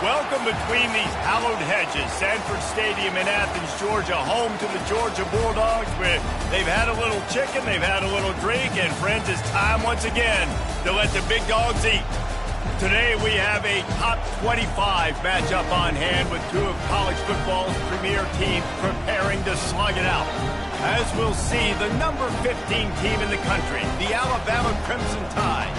Welcome between these hallowed hedges. Sanford Stadium in Athens, Georgia, home to the Georgia Bulldogs, where they've had a little chicken, they've had a little drink, and friends, it's time once again to let the big dogs eat. Today we have a top 25 matchup on hand with two of college football's premier teams preparing to slug it out. As we'll see, the number 15 team in the country, the Alabama Crimson Tide,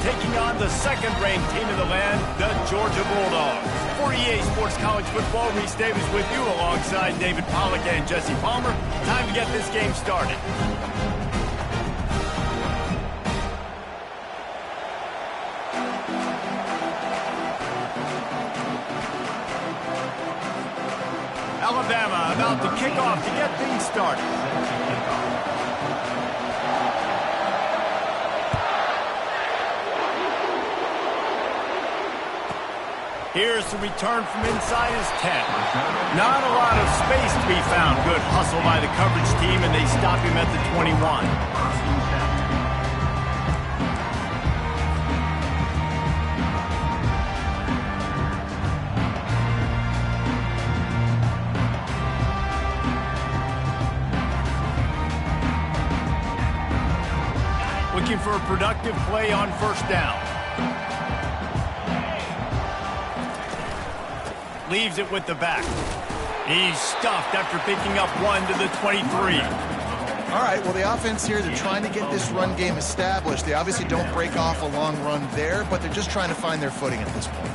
taking on the second-ranked team in the land, the Georgia Bulldogs. For EA Sports College Football, Reese Davis with you alongside David Pollack and Jesse Palmer. Time to get this game started. Alabama about to kick off to get things started. Here's the return from inside his 10. Not a lot of space to be found. Good hustle by the coverage team, and they stop him at the 21. Looking for a productive play on first down. Leaves it with the back. He's stuffed after picking up one to the 23. All right, well, the offense here, they're trying to get this run game established. They obviously don't break off a long run there, but they're just trying to find their footing at this point.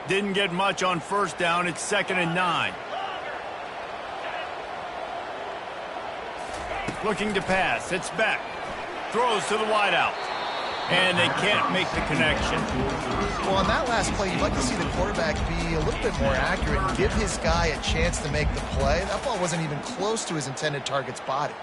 Didn't get much on first down. It's 2nd and 9. Looking to pass. It's back. Throws to the wideout. And they can't make the connection. Well, on that last play, you'd like to see the quarterback be a little bit more accurate and give his guy a chance to make the play. That ball wasn't even close to his intended target's body.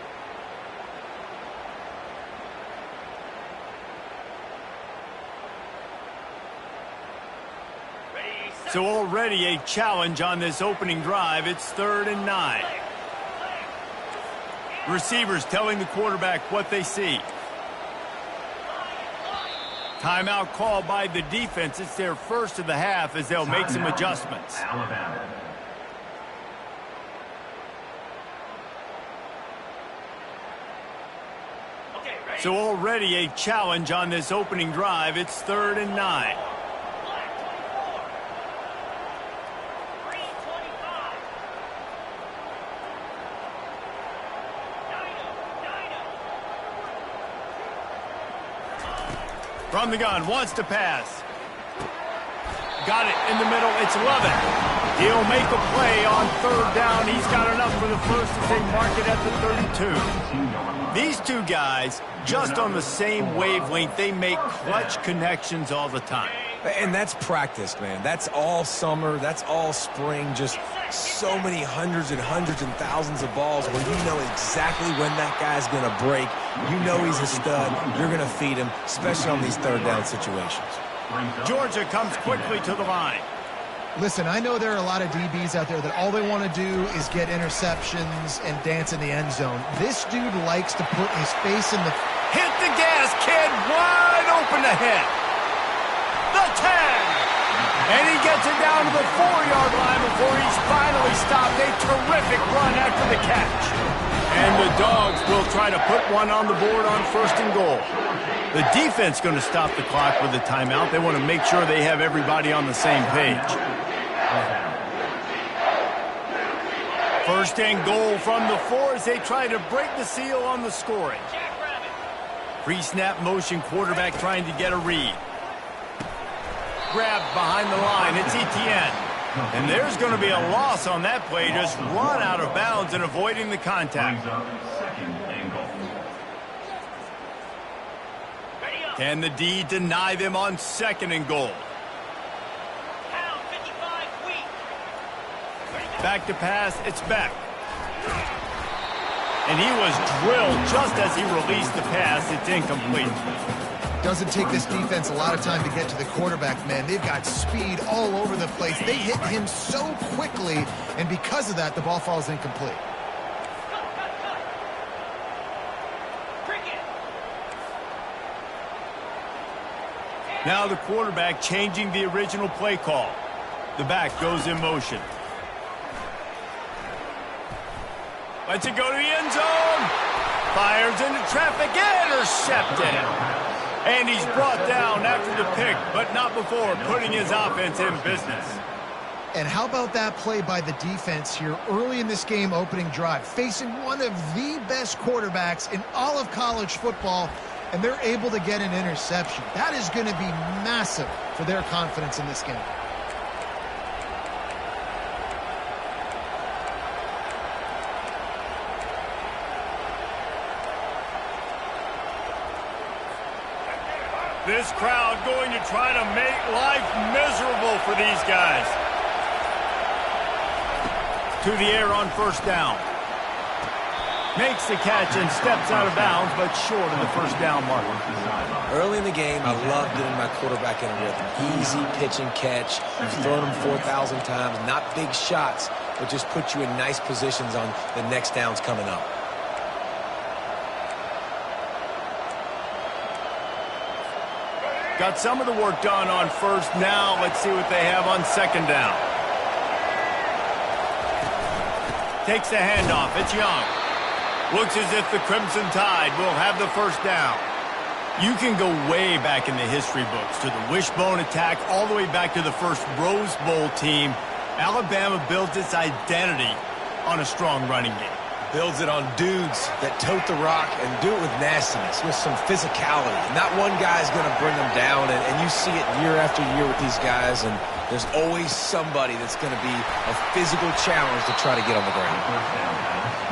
So already a challenge on this opening drive. It's 3rd and 9. Receivers telling the quarterback what they see. Timeout called by the defense. It's their first of the half as they'll make some adjustments. So already a challenge on this opening drive. It's 3rd and 9. From the gun, wants to pass. Got it in the middle, it's Lovett. He'll make a play on 3rd down. He's got enough for the first as they mark it at the 32. These two guys, just on the same wavelength, they make clutch connections all the time. And that's practice, man. That's all summer. That's all spring. Just so many hundreds and thousands of balls where you know exactly when that guy's going to break. You know he's a stud. You're going to feed him, especially on these 3rd down situations. Georgia comes quickly to the line. Listen, I know there are a lot of DBs out there that all they want to do is get interceptions and dance in the end zone. This dude likes to put his face in the... Hit the gas, kid. Wide open ahead. The 10. And he gets it down to the 4-yard line before he's finally stopped. A terrific run after the catch. And the Dogs will try to put one on the board on 1st and goal. The defense going to stop the clock with a timeout. They want to make sure they have everybody on the same page. 1st and goal from the 4 as they try to break the seal on the scoring. Pre-snap motion, quarterback trying to get a read. Grabbed behind the line. It's Etienne. And there's going to be a loss on that play. Just run out of bounds and avoiding the contact. Can the D deny them on 2nd and goal? Back to pass. It's back. And he was drilled just as he released the pass. It's incomplete. Doesn't take this defense a lot of time to get to the quarterback, man. They've got speed all over the place. They hit him so quickly, and because of that, the ball falls incomplete. Now the quarterback changing the original play call. The back goes in motion. Lets it go to the end zone. Fires into traffic. Intercepted. And he's brought down after the pick, but not before putting his offense in business. And how about that play by the defense here early in this game opening drive, facing one of the best quarterbacks in all of college football, and they're able to get an interception. That is going to be massive for their confidence in this game. This crowd going to try to make life miserable for these guys. To the air on first down. Makes the catch and steps out of bounds, but short of the first down mark. Early in the game, I love getting my quarterback in a rhythm. Easy pitch and catch. You've thrown him 4,000 times. Not big shots, but just put you in nice positions on the next downs coming up. Got some of the work done on first. Now let's see what they have on second down. Takes the handoff. It's Young. Looks as if the Crimson Tide will have the first down. You can go way back in the history books to the wishbone attack all the way back to the first Rose Bowl team. Alabama builds its identity on a strong running game. Builds it on dudes that tote the rock and do it with nastiness, with some physicality. Not one guy's going to bring them down, and you see it year after year with these guys, and there's always somebody that's going to be a physical challenge to try to get on the ground.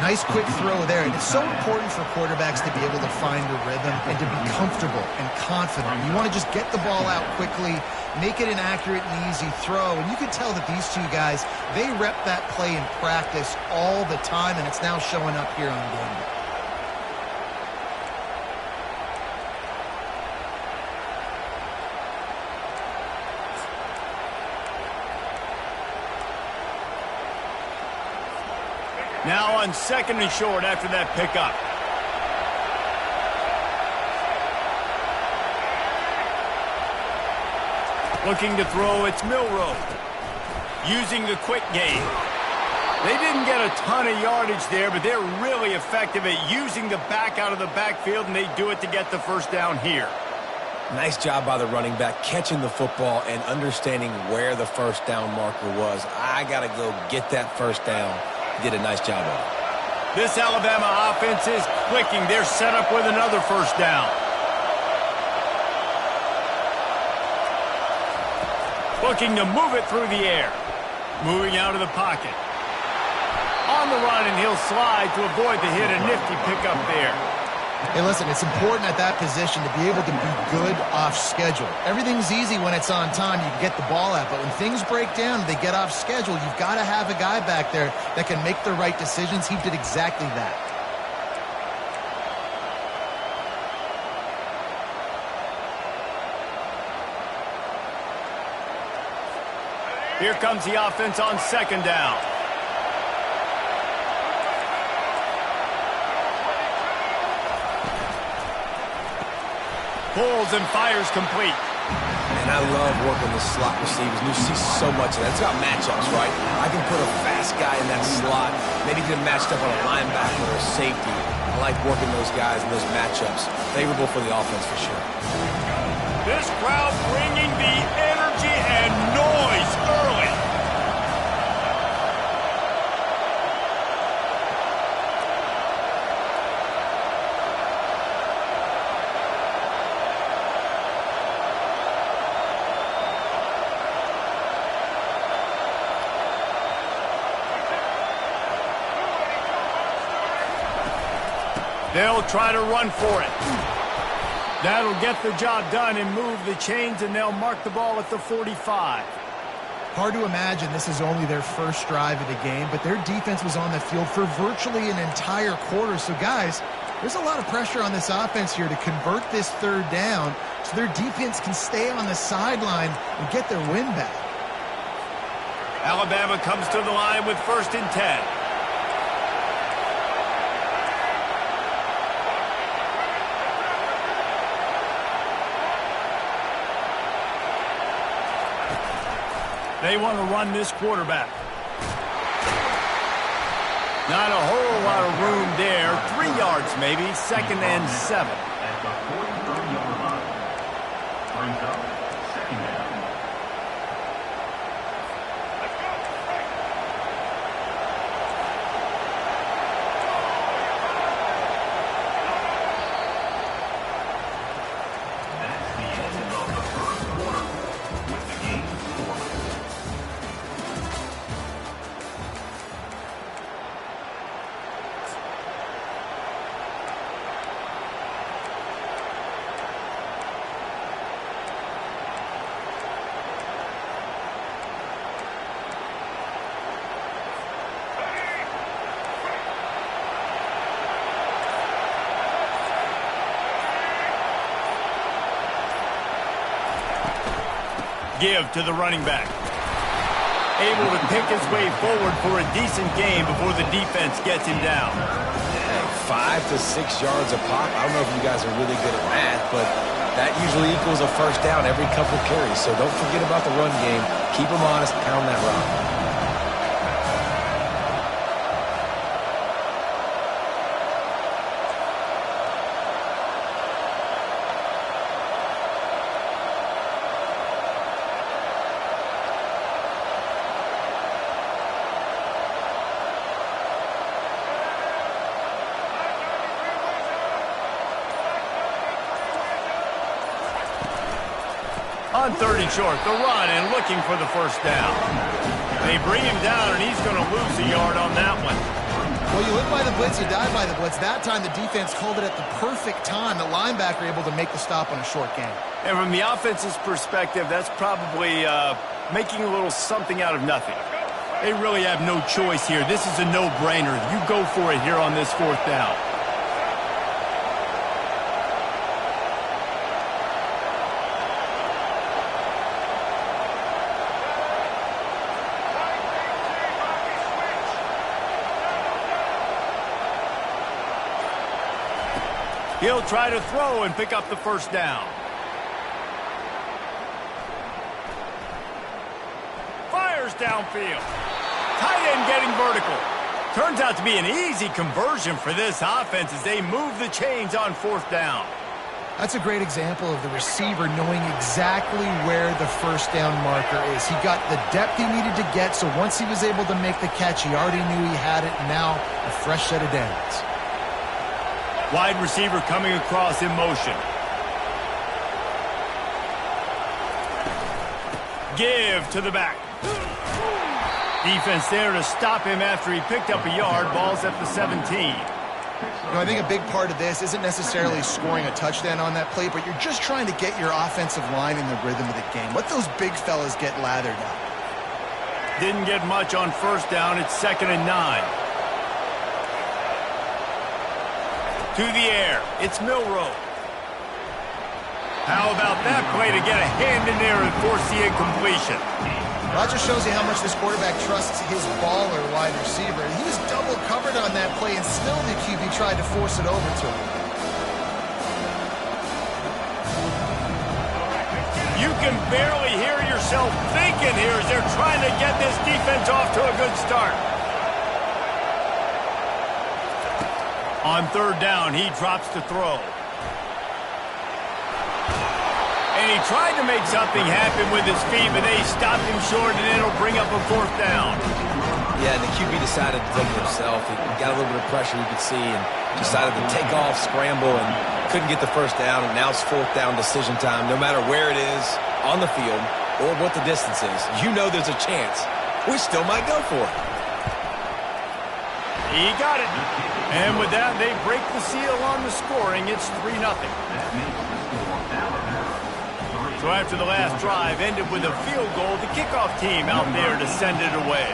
Nice quick throw there, and it's so important for quarterbacks to be able to find a rhythm and to be comfortable and confident. You want to just get the ball out quickly, make it an accurate and easy throw, and you can tell that these two guys, they rep that play in practice all the time, and it's now showing up here on game day. Now on second and short after that pickup. Looking to throw, it's Milroe. Using the quick game. They didn't get a ton of yardage there, but they're really effective at using the back out of the backfield, and they do it to get the first down here. Nice job by the running back, catching the football and understanding where the first down marker was. I got to go get that first down. Did a nice job of it. This Alabama offense is clicking. They're set up with another first down. Looking to move it through the air. Moving out of the pocket. On the run, and he'll slide to avoid the hit. A nifty pickup there. Hey, listen, it's important at that position to be able to be good off schedule. Everything's easy when it's on time. You can get the ball out, but when things break down and they get off schedule, you've got to have a guy back there that can make the right decisions. He did exactly that. Here comes the offense on second down. Pulls and fires complete. And I love working the slot receivers. You see so much of that. It's about matchups, right? I can put a fast guy in that slot, maybe get him matched up on a linebacker or a safety. I like working those guys in those matchups. Favorable for the offense for sure. This crowd bringing the energy and noise early. They'll try to run for it. That'll get the job done and move the chains, and they'll mark the ball at the 45. Hard to imagine this is only their first drive of the game, but their defense was on the field for virtually an entire quarter. So, guys, There's a lot of pressure on this offense here to convert this third down so their defense can stay on the sideline and get their win back. Alabama comes to the line with 1st and 10. They want to run this quarterback. Not a whole lot of room there. 3 yards maybe. 2nd and 7. At the 43-yard line. Brings up 2nd down. That's the end of the first quarter with the game scored. Give to the running back. Able to pick his way forward for a decent gain before the defense gets him down. Hey, 5 to 6 yards a pop. I don't know if you guys are really good at math, but that usually equals a first down every couple carries. So don't forget about the run game. Keep them honest, pound that rock. On 3rd and short, the run and looking for the first down. They bring him down, and he's going to lose a yard on that one. Well, you live by the blitz, you die by the blitz. That time the defense called it at the perfect time. The linebacker able to make the stop on a short gain. And from the offense's perspective, that's probably making a little something out of nothing. They really have no choice here. This is a no-brainer. You go for it here on this 4th down. He'll try to throw and pick up the first down. Fires downfield. Tight end getting vertical. Turns out to be an easy conversion for this offense as they move the chains on 4th down. That's a great example of the receiver knowing exactly where the first down marker is. He got the depth he needed to get, so once he was able to make the catch, he already knew he had it, and now a fresh set of downs. Wide receiver coming across in motion. Give to the back. Defense there to stop him after he picked up a yard. Ball's at the 17. You know, I think a big part of this isn't necessarily scoring a touchdown on that play, but you're just trying to get your offensive line in the rhythm of the game. Let those big fellas get lathered up. Didn't get much on 1st down. It's 2nd and 9. To the air, it's Milroe. How about that play to get a hand in there and force the incompletion? Well, that just shows you how much this quarterback trusts his baller wide receiver. He was double covered on that play, and still the QB tried to force it over to him. You can barely hear yourself thinking here as they're trying to get this defense off to a good start. On 3rd down, he drops to throw. And he tried to make something happen with his feet, but they stopped him short, and it'll bring up a 4th down. Yeah, the QB decided to take it himself. He got a little bit of pressure, you could see, and decided to take off, scramble, and couldn't get the first down. And now it's 4th down decision time. No matter where it is on the field or what the distance is, you know there's a chance. We still might go for it. He got it. And with that, they break the seal on the scoring. It's 3-0. So after the last drive ended with a field goal, the kickoff team out there to send it away.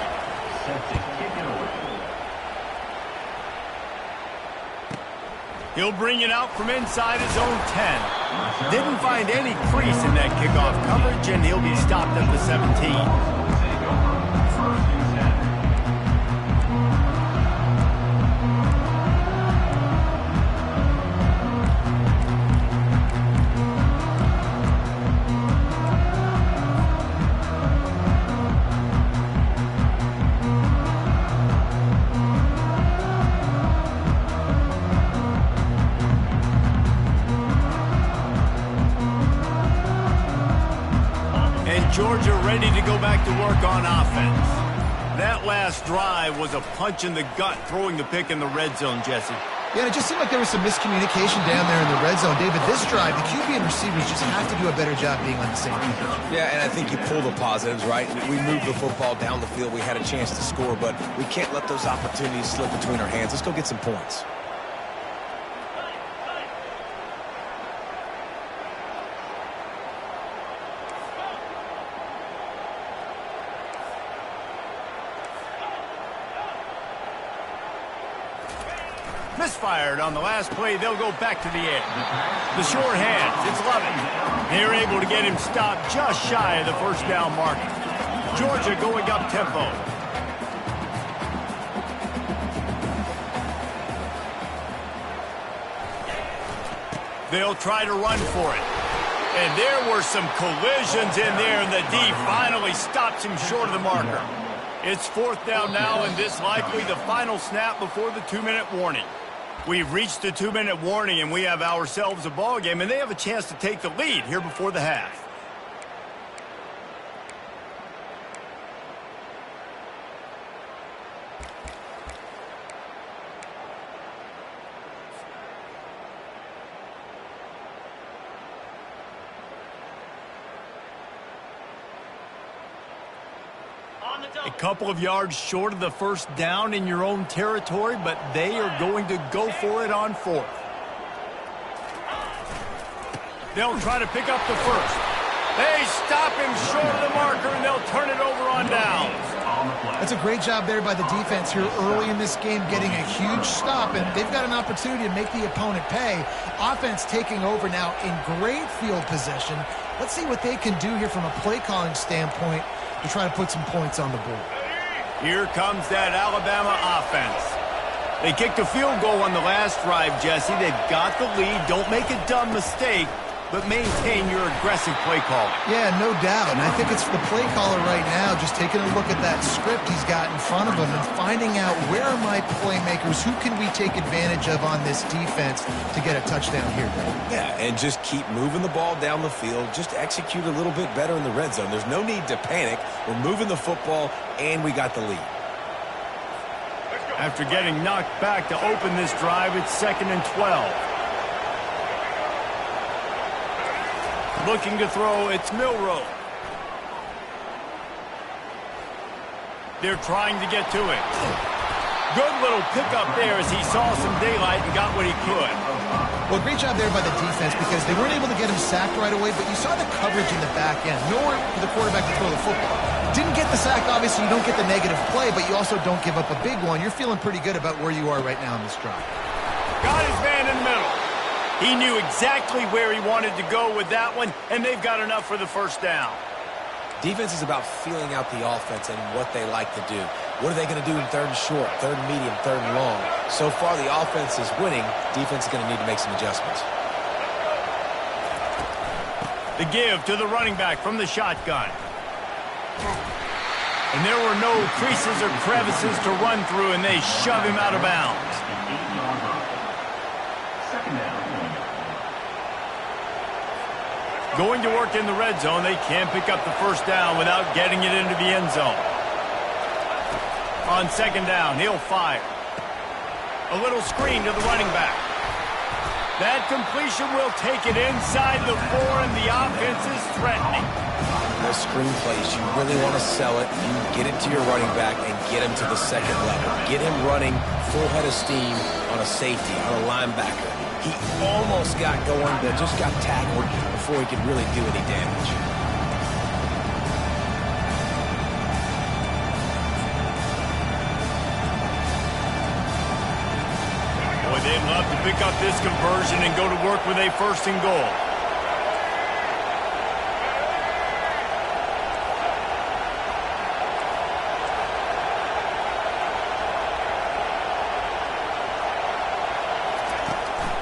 He'll bring it out from inside his own 10. Didn't find any crease in that kickoff coverage, and he'll be stopped at the 17. Georgia ready to go back to work on offense. That last drive was a punch in the gut, throwing the pick in the red zone, Jesse. Yeah, and it just seemed like there was some miscommunication down there in the red zone. David, this drive, the QB and receivers just have to do a better job being on the same page. Yeah, and I think you pull the positives, right? We moved the football down the field. We had a chance to score, but we can't let those opportunities slip between our hands. Let's go get some points. Misfired on the last play. They'll go back to the air. The short hands. It's Lovett. They're able to get him stopped just shy of the first down marker. Georgia going up tempo. They'll try to run for it. And there were some collisions in there, and the D finally stops him short of the marker. It's fourth down now, and this likely the final snap before the 2-minute warning. We've reached the 2-minute warning, and we have ourselves a ball game, and they have a chance to take the lead here before the half. A couple of yards short of the first down in your own territory, but they are going to go for it on fourth. They'll try to pick up the first. They stop him short of the marker, and they'll turn it over on downs. That's a great job there by the defense here early in this game, getting a huge stop, and they've got an opportunity to make the opponent pay. Offense taking over now in great field possession. Let's see what they can do here from a play calling standpoint to try to put some points on the board. Here comes that Alabama offense. They kicked a field goal on the last drive, Jesse. They've got the lead. Don't make a dumb mistake, but maintain your aggressive play call. Yeah, no doubt. And I think it's the play caller right now just taking a look at that script he's got in front of him and finding out where are my playmakers, who can we take advantage of on this defense to get a touchdown here. Yeah, and just keep moving the ball down the field. Just execute a little bit better in the red zone. There's no need to panic. We're moving the football, and we got the lead. After getting knocked back to open this drive, it's 2nd and 12. Looking to throw, it's Milroe. They're trying to get to it. Good little pickup there as he saw some daylight and got what he could. Well, great job there by the defense because they weren't able to get him sacked right away, but you saw the coverage in the back end. Nowhere for the quarterback to throw the football. Didn't get the sack, obviously. You don't get the negative play, but you also don't give up a big one. You're feeling pretty good about where you are right now in this drive. Got his man in the middle. He knew exactly where he wanted to go with that one, and they've got enough for the first down. Defense is about feeling out the offense and what they like to do. What are they going to do in 3rd and short, 3rd and medium, 3rd and long? So far, the offense is winning. Defense is going to need to make some adjustments. The give to the running back from the shotgun. And there were no creases or crevices to run through, and they shove him out of bounds. Going to work in the red zone, they can't pick up the first down without getting it into the end zone. On 2nd down, he'll fire. A little screen to the running back. That completion will take it inside the 4, and the offense is threatening. Those screen plays, you really want to sell it. You get it to your running back and get him to the 2nd level. Get him running full head of steam on a safety, on a linebacker. He almost got going, but just got tackled before he could really do any damage. Boy, they they'd love to pick up this conversion and go to work with a first and goal.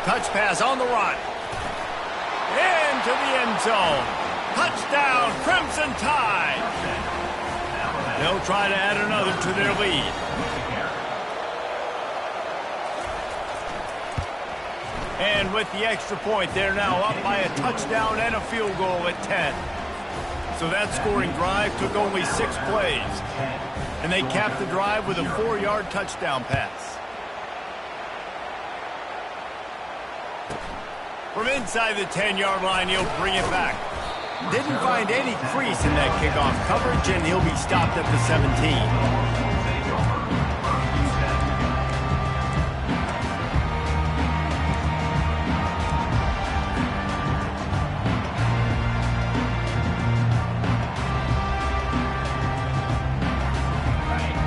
Touch pass on the run. Into the end zone. Touchdown, Crimson Tide. They'll try to add another to their lead. And with the extra point, they're now up by a touchdown and a field goal at 10. So that scoring drive took only 6 plays. And they capped the drive with a 4-yard touchdown pass. From inside the 10-yard line, he'll bring it back. Didn't find any crease in that kickoff coverage, and he'll be stopped at the 17.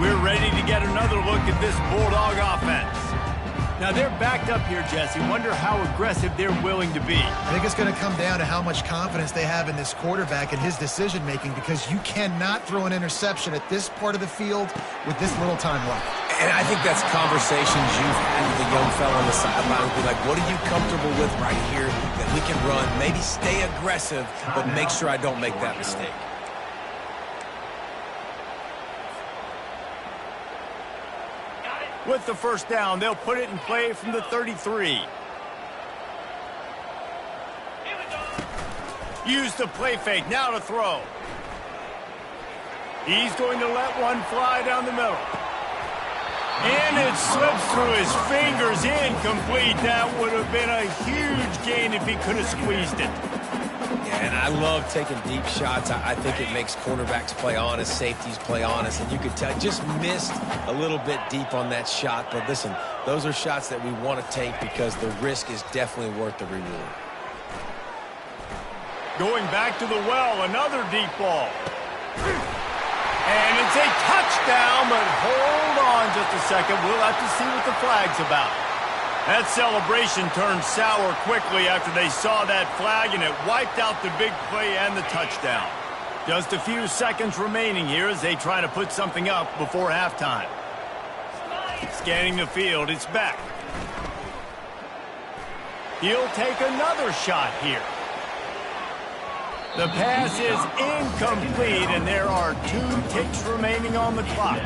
We're ready to get another look at this Bulldog offense. Now, they're backed up here, Jesse. Wonder how aggressive they're willing to be. I think it's going to come down to how much confidence they have in this quarterback and his decision-making, because you cannot throw an interception at this part of the field with this little time left. And I think that's conversations you've had with the young fella on the sideline. Be like, what are you comfortable with right here that we can run? Maybe stay aggressive, but make sure I don't make that mistake. With the first down, they'll put it in play from the 33. Use the play fake, now to throw. He's going to let one fly down the middle. And it slips through his fingers, incomplete. That would have been a huge gain if he could have squeezed it. Yeah, and I love taking deep shots. I think it makes cornerbacks play honest, safeties play honest, and you could tell just missed a little bit deep on that shot. But listen, those are shots that we want to take because the risk is definitely worth the reward. Going back to the well, another deep ball. And it's a touchdown, but hold on just a second. We'll have to see what the flag's about. That celebration turned sour quickly after they saw that flag, and it wiped out the big play and the touchdown. Just a few seconds remaining here as they try to put something up before halftime. Scanning the field, it's Beck. He'll take another shot here. The pass is incomplete, and there are 2 ticks remaining on the clock.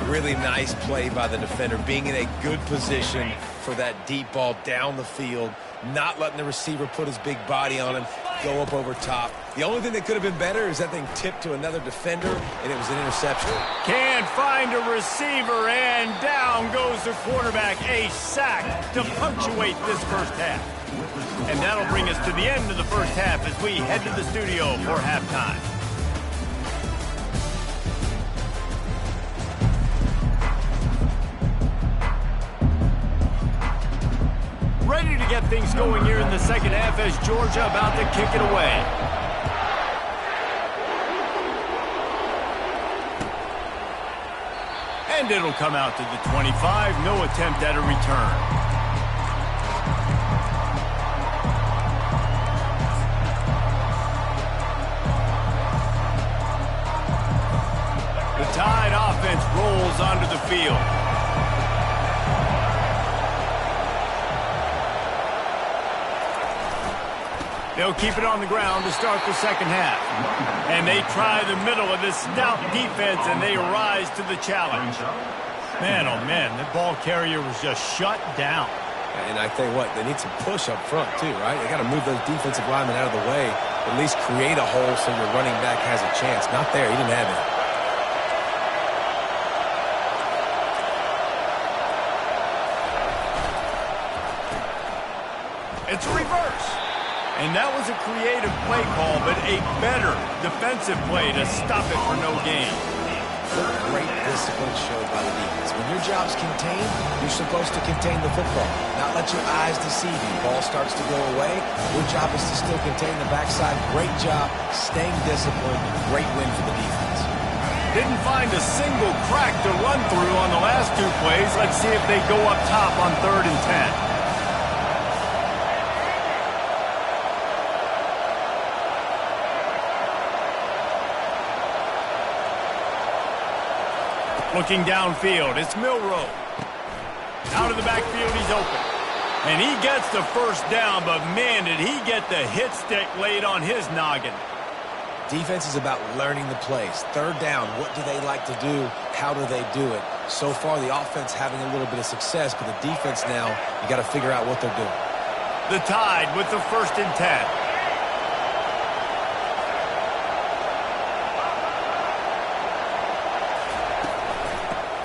Really nice play by the defender, being in a good position for that deep ball down the field, not letting the receiver put his big body on him, go up over top. The only thing that could have been better is that thing tipped to another defender, and it was an interception. Can't find a receiver, and down goes the quarterback. A sack to punctuate this first half. And that'll bring us to the end of the first half as we head to the studio for halftime. Ready to get things going here in the second half as Georgia about to kick it away. And it'll come out to the 25. No attempt at a return. The Tide offense rolls onto the field. They'll keep it on the ground to start the second half. And they try the middle of this stout defense, and they rise to the challenge. Man, oh man, the ball carrier was just shut down. And I tell you what, they need some push up front too, right? They got to move those defensive linemen out of the way, at least create a hole so your running back has a chance. Not there, he didn't have it. It's reverse. And that was a creative play call, but a better defensive play to stop it for no gain. Great discipline showed by the defense. When your job's contained, you're supposed to contain the football, not let your eyes deceive you. Ball starts to go away. Your job is to still contain the backside. Great job, staying disciplined. Great win for the defense. Didn't find a single crack to run through on the last two plays. Let's see if they go up top on 3rd and 10. Looking downfield, it's Milroe. Out of the backfield, he's open. And he gets the first down, but man, did he get the hit stick laid on his noggin. Defense is about learning the plays. 3rd down, what do they like to do? How do they do it? So far, the offense having a little bit of success, but the defense now, you got to figure out what they're doing. The Tide with the 1st and 10.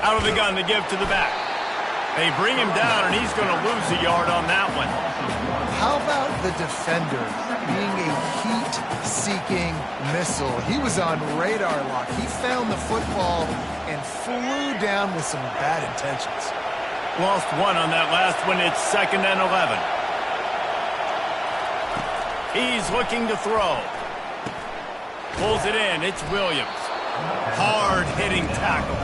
Out of the gun to give to the back. They bring him down, and he's going to lose a yard on that one. How about the defender being a heat-seeking missile? He was on radar lock. He found the football and flew down with some bad intentions. Lost one on that last one. It's 2nd and 11. He's looking to throw. Pulls it in. It's Williams. Hard-hitting tackle.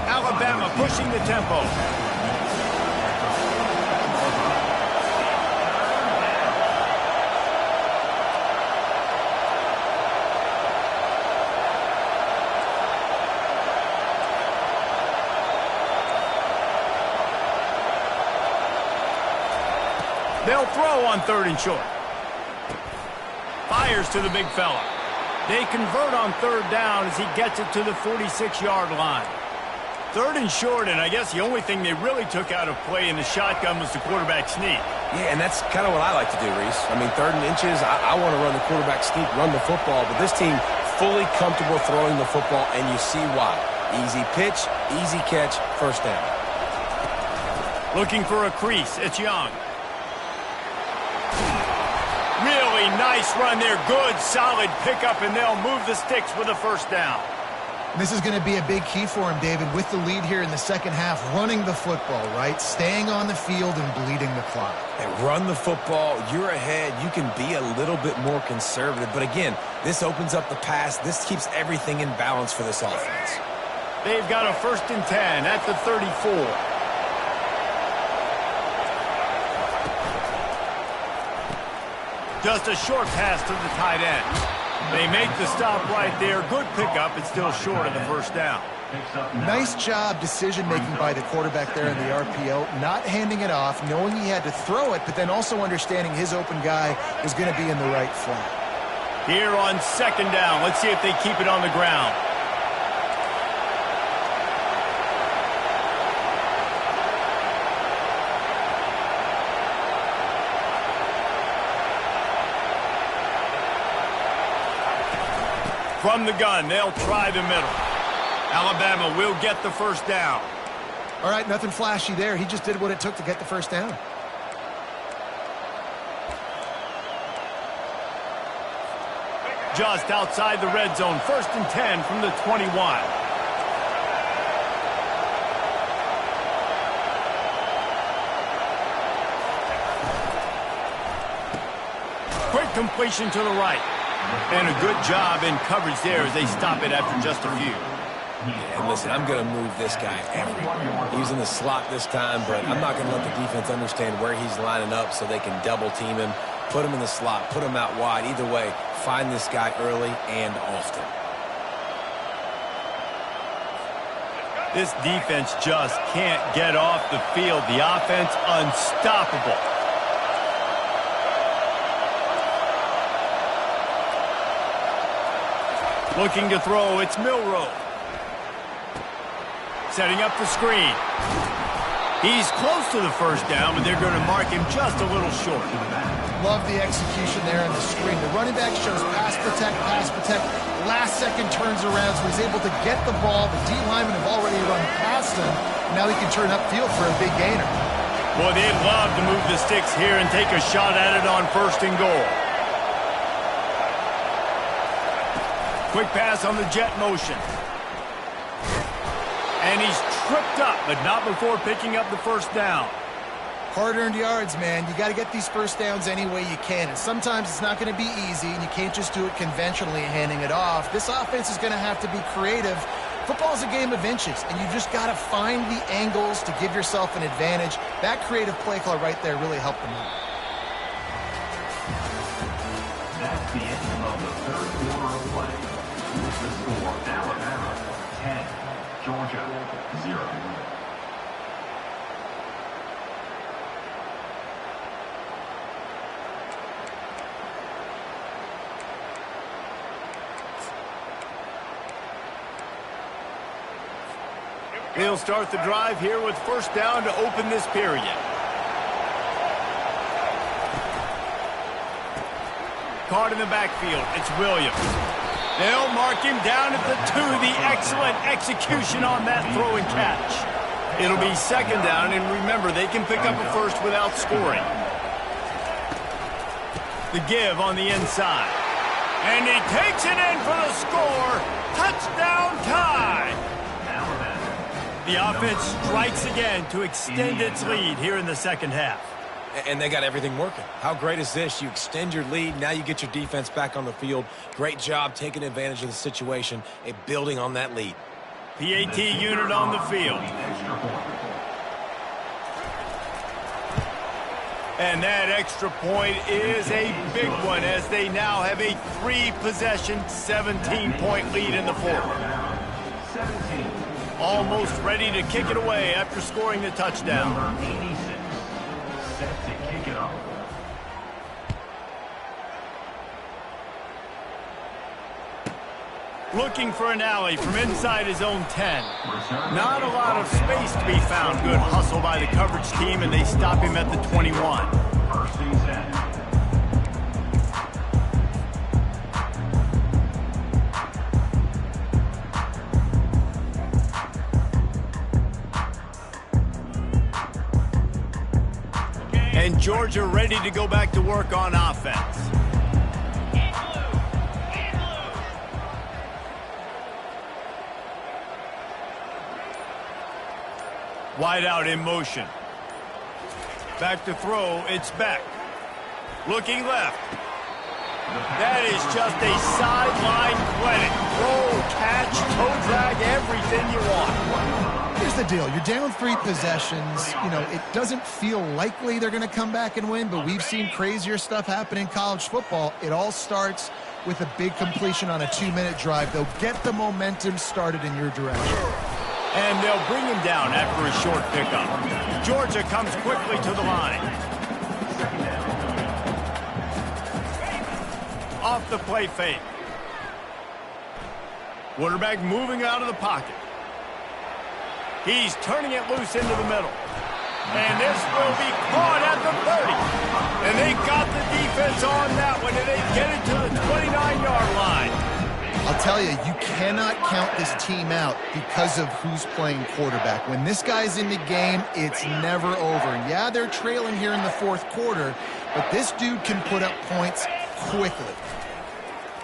Alabama pushing the tempo. They'll throw on 3rd and short. Fires to the big fella. They convert on 3rd down as he gets it to the 46-yard line. 3rd and short, and I guess the only thing they really took out of play in the shotgun was the quarterback sneak. Yeah, and that's kind of what I like to do, Reese. I mean, 3rd and inches, I want to run the quarterback sneak, run the football, but this team fully comfortable throwing the football, and you see why. Easy pitch, easy catch, 1st down. Looking for a crease. It's Young. Really nice run there. Good, solid pickup, and they'll move the sticks with a 1st down. This is going to be a big key for him, David, with the lead here in the 2nd half, running the football, right? Staying on the field and bleeding the clock. And run the football, you're ahead, you can be a little bit more conservative. But again, this opens up the pass. This keeps everything in balance for this offense. They've got a 1st and 10 at the 34. Just a short pass to the tight end. They make the stop right there. Good pickup. It's still short of the 1st down. Nice job decision-making by the quarterback there in the RPO, not handing it off, knowing he had to throw it, but then also understanding his open guy was going to be in the right flat. Here on 2nd down, let's see if they keep it on the ground. From the gun, they'll try the middle. Alabama will get the 1st down. All right, nothing flashy there. He just did what it took to get the 1st down. Just outside the red zone, 1st and 10 from the 21. Quick completion to the right. And a good job in coverage there as they stop it after just a few. Yeah, and listen, I'm going to move this guy everywhere. He's in the slot this time, but I'm not going to let the defense understand where he's lining up so they can double team him, put him in the slot, put him out wide. Either way, find this guy early and often. This defense just can't get off the field. The offense unstoppable. Looking to throw, it's Milroe. Setting up the screen. He's close to the 1st down, but they're going to mark him just a little short. Love the execution there on the screen. The running back shows pass protect, last second turns around, so he's able to get the ball. The D linemen have already run past him. Now he can turn upfield for a big gainer. Boy, they'd love to move the sticks here and take a shot at it on 1st and goal. Quick pass on the jet motion. And he's tripped up, but not before picking up the 1st down. Hard-earned yards, man. You got to get these 1st downs any way you can. And sometimes it's not going to be easy, and you can't just do it conventionally handing it off. This offense is going to have to be creative Football's a game of inches, and you just got to find the angles to give yourself an advantage. That creative play call right there really helped them out. That's the end of the third quarter of play. With the score, Alabama 10, Georgia 0. They'll start the drive here with first down to open this period. Caught in the backfield. It's Williams. They'll mark him down at the 2. The excellent execution on that throw and catch. It'll be second down, and remember, they can pick up a first without scoring. The give on the inside. And he takes it in for the score. Touchdown tie. The offense strikes again to extend its lead here in the second half. And they got everything working. How great is this? You extend your lead. Now you get your defense back on the field. Great job taking advantage of the situation and building on that lead. PAT unit on the field. And that extra point is a big one as they now have a 3-possession, 17-point lead in the fourth. 17. Almost ready to kick it away after scoring the touchdown. Number 86, set to kick it off. Looking for an alley from inside his own 10. Not a lot of space to be found. Good hustle by the coverage team, and they stop him at the 21. First and 10. And Georgia ready to go back to work on offense. Wide out in motion. Back to throw, it's Beck. Looking left. That is just a sideline clinic. Throw, catch, toe drag, everything you want. Here's the deal. You're down 3 possessions. You know, it doesn't feel likely they're going to come back and win, but we've seen crazier stuff happen in college football. It all starts with a big completion on a 2-minute drive. They'll get the momentum started in your direction. And they'll bring him down after a short pickup. Georgia comes quickly to the line. Off the play fake. Quarterback moving out of the pocket. He's turning it loose into the middle. And this will be caught at the 30. And they got the defense on that one, and they get it to the 29-yard line. I'll tell you, you cannot count this team out because of who's playing quarterback. When this guy's in the game, it's never over. And yeah, they're trailing here in the fourth quarter, but this dude can put up points quickly.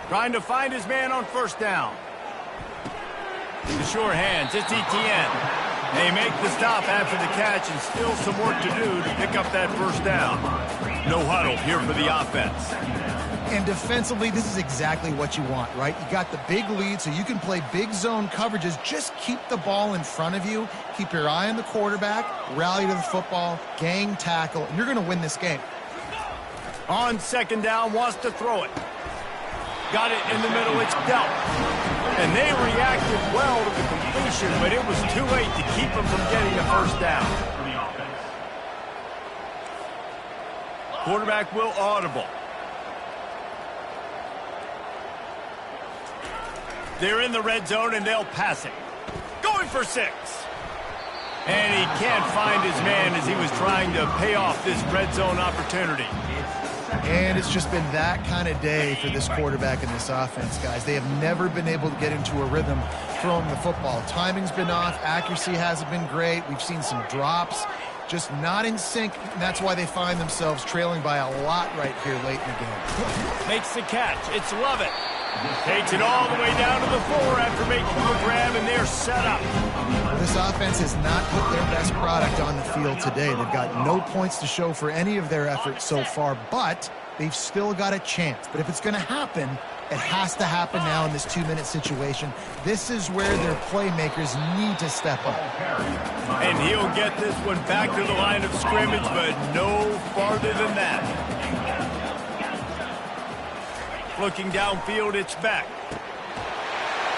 Trying to find his man on first down. The sure hands, it's Etienne. They make the stop after the catch, and still some work to do to pick up that first down. No huddle here for the offense. And defensively, this is exactly what you want, right? You got the big lead, so you can play big zone coverages. Just keep the ball in front of you. Keep your eye on the quarterback, rally to the football, gang tackle, and you're going to win this game. On second down, wants to throw it. Got it in the middle, it's dealt. And they reacted well to the completion, but it was too late to keep them from getting the first down. Quarterback will audible. They're in the red zone, and they'll pass it. Going for 6. And he can't find his man as he was trying to pay off this red zone opportunity. And it's just been that kind of day for this quarterback and this offense, guys. They have never been able to get into a rhythm throwing the football. Timing's been off. Accuracy hasn't been great. We've seen some drops. Just not in sync, and that's why they find themselves trailing by a lot right here late in the game. Makes the catch. It's Lovett. Takes it all the way down to the 4 after making the grab, and they're set up. This offense has not put their best product on the field today. They've got no points to show for any of their efforts so far, but they've still got a chance. But if it's going to happen, It has to happen now in this 2-minute situation. This is where their playmakers need to step up. And he'll get this one back to the line of scrimmage, but no farther than that. Looking downfield, it's back.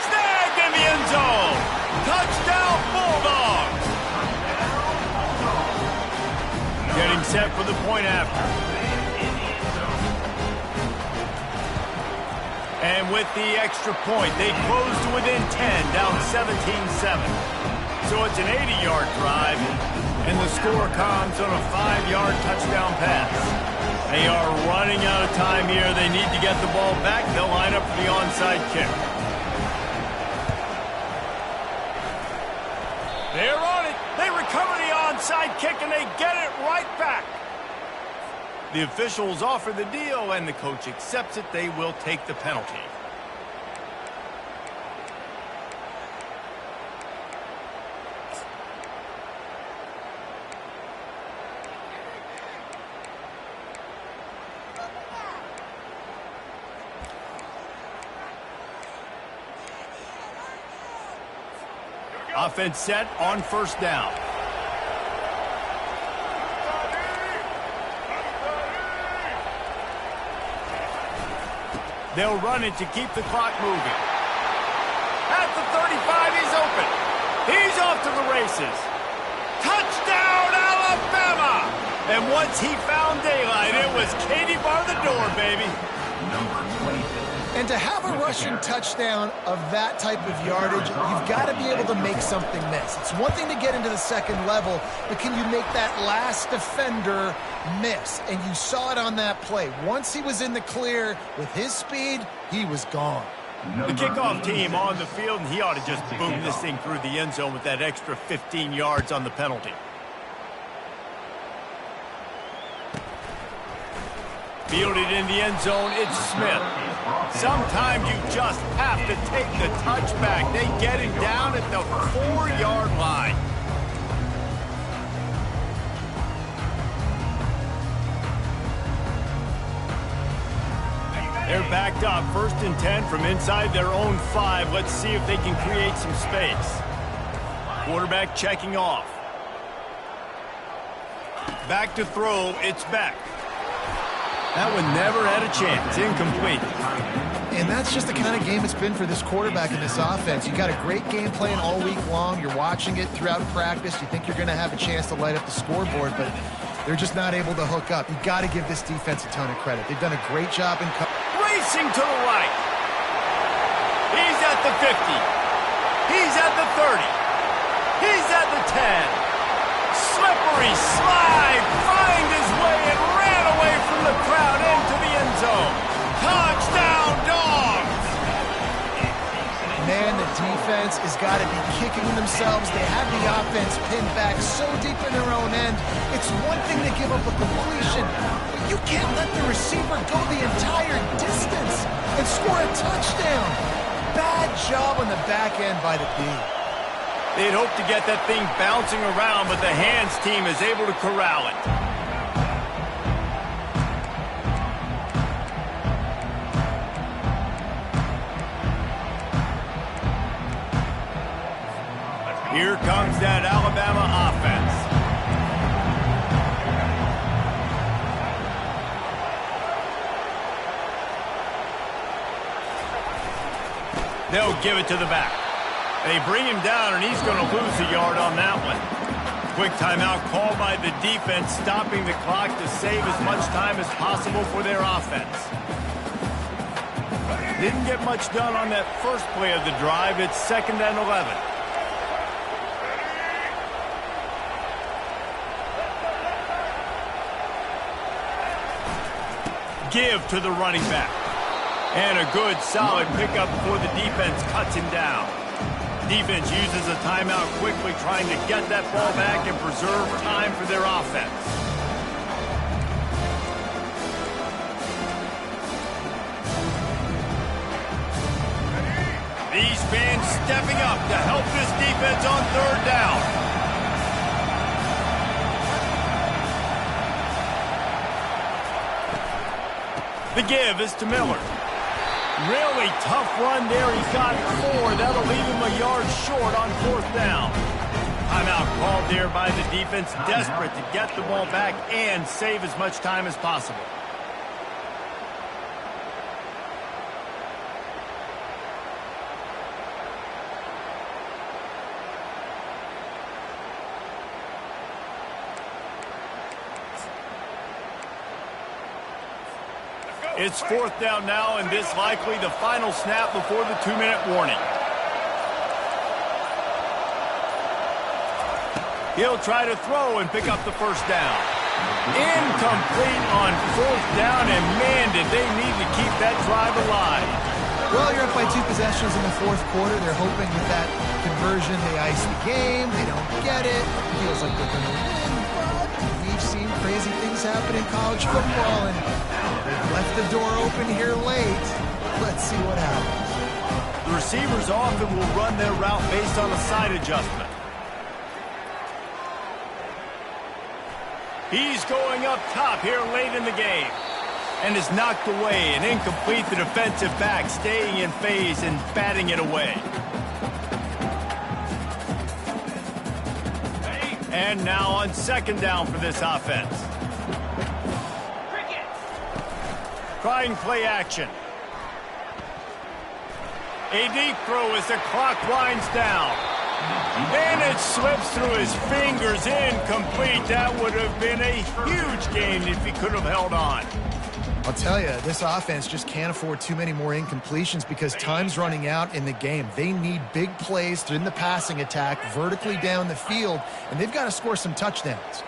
Snagged in the end zone. Touchdown, Bulldogs. Getting set for the point after. And with the extra point, they close to within 10, down 17-7. So it's an 80-yard drive, and the score comes on a 5-yard touchdown pass. They are running out of time here. They need to get the ball back. They'll line up for the onside kick. They're on it. They recover the onside kick, and they get it right back. The officials offer the deal, and the coach accepts it. They will take the penalty. Offense set on first down. They'll run it to keep the clock moving. At the 35, he's open. He's off to the races. Touchdown, Alabama! And once he found daylight, it was Katie bar the door, baby. And to have a rushing touchdown of that type of yardage, you've got to be able to make something miss. It's one thing to get into the second level, but can you make that last defender miss? And you saw it on that play. Once he was in the clear with his speed, he was gone. The kickoff team on the field, and he ought to just boom this thing through the end zone with that extra 15 yards on the penalty. Fielded in the end zone, it's Smith. Sometimes you just have to take the touchback. They get it down at the 4-yard line. They're backed up, 1st and 10 from inside their own 5. Let's see if they can create some space. Quarterback checking off. Back to throw, it's back. That one never had a chance. Incomplete. And that's just the kind of game it's been for this quarterback in this offense. You got a great game plan all week long. You're watching it throughout practice. You think you're going to have a chance to light up the scoreboard, but they're just not able to hook up. You got to give this defense a ton of credit. They've done a great job in racing to the right. He's at the 50. He's at the 30. He's at the 10. Slippery slide, find his way and ran away from the crowd into the end zone. Touchdown, Dogs! Man, the defense has got to be kicking themselves. They have the offense pinned back so deep in their own end. It's one thing to give up a completion, but you can't let the receiver go the entire distance and score a touchdown. Bad job on the back end by the D. They'd hope to get that thing bouncing around, but the hands team is able to corral it. Here comes that Alabama offense. They'll give it to the back. They bring him down, and he's going to lose a yard on that one. Quick timeout called by the defense, stopping the clock to save as much time as possible for their offense. Didn't get much done on that first play of the drive. It's 2nd and 11. Give to the running back. And a good, solid pickup before the defense cuts him down. Defense uses a timeout quickly, trying to get that ball back and preserve time for their offense. These fans stepping up to help this defense on 3rd down. The give is to Miller. Really tough run there. He's got 4. That'll leave him a yard short on 4th down. Timeout called there by the defense, desperate to get the ball back and save as much time as possible. It's 4th down now, and this likely the final snap before the 2-minute warning. He'll try to throw and pick up the 1st down. Incomplete on 4th down, and man, did they need to keep that drive alive. Well, you're up by 2 possessions in the 4th quarter. They're hoping with that conversion they ice the game. They don't get it. It feels like they're going to win, but we've seen crazy things happen in college football, and they've left the door open here late. Let's see what happens. The receivers often will run their route based on a side adjustment. He's going up top here late in the game. And is knocked away and incomplete. The defensive back staying in phase and batting it away. And now on 2nd down for this offense. Trying play action. A deep throw as the clock winds down. And it slips through his fingers, incomplete. That would have been a huge gain if he could have held on. I'll tell you, this offense just can't afford too many more incompletions because time's running out in the game. They need big plays in the passing attack, vertically down the field, and they've got to score some touchdowns.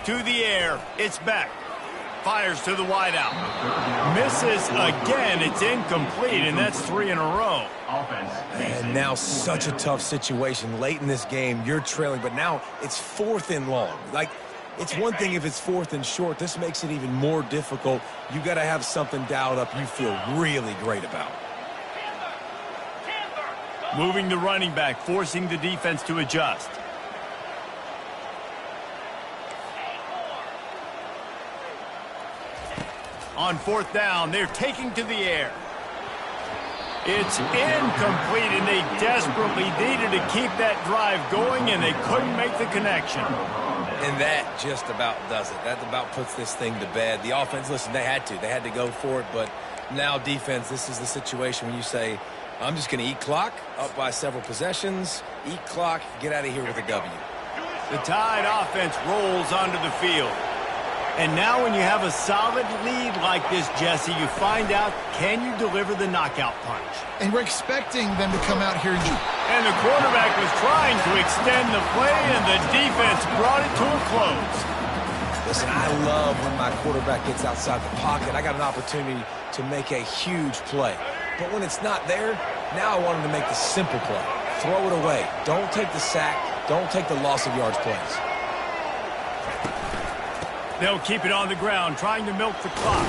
To the air, it's Beck. Fires to the wideout. Misses again, it's incomplete, and that's 3 in a row. And now such a tough situation. Late in this game, you're trailing, but now it's 4th and long. Like, it's one thing if it's 4th and short. This makes it even more difficult. You got to have something dialed up you feel really great about. Moving the running back, forcing the defense to adjust. On 4th down, they're taking to the air. It's incomplete, and they desperately needed to keep that drive going, and they couldn't make the connection. And that just about does it. That about puts this thing to bed. The offense, listen, they had to go for it, but now defense, this is the situation when you say, I'm just going to eat clock, up by several possessions, eat clock, get out of here with a W. The Tide offense rolls onto the field. And now when you have a solid lead like this, Jesse, you find out, can you deliver the knockout punch? And we're expecting them to come out here and the quarterback was trying to extend the play, and the defense brought it to a close. Listen, I love when my quarterback gets outside the pocket. I got an opportunity to make a huge play. But when it's not there, now I want him to make the simple play. Throw it away. Don't take the sack. Don't take the loss of yards plays. They'll keep it on the ground, trying to milk the clock.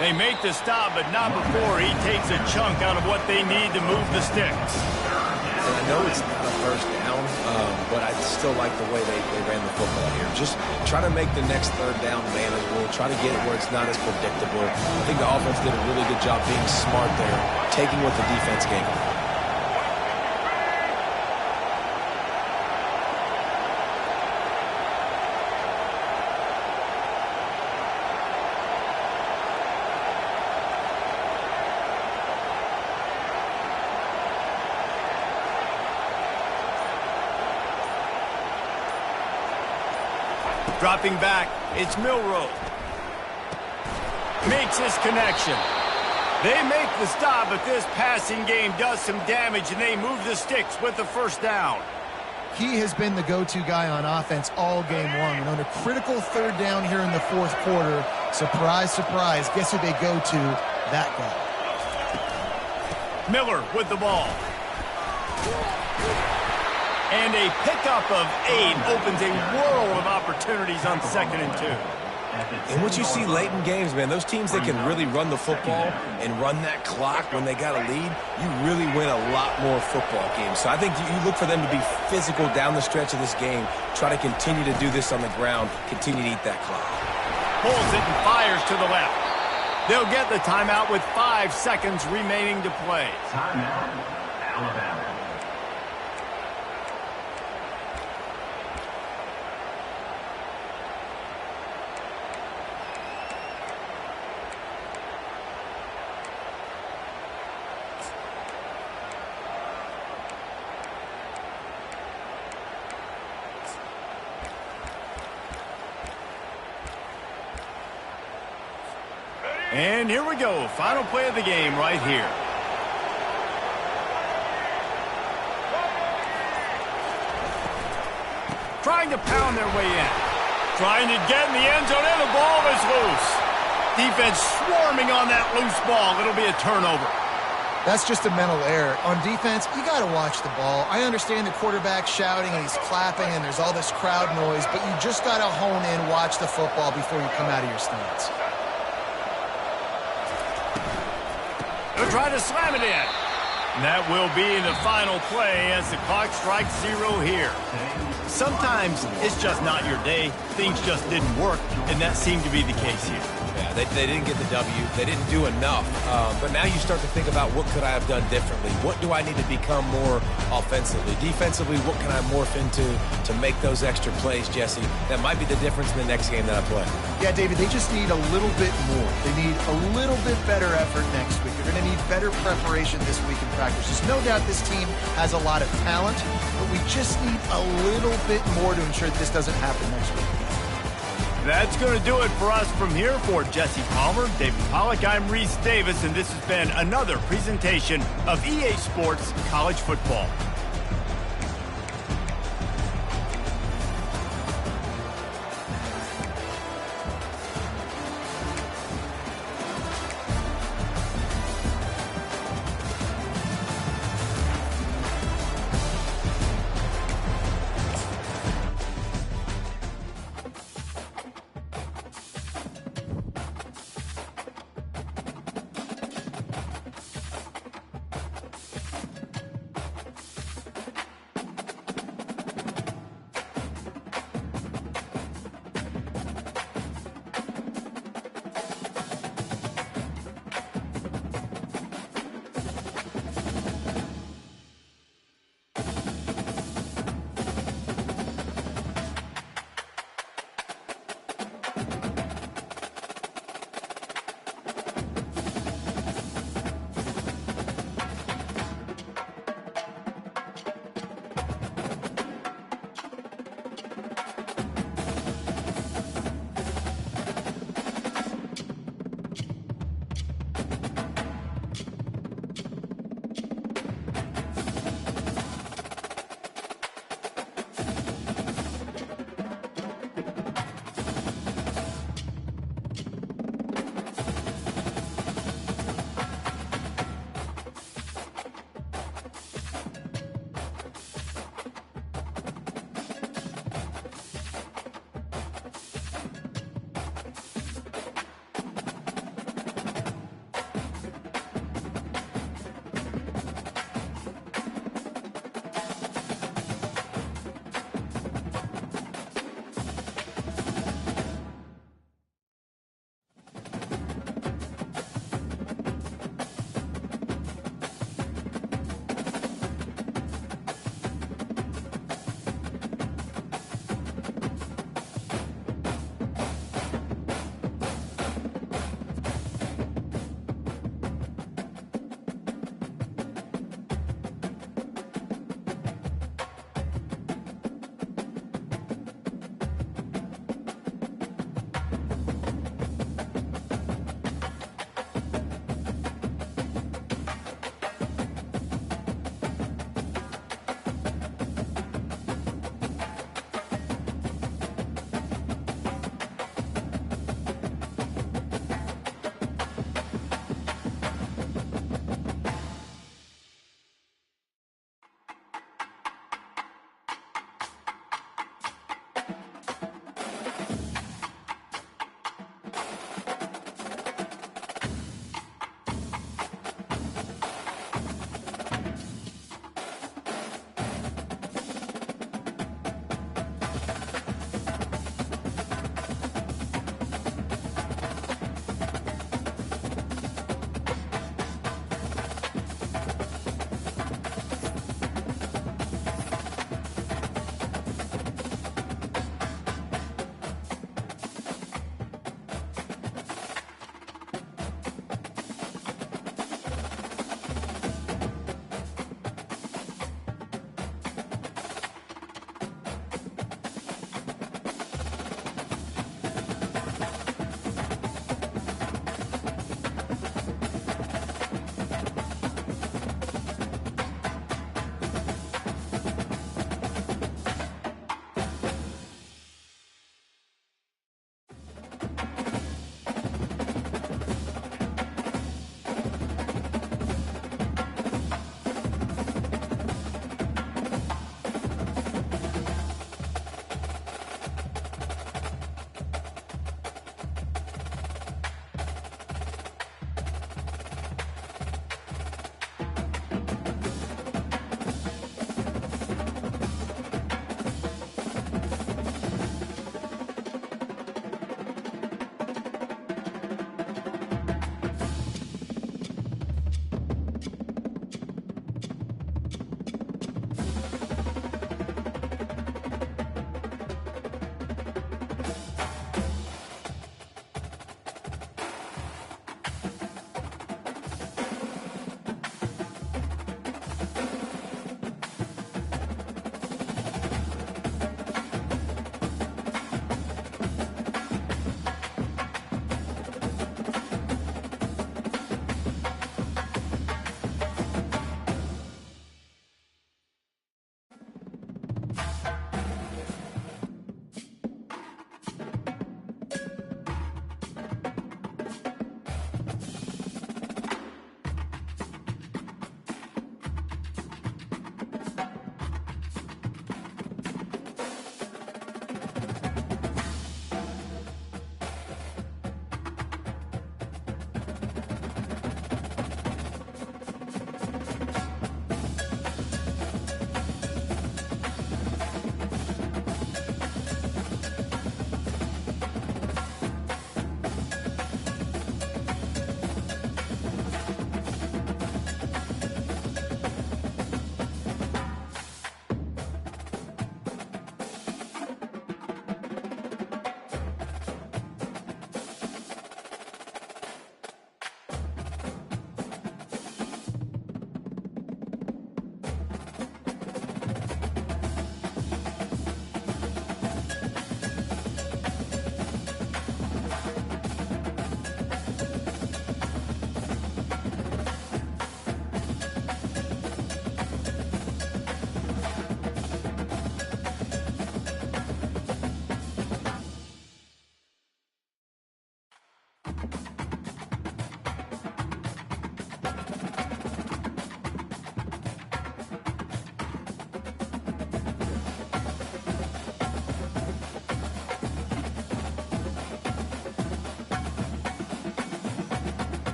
They make the stop, but not before he takes a chunk out of what they need to move the sticks. And I know it's not a 1st down, but I still like the way they ran the football here. Just try to make the next 3rd down manageable. Try to get it where it's not as predictable. I think the offense did a really good job being smart there, taking what the defense gave them. Dropping back, it's Milroe. Makes his connection. They make the stop, but this passing game does some damage, and they move the sticks with the 1st down. He has been the go-to guy on offense all game long. And on a critical 3rd down here in the 4th quarter, surprise, surprise, guess who they go to? That guy. Miller with the ball. And a pickup of 8 opens a world of opportunities on 2nd and 2. And what you see late in games, man, those teams that can really run the football and run that clock when they got a lead, you really win a lot more football games. So I think you look for them to be physical down the stretch of this game, try to continue to do this on the ground, continue to eat that clock. Pulls it and fires to the left. They'll get the timeout with 5 seconds remaining to play. Timeout, Alabama. And here we go. Final play of the game right here. Trying to pound their way in. Trying to get in the end zone, and the ball is loose. Defense swarming on that loose ball. It'll be a turnover. That's just a mental error. On defense, you got to watch the ball. I understand the quarterback shouting and he's clapping and there's all this crowd noise, but you just got to hone in, watch the football before you come out of your stance. They'll try to slam it in. And that will be the final play as the clock strikes 0 here. Sometimes it's just not your day. Things just didn't work, and that seemed to be the case here. Yeah, they didn't get the W. They didn't do enough. But now you start to think about what could I have done differently? What do I need to become more offensively? Defensively, what can I morph into to make those extra plays, Jesse? That might be the difference in the next game that I play. Yeah, David, they just need a little bit more. They need a little bit better effort next week. They're going to need better preparation this week in practice. There's no doubt this team has a lot of talent, but we just need a little bit more to ensure that this doesn't happen next week. That's going to do it for us from here. For Jesse Palmer, David Pollack, I'm Reese Davis, and this has been another presentation of EA Sports College Football.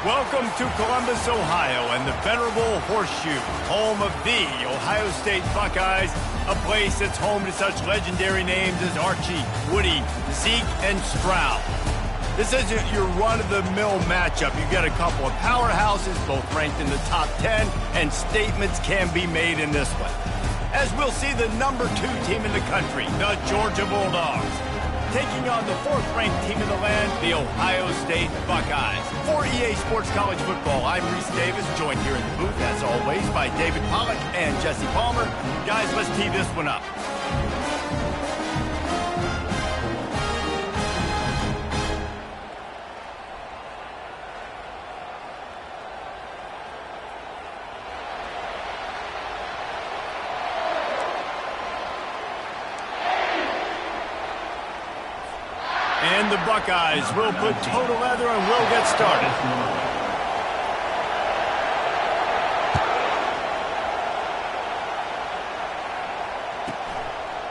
Welcome to Columbus, Ohio, and the venerable Horseshoe, home of the Ohio State Buckeyes, a place that's home to such legendary names as Archie, Woody, Zeke, and Stroud. This isn't your run-of-the-mill matchup. You've got a couple of powerhouses, both ranked in the top 10, and statements can be made in this one. As we'll see the number 2 team in the country, the Georgia Bulldogs, taking on the 4th-ranked team in the land, the Ohio State Buckeyes. For EA Sports College Football, I'm Reese Davis, joined here in the booth, as always, by David Pollack and Jesse Palmer. Guys, let's tee this one up. And the Buckeyes will put toe to leather and will get started.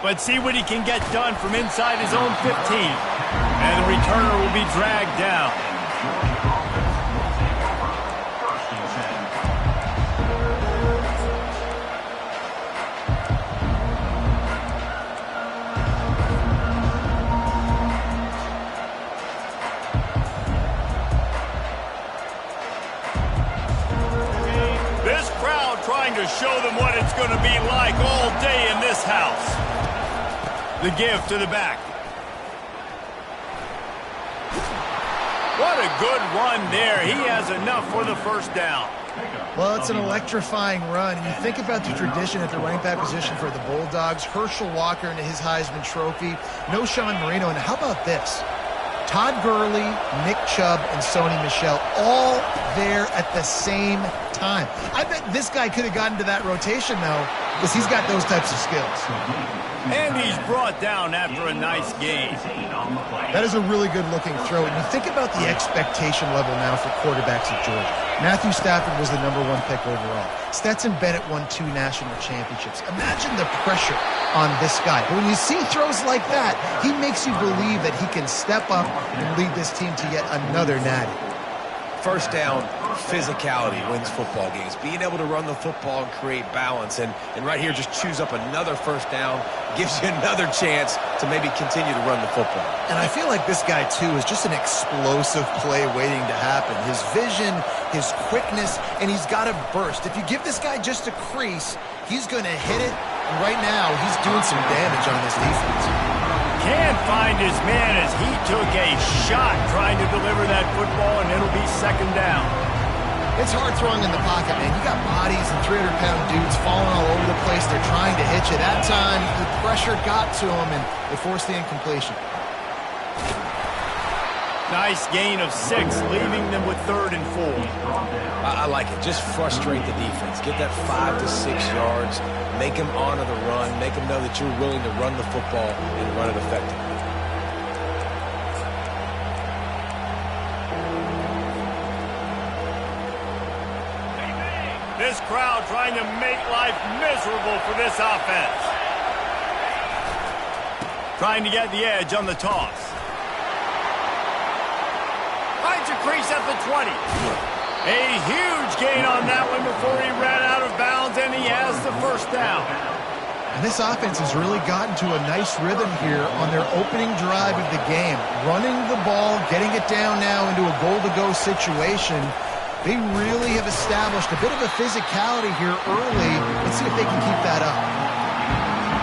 Let's see what he can get done from inside his own 15. And the returner will be dragged down. Trying to show them what it's going to be like all day in this house. The give to the back. What a good run there. He has enough for the first down. Well, it's an electrifying run. You think about the tradition at the running back position for the Bulldogs. Herschel Walker into his Heisman Trophy. No Sean Marino. And how about this? Todd Gurley, Nick Chubb, and Sony Michel all there at the same time. I bet this guy could have gotten to that rotation, though, because he's got those types of skills. And he's brought down after a nice gain. That is a really good-looking throw. And you think about the expectation level now for quarterbacks at Georgia. Matthew Stafford was the #1 pick overall. Stetson Bennett won 2 national championships. Imagine the pressure on this guy. But when you see throws like that, he makes you believe that he can step up and lead this team to yet another natty. First down, physicality wins football games. Being able to run the football and create balance. And right here, just choose up another first down, gives you another chance to maybe continue to run the football. And I feel like this guy, too, is just an explosive play waiting to happen. His vision, his quickness, and he's got a burst. If you give this guy just a crease, he's going to hit it. And right now, he's doing some damage on this defense. Can't find his man as he took a shot trying to deliver that football, and it'll be second down. It's hard throwing in the pocket, man. You got bodies and 300-pound dudes falling all over the place. They're trying to hit you. That time, the pressure got to him, and they forced the incompletion. Nice gain of 6, leaving them with 3rd and 4. I like it. Just frustrate the defense. Get that 5 to 6 yards. Make them honor the run. Make them know that you're willing to run the football and run it effectively. This crowd trying to make life miserable for this offense. Trying to get the edge on the toss. Finds a crease at the 20. A huge gain on that one before he ran out of bounds, and he has the first down. And this offense has really gotten to a nice rhythm here on their opening drive of the game. Running the ball, getting it down now into a goal-to-go situation. They really have established a bit of a physicality here early. Let's see if they can keep that up.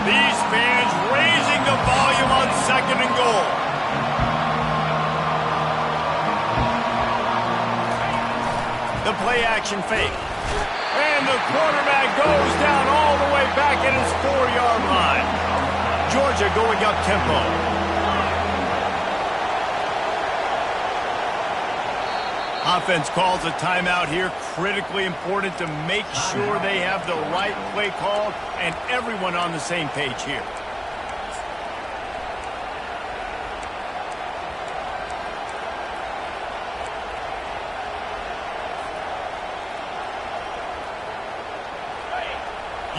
These fans raising the volume on 2nd and goal. The play-action fake. And the quarterback goes down all the way back at his 4-yard line. Georgia going up tempo. Offense calls a timeout here. Critically important to make sure they have the right play call and everyone on the same page here.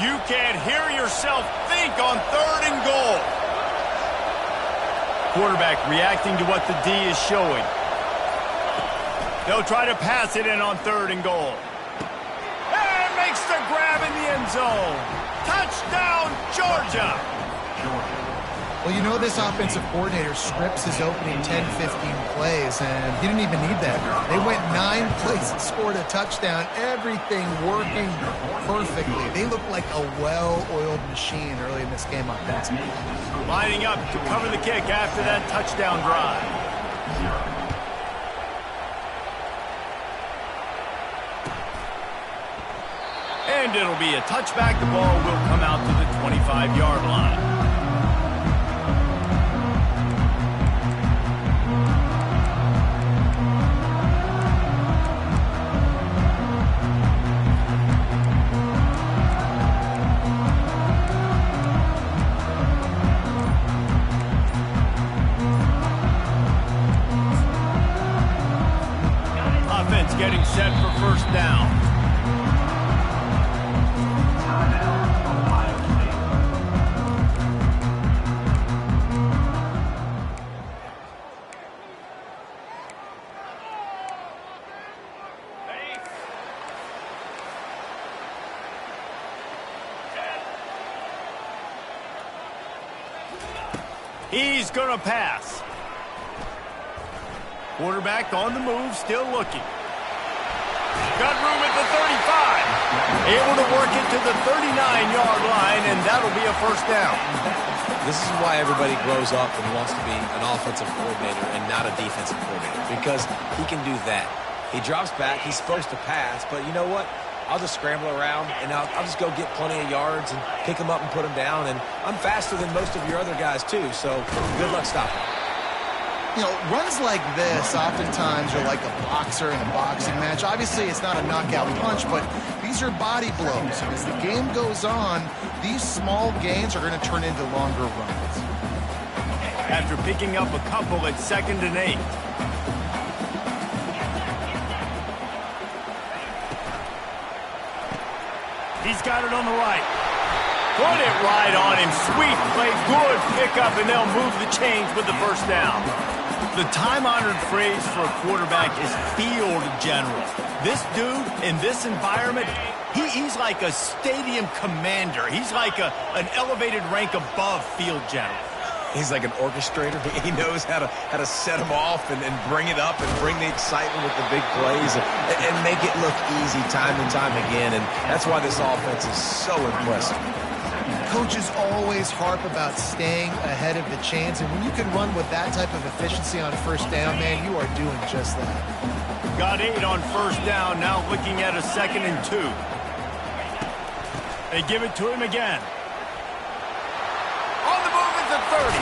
You can't hear yourself think on 3rd and goal. Quarterback reacting to what the D is showing. They'll try to pass it in on 3rd and goal. And makes the grab in the end zone. Touchdown, Georgia! Well, you know this offensive coordinator scripts his opening 10, 15 plays, and he didn't even need that. They went 9 plays and scored a touchdown, everything working perfectly. They look like a well-oiled machine early in this game offensively. Lining up to cover the kick after that touchdown drive. And it'll be a touchback. The ball will come out to the 25-yard line. Offense getting set for 1st down. He's going to pass. Quarterback on the move, still looking. Got room at the 35. Able to work it to the 39-yard line, and that'll be a 1st down. This is why everybody grows up and wants to be an offensive coordinator and not a defensive coordinator, because he can do that. He drops back. He's supposed to pass, but you know what? I'll just scramble around, and I'll just go get plenty of yards and pick them up and put them down. And I'm faster than most of your other guys, too, so good luck stopping. You know, runs like this oftentimes are like a boxer in a boxing match. Obviously, it's not a knockout punch, but these are body blows. And as the game goes on, these small gains are going to turn into longer runs. After picking up a couple at 2nd and 8. He's got it on the right. Put it right on him. Sweet play. Good pickup, and they'll move the chains with the 1st down. The time-honored phrase for a quarterback is field general. This dude, in this environment, he's like a stadium commander. He's like an elevated rank above field general. He's like an orchestrator. He knows how to set them off and bring it up and bring the excitement with the big plays and make it look easy time and time again. And that's why this offense is so impressive. Coaches always harp about staying ahead of the chains, and when you can run with that type of efficiency on 1st down, man, you are doing just that. Got 8 on 1st down, now looking at a 2nd and 2. They give it to him again. On the move at the 30.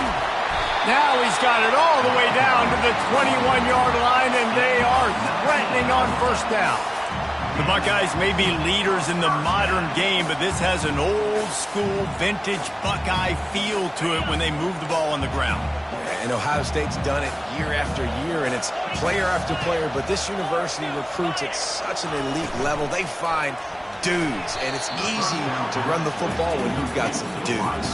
Now he's got it all the way down to the 21-yard line, and they are threatening on 1st down. The Buckeyes may be leaders in the modern game, but this has an old-school, vintage Buckeye feel to it when they move the ball on the ground. And Ohio State's done it year after year, and it's player after player, but this university recruits at such an elite level. They find dudes, and it's easy to run the football when you've got some dudes.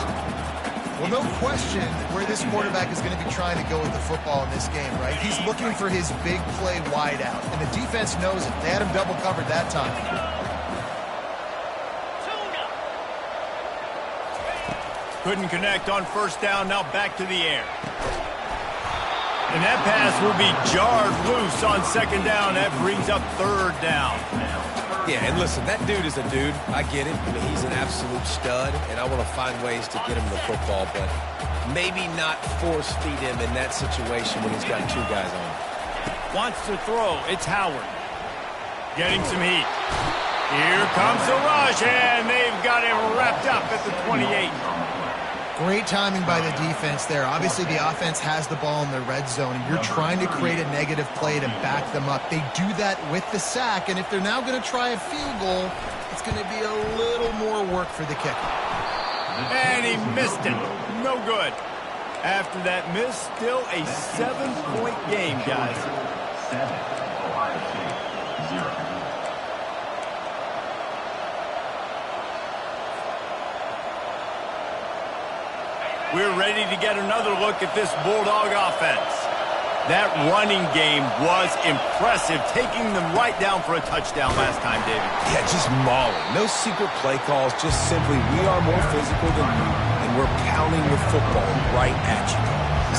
Well, no question where this quarterback is going to be trying to go with the football in this game, right? He's looking for his big play wide out, and the defense knows it. They had him double covered that time. Couldn't connect on 1st down, now back to the air. And that pass will be jarred loose on 2nd down. That brings up 3rd down. Yeah, and listen, that dude is a dude. I get it. I mean, he's an absolute stud, and I want to find ways to get him the football, but maybe not force feed him in that situation when he's got 2 guys on him. Wants to throw. It's Howard. Getting some heat. Here comes the rush, and they've got him wrapped up at the 28. Great timing by the defense there. Obviously, the offense has the ball in the red zone, and you're trying to create a negative play to back them up. They do that with the sack, and if they're now going to try a field goal, it's going to be a little more work for the kicker. And he missed it. No good. After that miss, still a 7-point game, guys. 7, Ohio State, 0. We're ready to get another look at this Bulldog offense. That running game was impressive, taking them right down for a touchdown last time, David. Yeah, just mauling. No secret play calls, just simply we are more physical than you, and we're pounding the football right at you.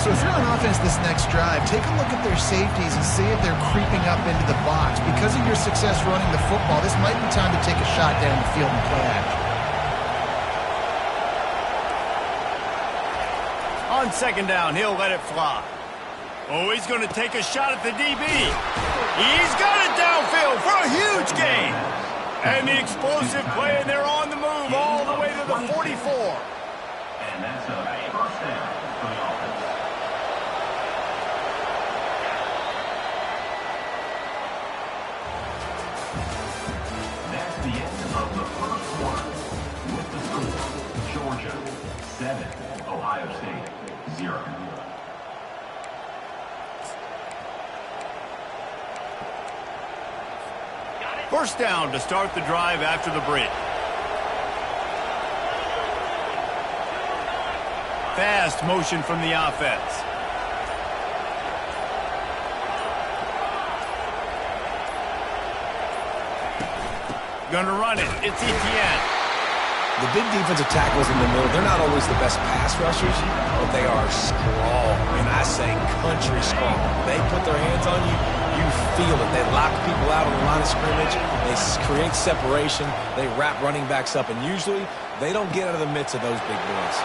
So if you're on offense this next drive, take a look at their safeties and see if they're creeping up into the box. Because of your success running the football, this might be time to take a shot down the field and play action. On second down, he'll let it fly. Oh, he's going to take a shot at the DB. He's got it downfield for a huge gain. And the explosive play, and they're on the move all the way to the 44. And that's a first down for the offense. That's the end of the first quarter. With the score, Georgia 7, Ohio State 0. First down to start the drive after the break. Fast motion from the offense. Gonna run it. It's Etienne. The big defensive tackles in the middle, they're not always the best pass rushers, but they are strong. And I say country strong. They put their hands on you, you feel it. They lock people out on the line of scrimmage. They create separation. They wrap running backs up. And usually, they don't get out of the midst of those big boys.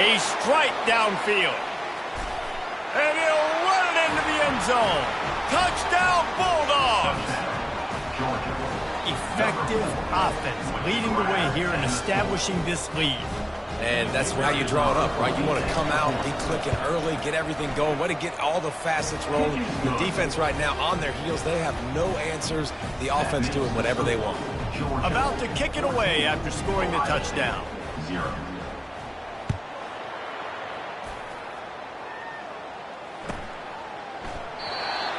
A strike downfield. And he'll run it into the end zone. Touchdown, Bulldogs! Effective offense leading the way here and establishing this lead. And that's how you draw it up, right? You want to come out, be clicking early, get everything going, want to get all the facets rolling. The defense right now on their heels, they have no answers. The offense doing whatever they want. About to kick it away after scoring the touchdown. 0.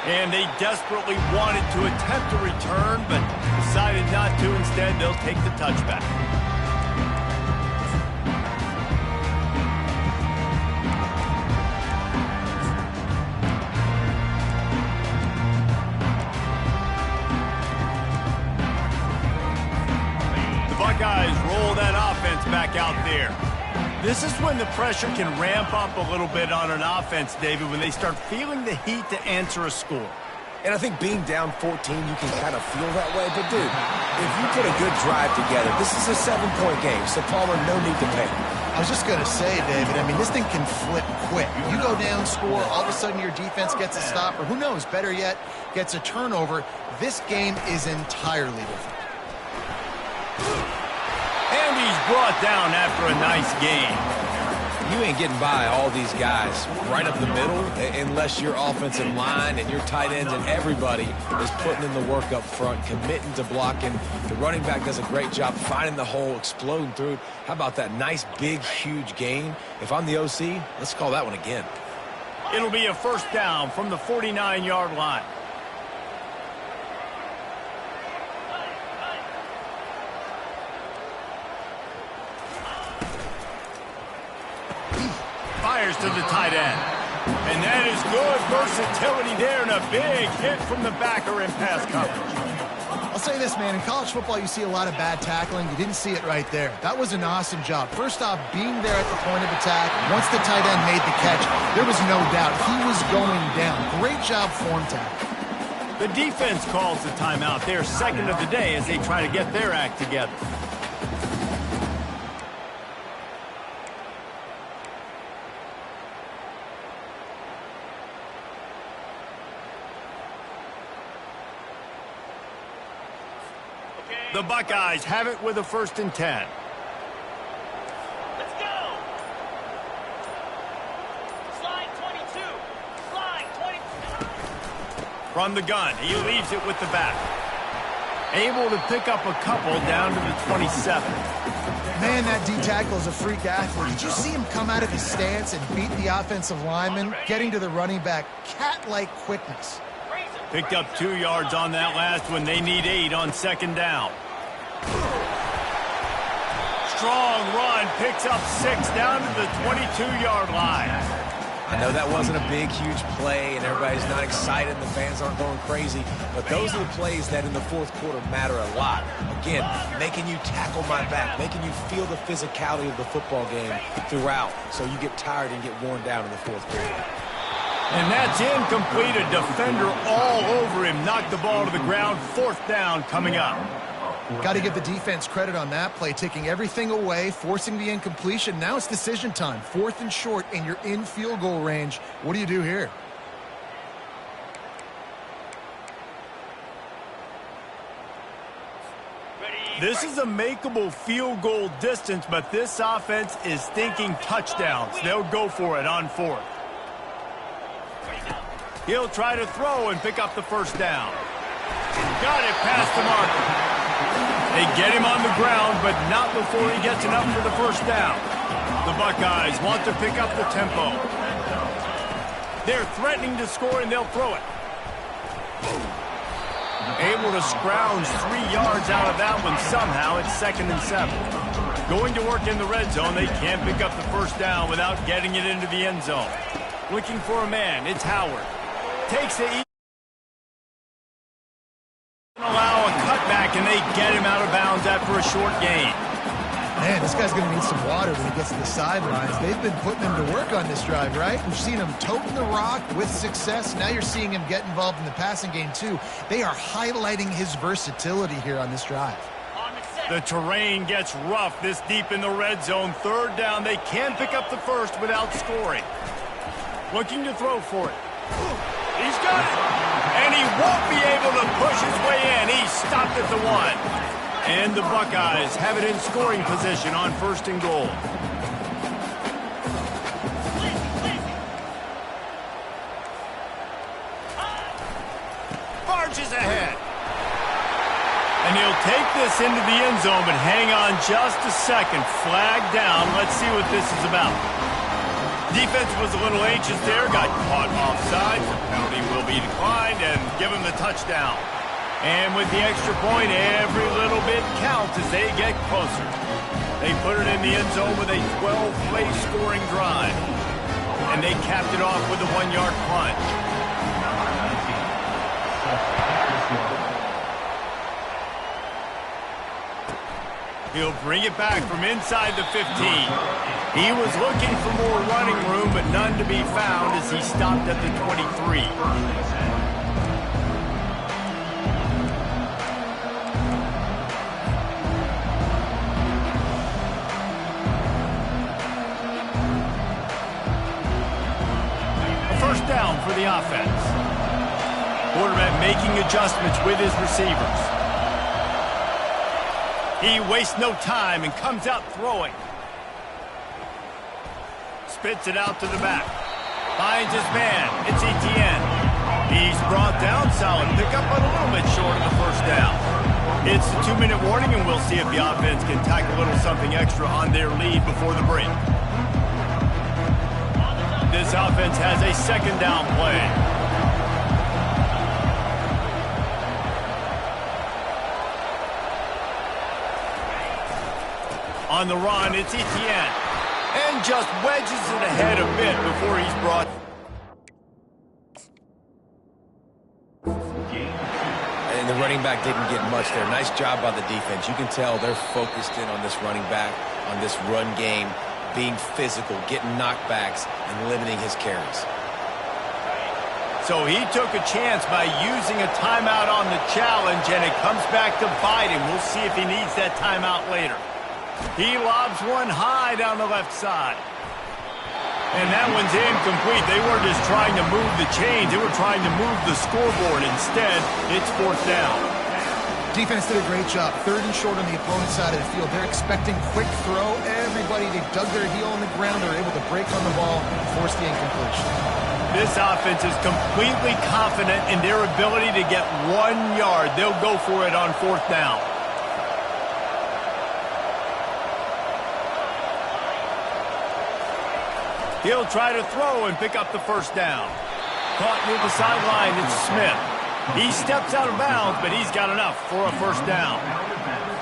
And they desperately wanted to attempt a return, but decided not to. Instead, they'll take the touchback. The Buckeyes roll that offense back out there. This is when the pressure can ramp up a little bit on an offense, David, when they start feeling the heat to answer a score. And I think being down 14, you can kind of feel that way. But, dude, if you put a good drive together, this is a 7-point game. So, Palmer, no need to panic. I was just going to say, David, I mean, this thing can flip quick. You go down, score, all of a sudden your defense gets a stop, or who knows, better yet, gets a turnover. This game is entirely different. And he's brought down after a nice game. You ain't getting by all these guys right up the middle unless your offensive line and your tight ends and everybody is putting in the work up front, committing to blocking. The running back does a great job finding the hole, exploding through. How about that nice, big, huge gain? If I'm the OC, let's call that one again. It'll be a first down from the 49-yard line. Fires to the tight end. And that is good versatility there and a big hit from the backer in pass coverage. I'll say this, man. In college football, you see a lot of bad tackling. You didn't see it right there. That was an awesome job. First off, being there at the point of attack. Once the tight end made the catch, there was no doubt he was going down. Great job form tackle. The defense calls the timeout. They're second of the day as they try to get their act together. The Buckeyes have it with a 1st and 10. Let's go! Slide 22. Slide 22. From the gun, he leaves it with the back. Able to pick up a couple down to the 27. Man, that D-tackle is a freak athlete. Did you see him come out of his stance and beat the offensive lineman, getting to the running back? Cat-like quickness. Picked up 2 yards on that last one. They need 8 on 2nd down. Strong run, picks up 6 down to the 22-yard line. I know that wasn't a big, huge play, and everybody's not excited, and the fans aren't going crazy, but those are the plays that in the fourth quarter matter a lot. Again, making you tackle my back, making you feel the physicality of the football game throughout, so you get tired and get worn down in the fourth quarter. And that's incomplete. A defender all over him. Knocked the ball to the ground. Fourth down coming up. Got to give the defense credit on that play, taking everything away, forcing the incompletion. Now it's decision time. Fourth and short, and you're in field goal range. What do you do here? This is a makeable field goal distance, but this offense is thinking touchdowns. They'll go for it on fourth. He'll try to throw and pick up the first down. Got it past the marker. They get him on the ground, but not before he gets enough for the first down. The Buckeyes want to pick up the tempo. They're threatening to score, and they'll throw it. Able to scrounge 3 yards out of that one somehow. It's 2nd and 7. Going to work in the red zone. They can't pick up the first down without getting it into the end zone. Looking for a man. It's Howard. Takes it. Allow a cutback, and they get him out of bounds after a short gain. Man, this guy's going to need some water when he gets to the sidelines. They've been putting him to work on this drive, right? We've seen him toting the rock with success. Now you're seeing him get involved in the passing game, too. They are highlighting his versatility here on this drive. The terrain gets rough this deep in the red zone. Third down. They can't pick up the first without scoring. Looking to throw for it. He's got it. And he won't be able to push his way in. He stopped at the 1. And the Buckeyes have it in scoring position on 1st and goal. Barges ahead. And he'll take this into the end zone, but hang on just a second. Flag down. Let's see what this is about. Defense was a little anxious there, got caught offside. The penalty will be declined and give him the touchdown. And with the extra point, every little bit counts as they get closer. They put it in the end zone with a 12-play scoring drive. And they capped it off with a 1-yard punt. He'll bring it back from inside the 15. He was looking for more running room, but none to be found as he stopped at the 23. A first down for the offense. Quarterback making adjustments with his receivers. He wastes no time and comes out throwing. Spits it out to the back. Finds his man. It's Etienne. He's brought down. Solid pickup, but a little bit short of the first down. It's the 2-minute warning, and we'll see if the offense can tack a little something extra on their lead before the break. This offense has a 2nd down play. On the run, it's Etienne. And just wedges it ahead a bit before he's brought. And the running back didn't get much there. Nice job by the defense. You can tell they're focused in on this running back, on this run game, being physical, getting knockbacks, and limiting his carries. So he took a chance by using a timeout on the challenge, and it comes back to bite him. We'll see if he needs that timeout later. He lobs one high down the left side. And that one's incomplete. They weren't just trying to move the chains. They were trying to move the scoreboard. Instead, it's 4th down. Defense did a great job. 3rd and short on the opponent's side of the field. They're expecting quick throw. Everybody, they dug their heel on the ground. They're able to break on the ball and force the incompletion. This offense is completely confident in their ability to get 1 yard. They'll go for it on 4th down. He'll try to throw and pick up the first down. Caught near the sideline, it's Smith. He steps out of bounds, but he's got enough for a first down.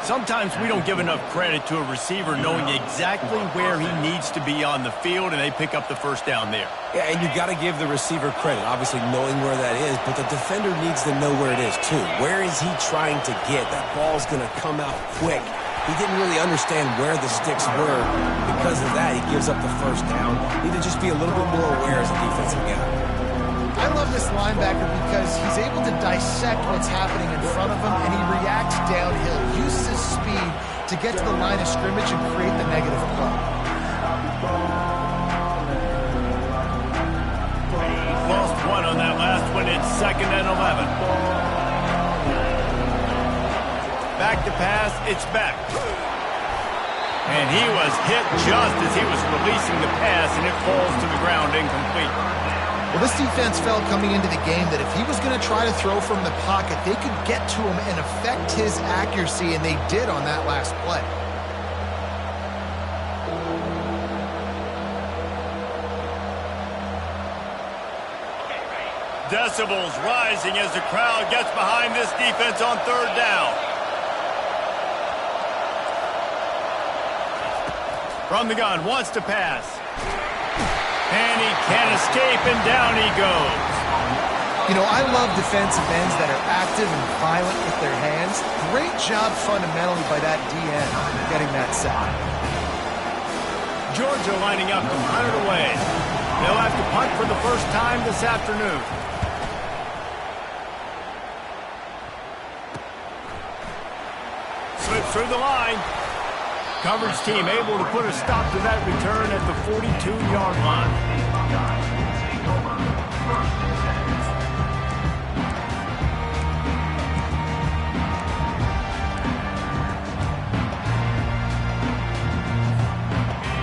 Sometimes we don't give enough credit to a receiver knowing exactly where he needs to be on the field, and they pick up the first down there. Yeah, and you got to give the receiver credit, obviously knowing where that is, but the defender needs to know where it is too. Where is he trying to get? That ball's going to come out quick. He didn't really understand where the sticks were. Because of that, he gives up the first down. Need to just be a little bit more aware as a defensive guy. I love this linebacker because he's able to dissect what's happening in front of him, and he reacts downhill, uses his speed to get to the line of scrimmage and create the negative play. Lost one on that last one. It's 2nd and 11. Back to pass. It's Beck. And he was hit just as he was releasing the pass, and it falls to the ground incomplete. Well, this defense felt coming into the game that if he was going to try to throw from the pocket, they could get to him and affect his accuracy, and they did on that last play. Decibels rising as the crowd gets behind this defense on 3rd down. From the gun, wants to pass. And he can't escape, and down he goes. You know, I love defensive ends that are active and violent with their hands. Great job fundamentally by that DN getting that sack. Georgia lining up to punt it away. They'll have to punt for the first time this afternoon. Slips through the line. Coverage team able to put a stop to that return at the 42-yard line.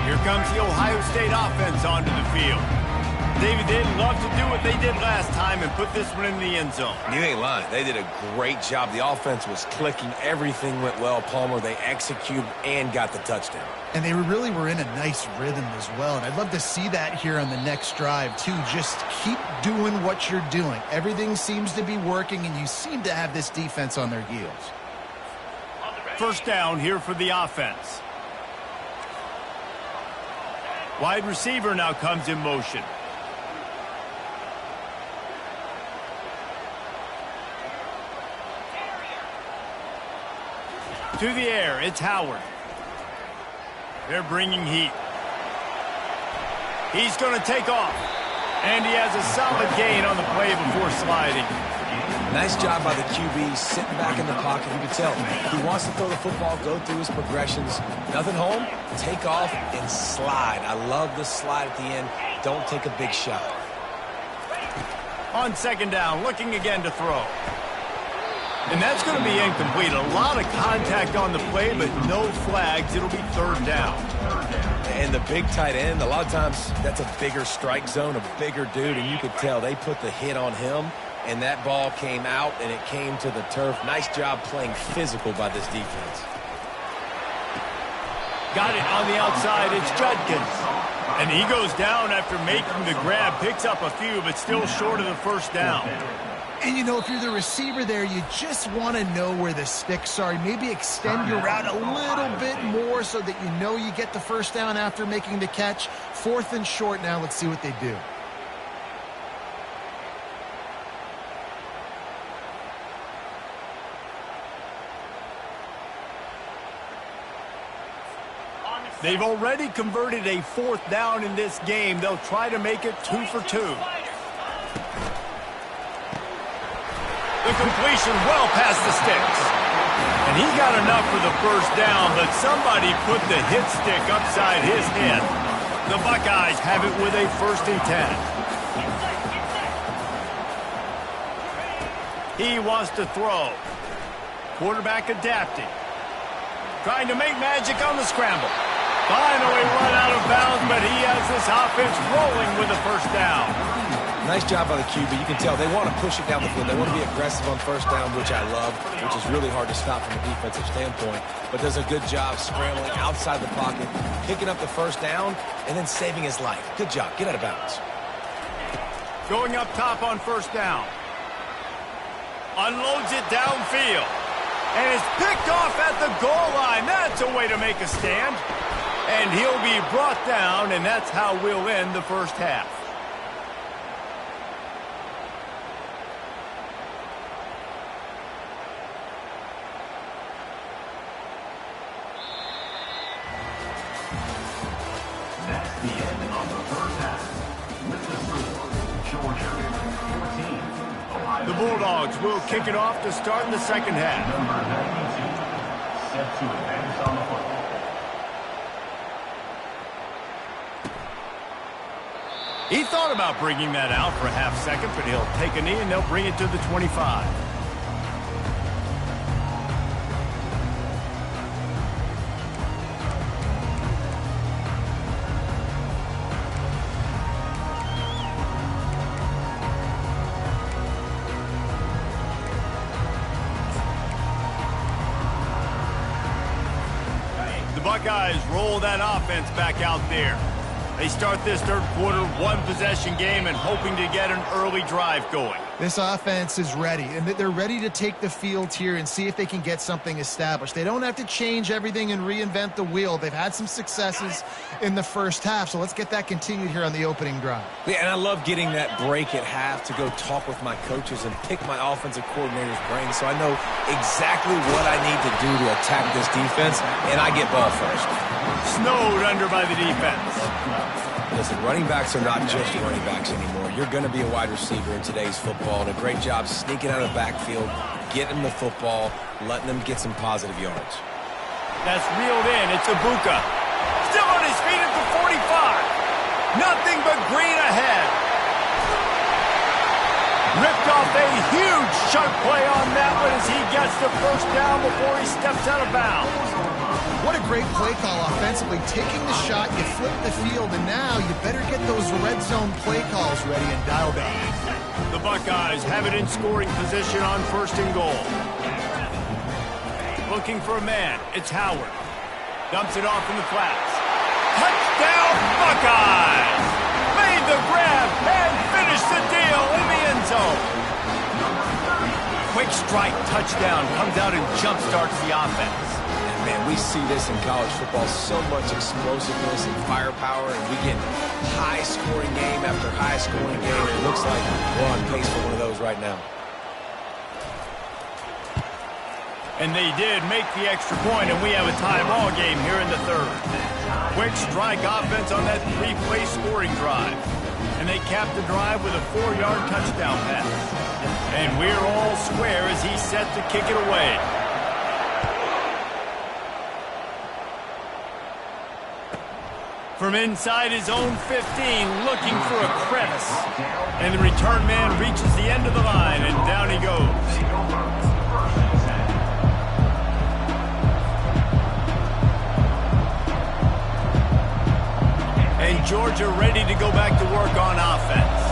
Here comes the Ohio State offense onto the field. David, they'd love to do what they did last time and put this one in the end zone. You ain't lying. They did a great job. The offense was clicking. Everything went well, Palmer. They executed and got the touchdown. And they really were in a nice rhythm as well. And I'd love to see that here on the next drive, too. Just keep doing what you're doing. Everything seems to be working, and you seem to have this defense on their heels. First down here for the offense. Wide receiver now comes in motion. To the air, it's Howard. They're bringing heat. He's going to take off. And he has a solid gain on the play before sliding. Nice job by the QB, sitting back in the pocket. You can tell he wants to throw the football, go through his progressions. Nothing home, take off, and slide. I love the slide at the end. Don't take a big shot. On 2nd down, looking again to throw. And that's going to be incomplete. A lot of contact on the play, but no flags. It'll be 3rd down. And the big tight end, a lot of times that's a bigger strike zone, a bigger dude, and you could tell they put the hit on him, and that ball came out, and it came to the turf. Nice job playing physical by this defense. Got it on the outside. It's Judkins. And he goes down after making the grab. Picks up a few, but still short of the first down. And, you know, if you're the receiver there, you just want to know where the sticks are. Maybe extend your route a little bit more so that you know you get the first down after making the catch. 4th and short now. Let's see what they do. They've already converted a 4th down in this game. They'll try to make it 2 for 2. The completion well past the sticks. And he got enough for the first down, but somebody put the hit stick upside his head. The Buckeyes have it with a 1st and 10. He wants to throw. Quarterback adapting. Trying to make magic on the scramble. Finally run out of bounds, but he has this offense rolling with a first down. Nice job by the QB. You can tell they want to push it down the field. They want to be aggressive on first down, which I love, which is really hard to stop from a defensive standpoint, but does a good job scrambling outside the pocket, picking up the first down, and then saving his life. Good job. Get out of bounds. Going up top on first down. Unloads it downfield. And it's picked off at the goal line. That's a way to make a stand. And he'll be brought down, and that's how we'll end the first half. That's the end of the first half. With the score, Georgia 14, Ohio The Bulldogs will kick it off to start the second half. number 92, set to advance on the football. He thought about bringing that out for a half second, but he'll take a knee and they'll bring it to the 25. The Buckeyes roll that offense back out there. They start this third quarter, one-possession game, and hoping to get an early drive going. This offense is ready, and they're ready to take the field here and see if they can get something established. They don't have to change everything and reinvent the wheel. They've had some successes in the first half, so let's get that continued here on the opening drive. Yeah, and I love getting that break at half to go talk with my coaches and pick my offensive coordinator's brain so I know exactly what I need to do to attack this defense, and I get ball first. Snowed under by the defense. Listen, running backs are not just running backs anymore. You're going to be a wide receiver in today's football, and a great job sneaking out of the backfield, getting the football, letting them get some positive yards. That's reeled in. It's Ibuka. Still on his feet at the 45. Nothing but green ahead. Ripped off a huge chunk play on that one as he gets the first down before he steps out of bounds. What a great play call offensively. Taking the shot, you flip the field, and now you better get those red zone play calls ready and dialed up. The Buckeyes have it in scoring position on first and goal. Looking for a man. It's Howard. Dumps it off in the flats. Touchdown, Buckeyes! Made the grab and finished the deal in the end zone. Quick strike touchdown comes out and jumpstarts the offense. Man, we see this in college football, so much explosiveness and firepower, and we get high-scoring game after high-scoring game. It looks like we're on pace for one of those right now. And they did make the extra point, and we have a tie ball game here in the third. Quick strike offense on that three-play scoring drive. And they capped the drive with a 4-yard touchdown pass. And we're all square as he's set to kick it away. From inside his own 15, looking for a crevice. And the return man reaches the end of the line, and down he goes. And Georgia ready to go back to work on offense.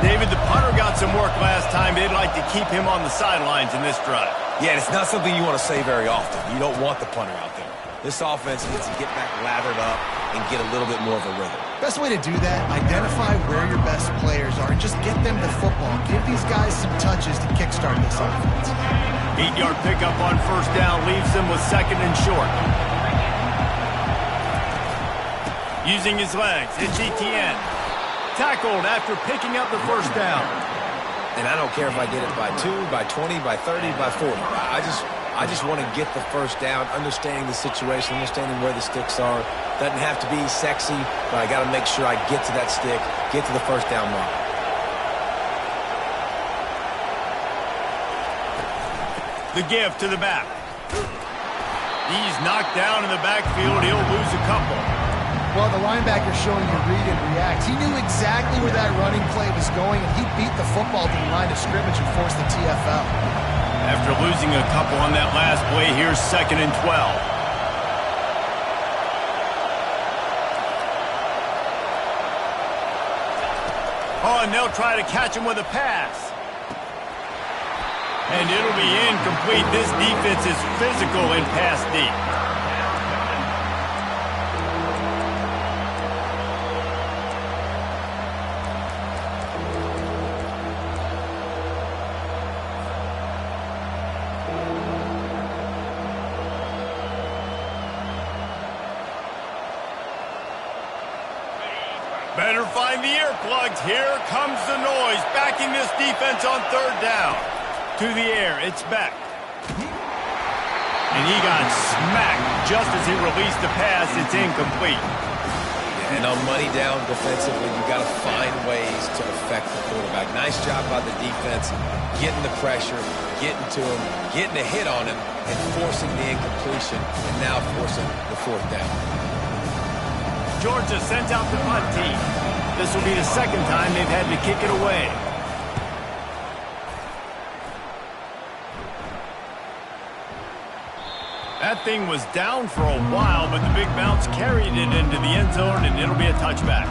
David, the punter got some work last time. They'd like to keep him on the sidelines in this drive. Yeah, it's not something you want to say very often. You don't want the punter out there. This offense needs to get back lathered up and get a little bit more of a rhythm. Best way to do that, identify where your best players are and just get them the football. Give these guys some touches to kickstart this offense. 8-yard pickup on first down leaves them with second and short. Using his legs, it's Etienne. Tackled after picking up the first down. And I don't care if I get it by 2, by 20, by 30, by 40. I just want to get the first down, understanding the situation, understanding where the sticks are. Doesn't have to be sexy, but I got to make sure I get to that stick, get to the first down line. The give to the back. He's knocked down in the backfield. He'll lose a couple. Well, the linebacker showing you read and react. He knew exactly where that running play was going, and he beat the football to the line of scrimmage and forced the TFL. After losing a couple on that last play, here's second and 12. Oh, and they'll try to catch him with a pass. And it'll be incomplete. This defense is physical in pass deep. Better find the earplugs. Here comes the noise, backing this defense on third down. To the air, it's Beck. And he got smacked just as he released the pass. It's incomplete. And on money down defensively, you got to find ways to affect the quarterback. Nice job by the defense, getting the pressure, getting to him, getting a hit on him, and forcing the incompletion, and now forcing the fourth down. Georgia sends out the punt team. This will be the second time they've had to kick it away. That thing was down for a while, but the big bounce carried it into the end zone, and it'll be a touchback.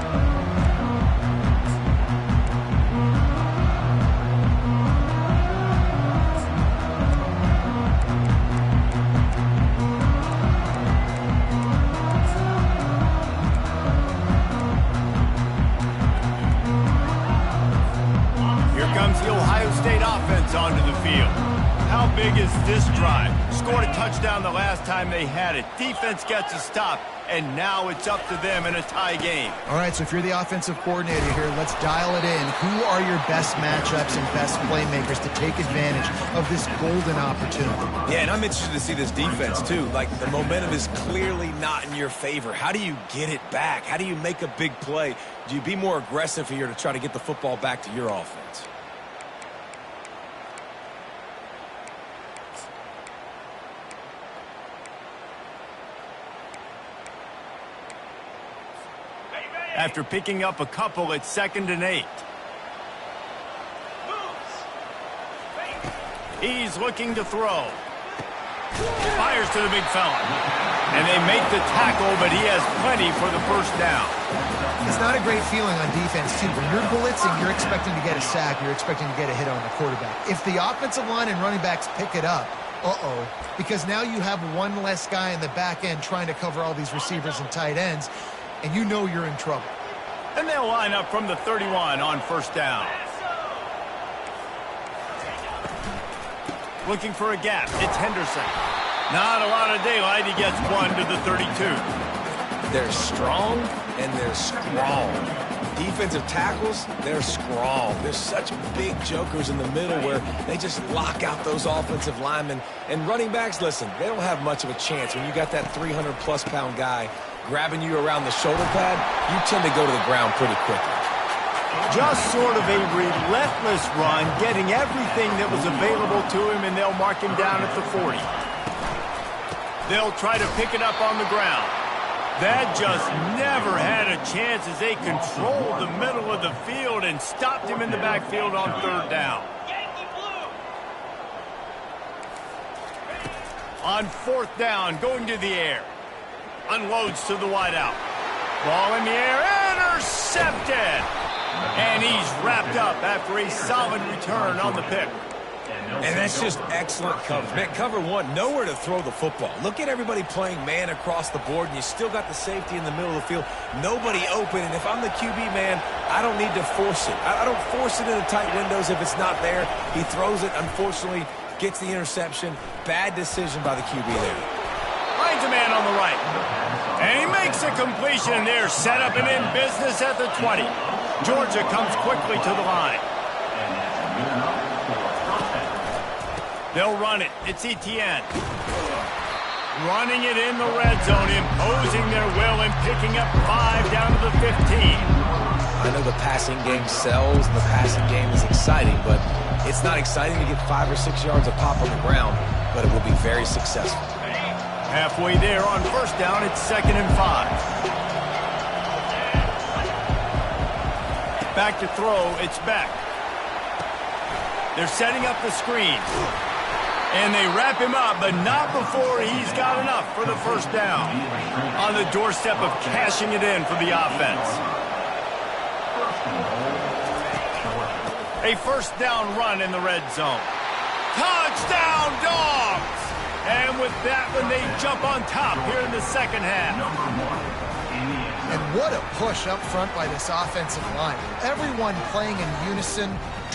Here comes the Ohio State offense onto the field. How big is this drive? Scored a touchdown the last time they had it. Defense gets a stop, and now it's up to them in a tie game. All right, so if you're the offensive coordinator here, let's dial it in. Who are your best matchups and best playmakers to take advantage of this golden opportunity? Yeah, and I'm interested to see this defense, too. Like, the momentum is clearly not in your favor. How do you get it back? How do you make a big play? Do you be more aggressive here to try to get the football back to your offense? After picking up a couple, it's 2nd and 8. He's looking to throw. Fires to the big fella. And they make the tackle, but he has plenty for the first down. It's not a great feeling on defense, too. When you're blitzing, you're expecting to get a sack. You're expecting to get a hit on the quarterback. If the offensive line and running backs pick it up, because now you have one less guy in the back end trying to cover all these receivers and tight ends, and you know you're in trouble. And they'll line up from the 31 on first down. Looking for a gap. It's Henderson. Not a lot of daylight. He gets one to the 32. They're strong and they're strong. Defensive tackles, they're strong. There's such big jokers in the middle where they just lock out those offensive linemen. And running backs, listen, they don't have much of a chance. When you got that 300-plus pound guy grabbing you around the shoulder pad, you tend to go to the ground pretty quickly. Just sort of a relentless run, getting everything that was available to him, and they'll mark him down at the 40. They'll try to pick it up on the ground. That just never had a chance as they controlled the middle of the field and stopped him in the backfield on third down. On fourth down, going to the air. Unloads to the wideout. Ball in the air, intercepted! And he's wrapped up after a solid return on the pick. And that's just excellent coverage. Man, cover one, nowhere to throw the football. Look at everybody playing man across the board, and you still got the safety in the middle of the field. Nobody open, and if I'm the QB, man, I don't need to force it. I don't force it into tight windows if it's not there. He throws it, unfortunately, gets the interception. Bad decision by the QB there. Finds a man on the right. And he makes a completion there. Set up and in business at the 20. Georgia comes quickly to the line. They'll run it. It's Etienne. Running it in the red zone, imposing their will and picking up 5 down to the 15. I know the passing game sells and the passing game is exciting, but it's not exciting to get 5 or 6 yards of pop on the ground, but it will be very successful. Halfway there on first down, it's 2nd and 5. Back to throw, it's Beck. They're setting up the screen. And they wrap him up, but not before he's got enough for the first down. On the doorstep of cashing it in for the offense. A first down run in the red zone. Touchdown, Dogs! And with that one, they jump on top here in the second half. And what a push up front by this offensive line. Everyone playing in unison,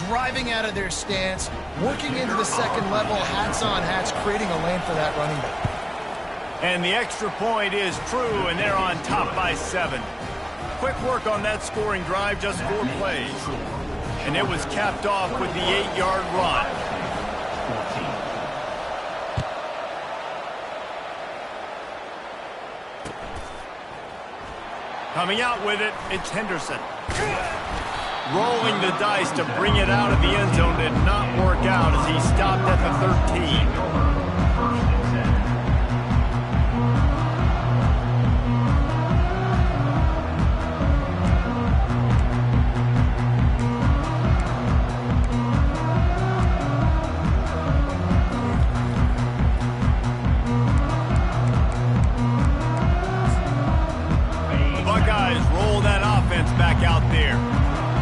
driving out of their stance, working into the second level, hats on hats, creating a lane for that running back. And the extra point is true, and they're on top by 7. quick work on that scoring drive, just 4 plays. And it was capped off with the 8-yard run. 14. Coming out with it, it's Henderson. Rolling the dice to bring it out of the end zone did not work out as he stopped at the 13. Buckeyes roll that offense back out there.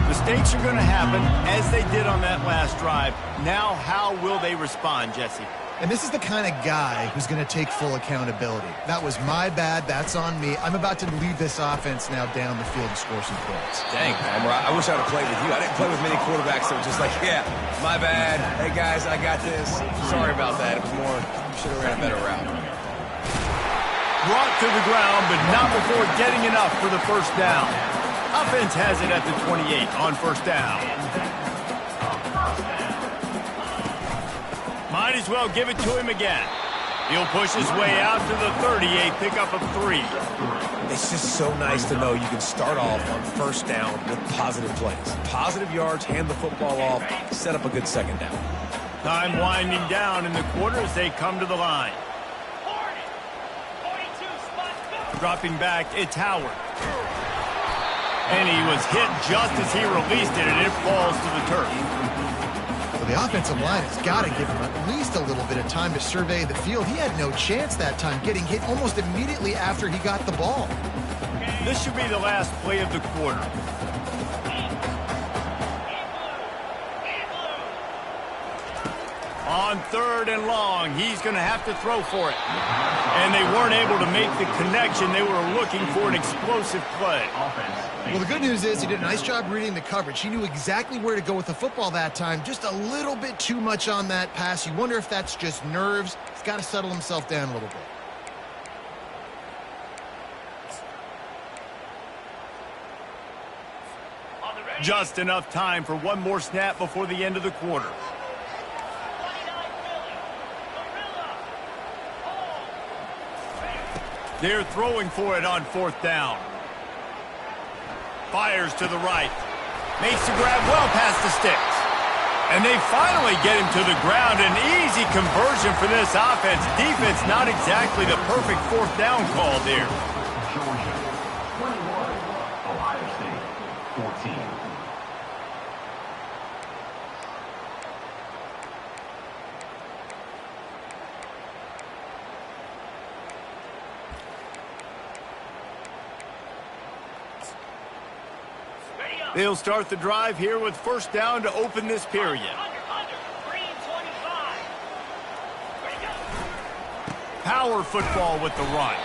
Mistakes are going to happen, as they did on that last drive. Now, how will they respond, Jesse? And this is the kind of guy who's going to take full accountability. That was my bad. That's on me. I'm about to lead this offense now down the field and score some points. Dang, Palmer, I wish I would have played with you. I didn't play with many quarterbacks that were just like, yeah, my bad. Hey, guys, I got this. Sorry about that. It was more, should have ran a better route. Brought to the ground, but not before getting enough for the first down. Offense has it at the 28 on first down. Might as well give it to him again. He'll push his way out to the 38, pickup of 3. It's just so nice to know you can start off on first down with positive plays. Positive yards, hand the football off, set up a good second down. Time winding down in the quarter as they come to the line. 42, spot, go. Dropping back, it's Howard. And he was hit just as he released it, and it falls to the turf. Well, the offensive line has got to give him at least a little bit of time to survey the field. He had no chance that time, getting hit almost immediately after he got the ball. This should be the last play of the quarter. On 3rd and long, he's going to have to throw for it. And they weren't able to make the connection. They were looking for an explosive play. Well, the good news is he did a nice job reading the coverage. He knew exactly where to go with the football that time. Just a little bit too much on that pass. You wonder if that's just nerves. He's got to settle himself down a little bit. Just enough time for one more snap before the end of the quarter. They're throwing for it on 4th down. Fires to the right. Makes the grab well past the sticks. And they finally get him to the ground. An easy conversion for this offense. Defense not exactly the perfect 4th down call there. Georgia 21, Ohio State 14. They'll start the drive here with first down to open this period. Under, green 25. Ready, go. Power football with the run.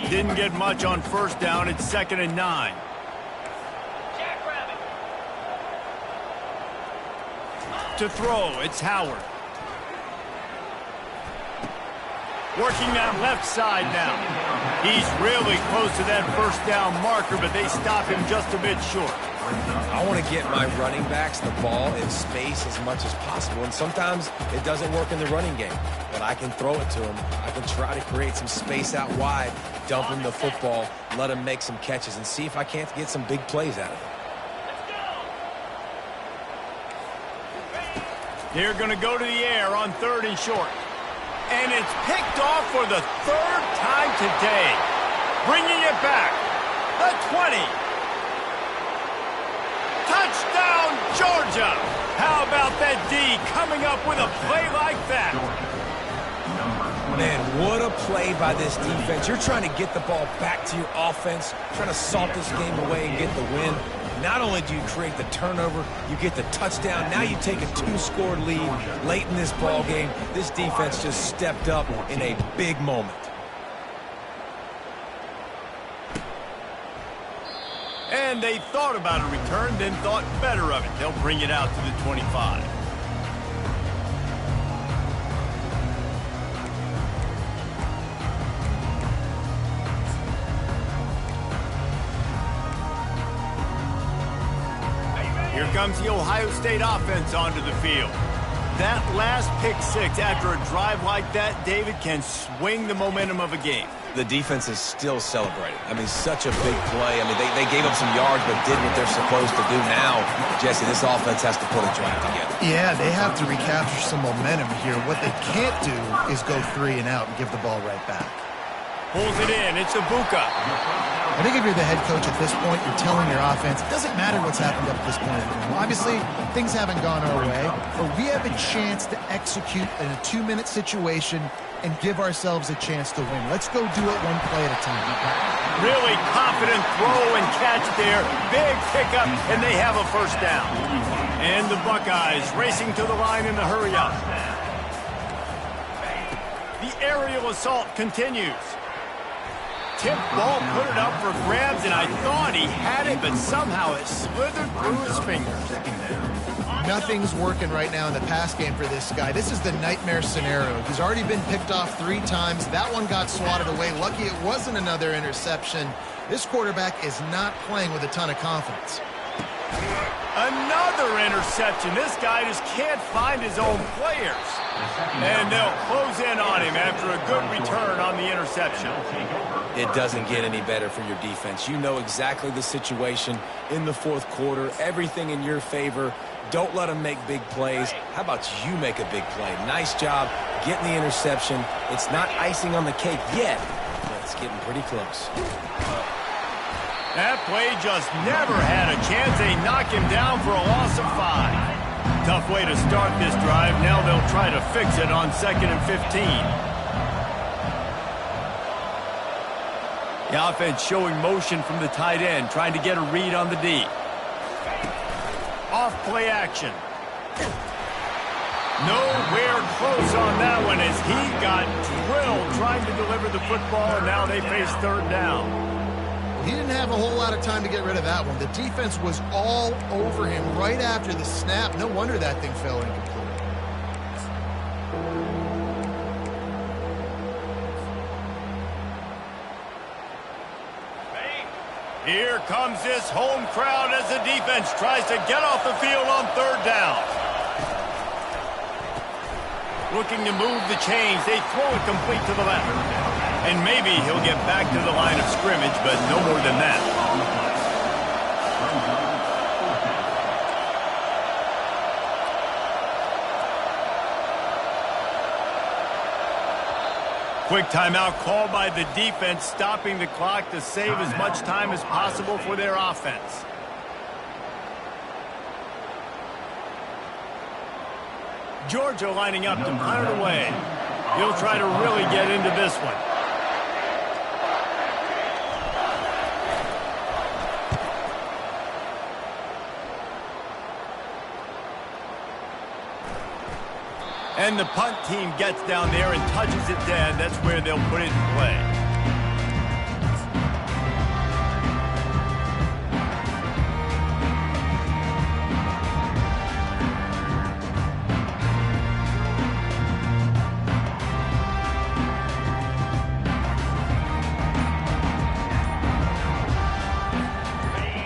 Didn't get much on first down. It's 2nd and 9. Jackrabbit. To throw, it's Howard. Working that left side now. He's really close to that first down marker, but they stop him just a bit short. I want to get my running backs the ball in space as much as possible, and sometimes it doesn't work in the running game, but I can throw it to them. I can try to create some space out wide, dump him the football, let him make some catches, and see if I can't get some big plays out of it. They're going to go to the air on 3rd and short. And it's picked off for the 3rd time today. Bringing it back. The 20. Touchdown, Georgia. How about that D coming up with a play like that? Man, what a play by this defense. You're trying to get the ball back to your offense, trying to salt this game away and get the win. Not only do you create the turnover, you get the touchdown. Now you take a 2-score lead late in this ball game. This defense just stepped up in a big moment. And they thought about a return, then thought better of it. They'll bring it out to the 25. Here comes the Ohio State offense onto the field. That last pick six after a drive like that, David, can swing the momentum of a game. The defense is still celebrating. I mean, such a big play. I mean, they gave up some yards but did what they're supposed to do. Now, Jesse, this offense has to put a drive together. Yeah, they have to recapture some momentum here. What they can't do is go 3 and out and give the ball right back. Pulls it in. It's Ibuka. I think if you're the head coach at this point, you're telling your offense, it doesn't matter what's happened up to this point in the game. Obviously, things haven't gone our way, but we have a chance to execute in a 2-minute situation and give ourselves a chance to win. Let's go do it one play at a time. Really confident throw and catch there. Big pickup, and they have a first down. And the Buckeyes racing to the line in the hurry-up. The aerial assault continues. Tip ball, put it up for grabs, and I thought he had it, but somehow it slithered through his fingers. Nothing's working right now in the pass game for this guy. This is the nightmare scenario. He's already been picked off 3 times. That one got swatted away. Lucky it wasn't another interception. This quarterback is not playing with a ton of confidence. Another interception. This guy just can't find his own players. And they'll close in on him after a good return on the interception. It doesn't get any better for your defense. You know exactly the situation in the fourth quarter. Everything in your favor. Don't let them make big plays. How about you make a big play? Nice job getting the interception. It's not icing on the cake yet, but it's getting pretty close. That play just never had a chance. They knock him down for a loss of 5. Tough way to start this drive. Now they'll try to fix it on 2nd and 15. The offense showing motion from the tight end, trying to get a read on the D. Off play action. Nowhere close on that one as he got drilled trying to deliver the football, and now they face 3rd down. He didn't have a whole lot of time to get rid of that one. The defense was all over him right after the snap. No wonder that thing fell incomplete. Here comes this home crowd as the defense tries to get off the field on 3rd down. Looking to move the chains. They throw it complete to the left. And maybe he'll get back to the line of scrimmage, but no more than that. Quick timeout called by the defense, stopping the clock to save as much time as possible for their offense. Georgia lining up to punt it away. He'll try to really get into this one. And the punt team gets down there and touches it dead. That's where they'll put it in play.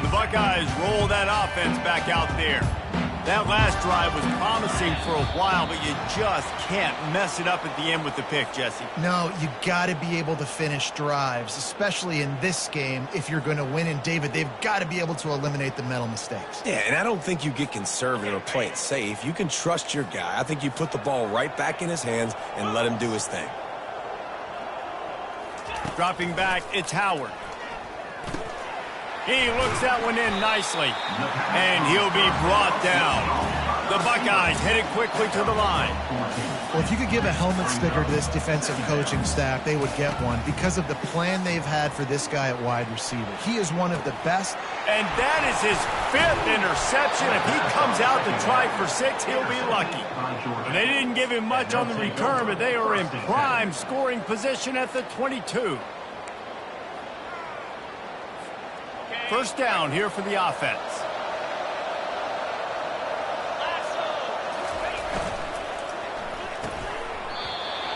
The Buckeyes roll that offense back out there. That last drive was promising for a while, but you just can't mess it up at the end with the pick, Jesse. No, you got to be able to finish drives, especially in this game if you're going to win. And, David, they've got to be able to eliminate the mental mistakes. Yeah, and I don't think you get conservative or play it safe. You can trust your guy. I think you put the ball right back in his hands and let him do his thing. Dropping back, it's Howard. He looks that one in nicely, and he'll be brought down. The Buckeyes headed quickly to the line. Well, if you could give a helmet sticker to this defensive coaching staff, they would get one because of the plan they've had for this guy at wide receiver. He is one of the best. And that is his 5th interception. If he comes out to try for 6, he'll be lucky. They didn't give him much on the return, but they are in prime scoring position at the 22. First down here for the offense.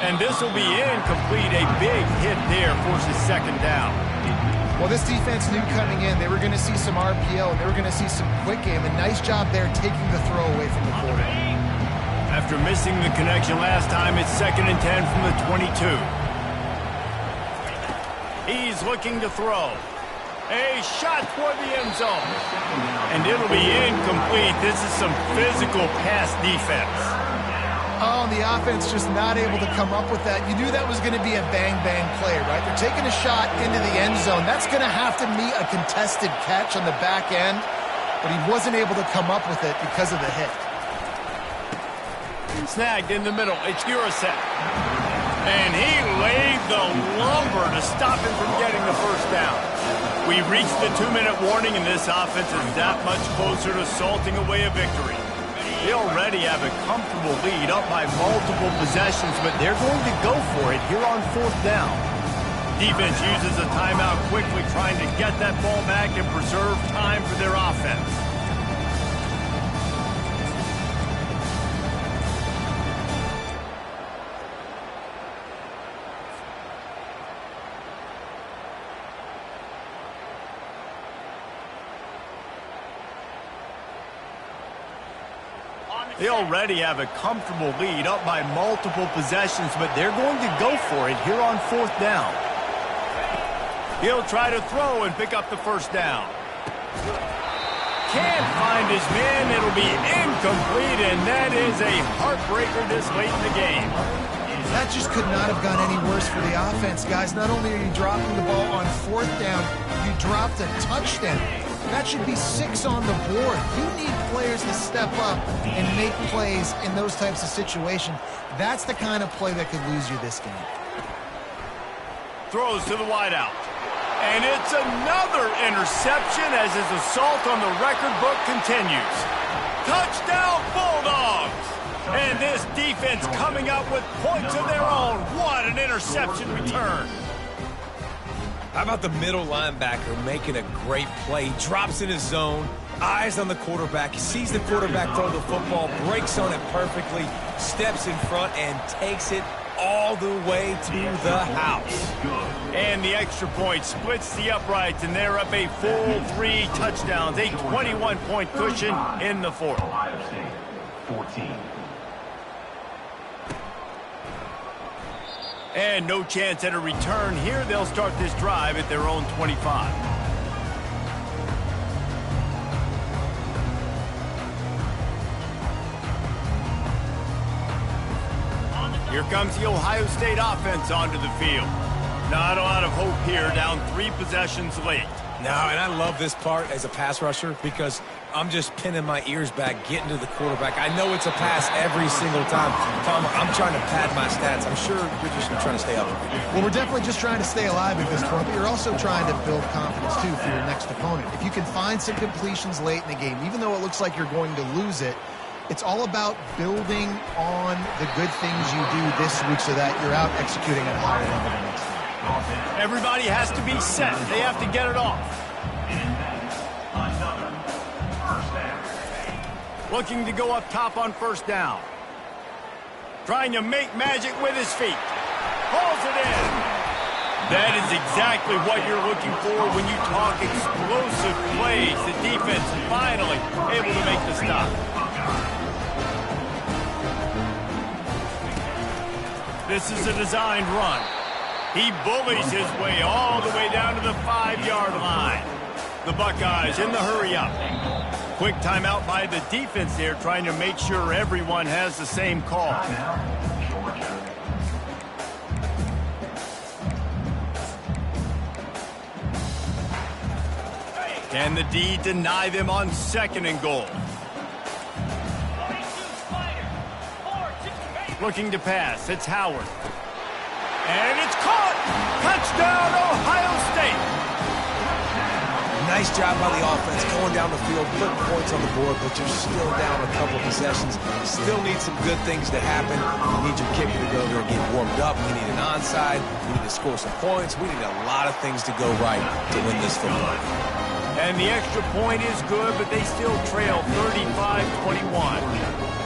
And this will be incomplete. A big hit there forces second down. Well, this defense knew coming in they were going to see some RPO and they were going to see some quick game. A nice job there taking the throw away from the quarterback. After missing the connection last time, it's 2nd and 10 from the 22. He's looking to throw. A shot toward the end zone. And it'll be incomplete. This is some physical pass defense. Oh, and the offense just not able to come up with that. You knew that was going to be a bang-bang play, right? They're taking a shot into the end zone. That's going to have to meet a contested catch on the back end, but he wasn't able to come up with it because of the hit. Snagged in the middle. It's Urasek. And he laid the lumber to stop him from getting the first down. We reached the 2-minute warning, and this offense is that much closer to salting away a victory. They already have a comfortable lead up by multiple possessions, but they're going to go for it here on 4th down. Defense uses a timeout quickly, trying to get that ball back and preserve time for their offense. They already have a comfortable lead up by multiple possessions, but they're going to go for it here on 4th down. He'll try to throw and pick up the first down. Can't find his man. It'll be incomplete, and that is a heartbreaker this late in the game. That just could not have gone any worse for the offense, guys. Not only are you dropping the ball on 4th down, you dropped a touchdown. That should be 6 on the board. You need players to step up and make plays in those types of situations. That's the kind of play that could lose you this game. Throws to the wideout. And it's another interception as his assault on the record book continues. Touchdown, Bulldogs! And this defense coming up with points of their own. What an interception return. How about the middle linebacker making a great play? Drops in his zone, eyes on the quarterback, sees the quarterback throw the football, breaks on it perfectly, steps in front, and takes it all the way to the house. And the extra point splits the uprights, and they're up a full 3 touchdowns, a 21-point cushion in the 4th. Ohio State, 14. And no chance at a return here. They'll start this drive at their own 25. Here comes the Ohio State offense onto the field. Not a lot of hope here, down 3 possessions late. No, and I love this part as a pass rusher because I'm just pinning my ears back, getting to the quarterback. I know it's a pass every single time. Tom, I'm trying to pad my stats. I'm sure you're just trying to stay up. Well, we're definitely just trying to stay alive at this point, but you're also trying to build confidence, too, for your next opponent. If you can find some completions late in the game, even though it looks like you're going to lose it, it's all about building on the good things you do this week so that you're out executing at a higher level the next time. Everybody has to be set. They have to get it off. Looking to go up top on 1st down. Trying to make magic with his feet. Hauls it in. That is exactly what you're looking for when you talk explosive plays. The defense finally able to make the stop. This is a designed run. He bullies his way all the way down to the 5-yard line. The Buckeyes in the hurry-up. Quick timeout by the defense there, trying to make sure everyone has the same call. Can the D deny them on 2nd and goal? Looking to pass, it's Howard. And it's caught! Touchdown, Ohio State! Nice job by the offense going down the field, putting points on the board, but you're still down a couple possessions. Still need some good things to happen. You need your kicker to go there and get warmed up. We need an onside. We need to score some points. We need a lot of things to go right to win this football. And the extra point is good, but they still trail 35-21.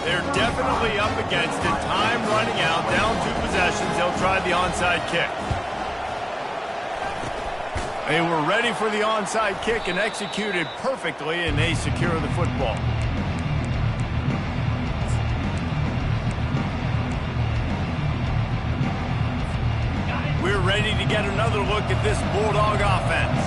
They're definitely up against it. Time running out, down 2 possessions. They'll try the onside kick. They were ready for the onside kick and executed perfectly, and they secure the football. We're ready to get another look at this Bulldog offense.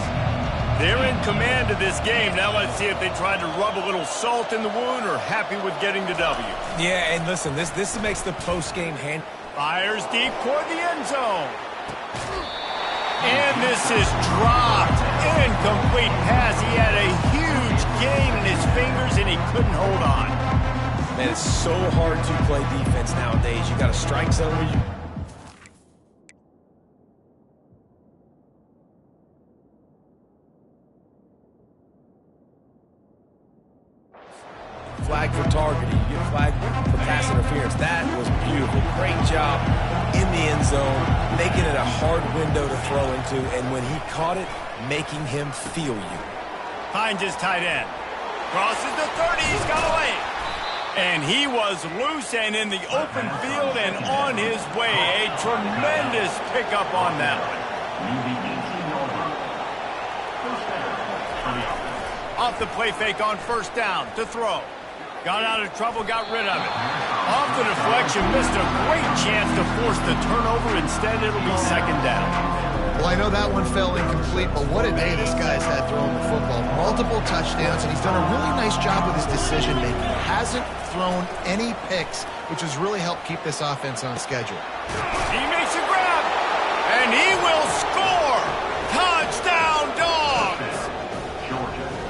They're in command of this game. Now let's see if they try to rub a little salt in the wound or happy with getting the W. Yeah, and listen, this makes the post-game hand. Fires deep toward the end zone. And this is dropped. Incomplete pass. He had a huge gain in his fingers, and he couldn't hold on. Man, it's so hard to play defense nowadays. You got a strike zone where you... Flag for targeting. You get flagged for pass interference. That was beautiful. Great job in the end zone, making it a hard window to throw into, and when he caught it, making him feel you. Finds his tight end. Crosses the 30. He's got away. And he was loose and in the open field and on his way. A tremendous pickup on that one. Off the play fake on first down to throw. Got out of trouble, got rid of it. Off the deflection, missed a great chance to force the turnover. Instead, it'll be second down. Well, I know that one fell incomplete, but what a day this guy's had throwing the football. Multiple touchdowns, and he's done a really nice job with his decision-making. Hasn't thrown any picks, which has really helped keep this offense on schedule. He makes a grab, and he will score! Touchdown, Dogs!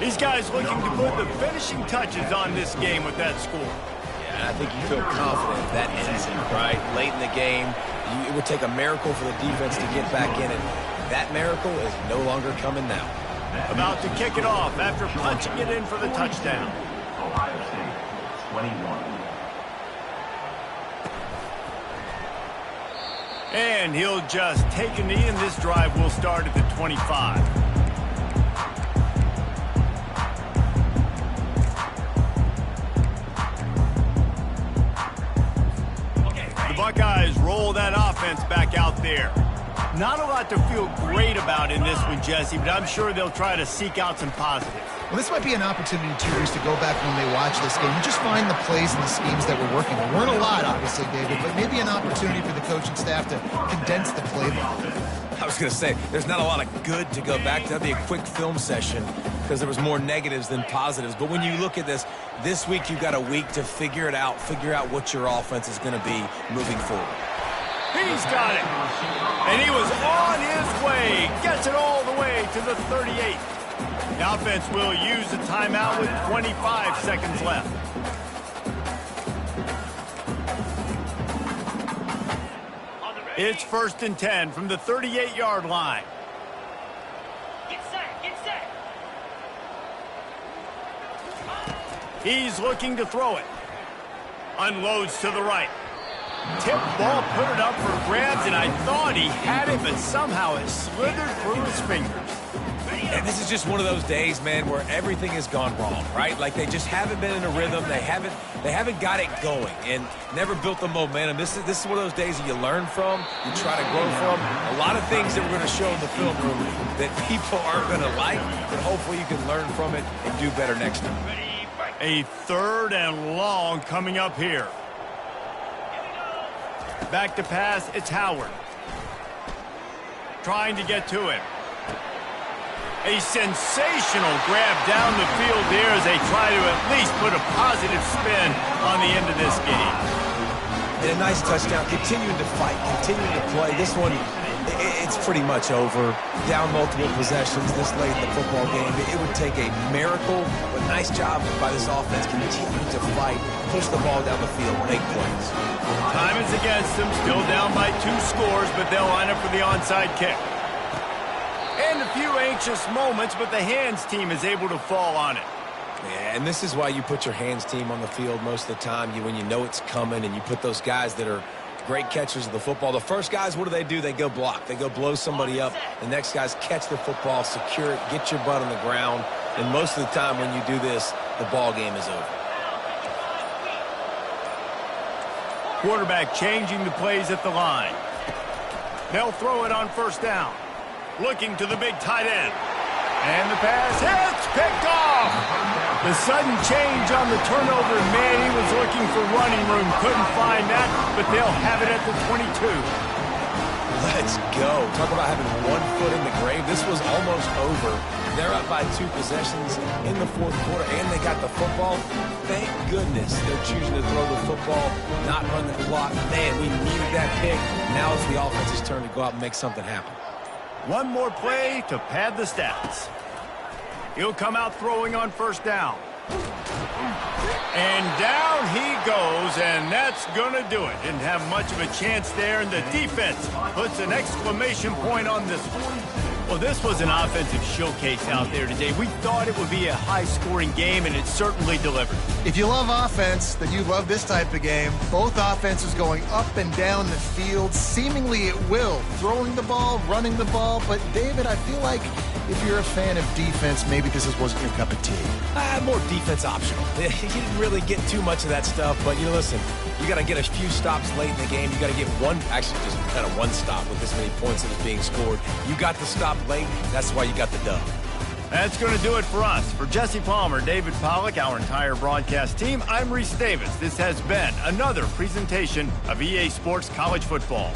These guys looking to put the finishing touches on this game with that score. Yeah, I think you feel confident that ends it, right? Late in the game, it would take a miracle for the defense to get back in it. That miracle is no longer coming now. About to kick it off after punching it in for the touchdown. Ohio State, 21. And he'll just take a knee, and this drive will start at the 25. Buckeyes roll that offense back out there. Not a lot to feel great about in this one, Jesse, but I'm sure they'll try to seek out some positives. Well, this might be an opportunity, too, Reese, to go back when they watch this game and just find the plays and the schemes that were working. There weren't a lot, obviously, David, but maybe an opportunity for the coaching staff to condense the playbook. I was going to say, there's not a lot of good to go back to. That'd be a quick film session because there was more negatives than positives. But when you look at this week you've got a week to figure it out, figure out what your offense is going to be moving forward. He's got it. And he was on his way. Gets it all the way to the 38. The offense will use a timeout with 25 seconds left. It's 1st and 10 from the 38-yard line. Get set, get set. He's looking to throw it. Unloads to the right. Tip ball, put it up for grabs, and I thought he had it, but somehow it slithered through his fingers. And this is just one of those days, man, where everything has gone wrong, right? Like they just haven't been in a rhythm. They haven't got it going and never built the momentum. This is one of those days that you learn from, you try to grow from. A lot of things that we're going to show in the film room that people aren't going to like, but hopefully you can learn from it and do better next time. A 3rd and long coming up here. Back to pass, it's Howard. Trying to get to him. A sensational grab down the field there as they try to at least put a positive spin on the end of this game. And a nice touchdown, continuing to fight, continuing to play. This one, it's pretty much over. Down multiple possessions this late in the football game. It would take a miracle, but nice job by this offense continuing to fight, push the ball down the field, make plays. Time is against them, still down by 2 scores, but they'll line up for the onside kick. And a few anxious moments, but the hands team is able to fall on it. Yeah, and this is why you put your hands team on the field most of the time. When you know it's coming, and you put those guys that are great catchers of the football. The first guys, what do? They go block. They go blow somebody up. The next guys catch the football, secure it, get your butt on the ground. And most of the time when you do this, the ball game is over. Quarterback changing the plays at the line. They'll throw it on first down. Looking to the big tight end. And the pass hits, picked off. The sudden change on the turnover, man, he was looking for running room. Couldn't find that, but they'll have it at the 22. Let's go. Talk about having one foot in the grave. This was almost over. They're up by 2 possessions in the fourth quarter, and they got the football. Thank goodness they're choosing to throw the football, not run the clock. Man, we needed that pick. Now it's the offense's turn to go out and make something happen. One more play to pad the stats. He'll come out throwing on first down. And down he goes, and that's going to do it. Didn't have much of a chance there, and the defense puts an exclamation point on this one. Well, this was an offensive showcase out there today. We thought it would be a high-scoring game, and it certainly delivered. If you love offense, then you love this type of game. Both offenses going up and down the field, seemingly at will, throwing the ball, running the ball. But, David, I feel like if you're a fan of defense, maybe this wasn't your cup of tea. More defense optional. You didn't really get too much of that stuff, but, listen, you got to get a few stops late in the game. You got to get actually just kind of one stop with this many points that is being scored. You got the stop late. That's why you got the dub. That's going to do it for us. For Jesse Palmer, David Pollack, our entire broadcast team, I'm Reese Davis. This has been another presentation of EA Sports College Football.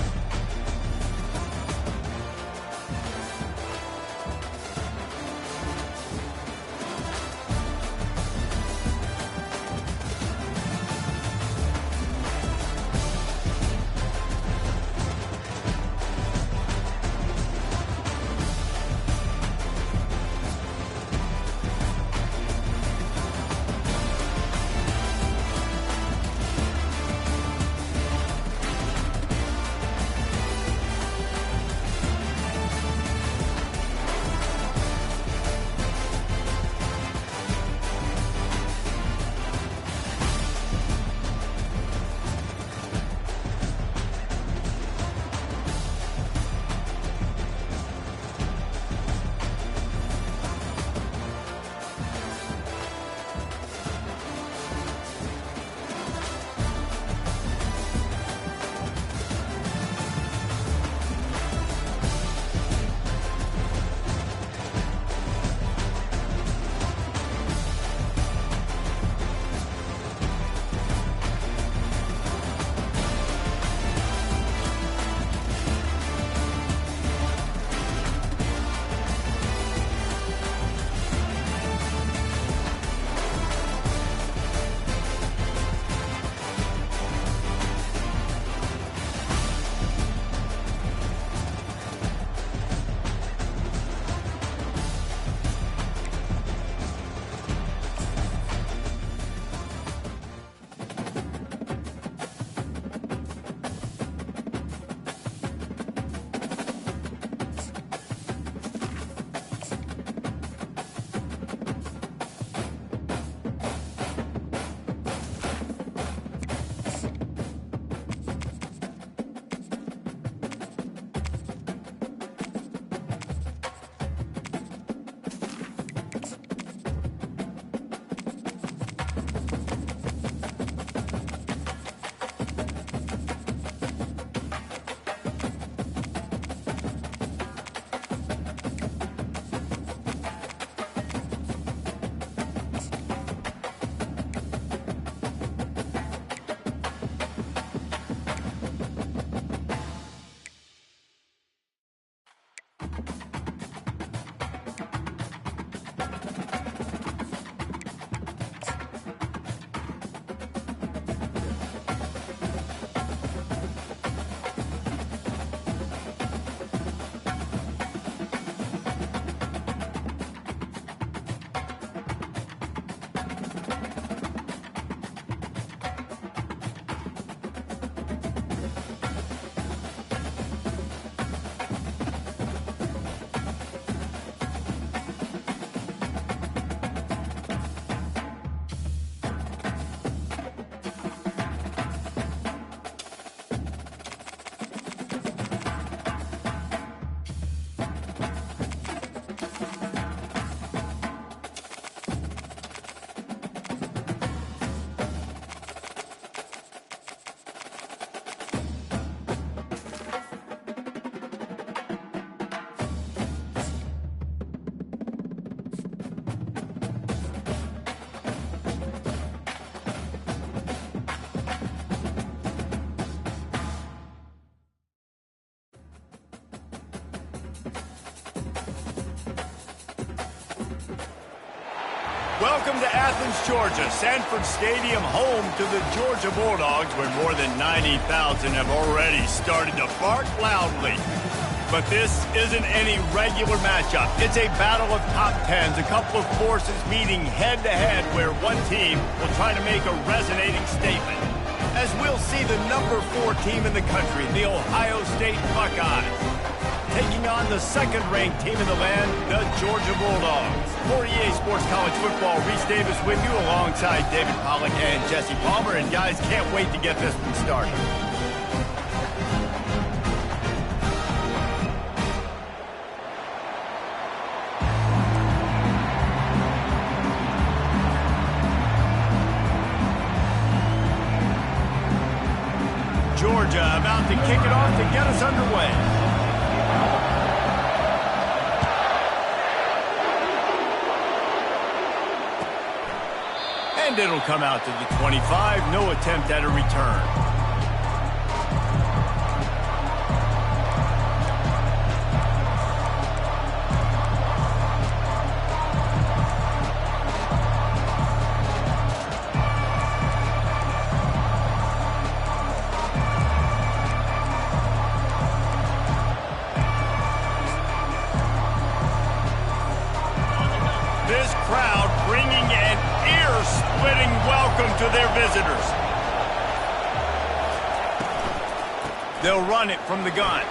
Welcome to Athens, Georgia, Sanford Stadium, home to the Georgia Bulldogs, where more than 90,000 have already started to bark loudly. But this isn't any regular matchup. It's a battle of top tens, a couple of forces meeting head-to-head where one team will try to make a resonating statement. As we'll see the number 4 team in the country, the Ohio State Buckeyes, taking on the second-ranked team in the land, the Georgia Bulldogs. For EA Sports College Football, Reese Davis with you alongside David Pollack and Jesse Palmer. And guys, can't wait to get this one started. Georgia about to kick it off to get us underway. And it'll come out to the 25. No attempt at a return. This crowd bringing an ear-splitting welcome to their visitors. They'll run it from the gun.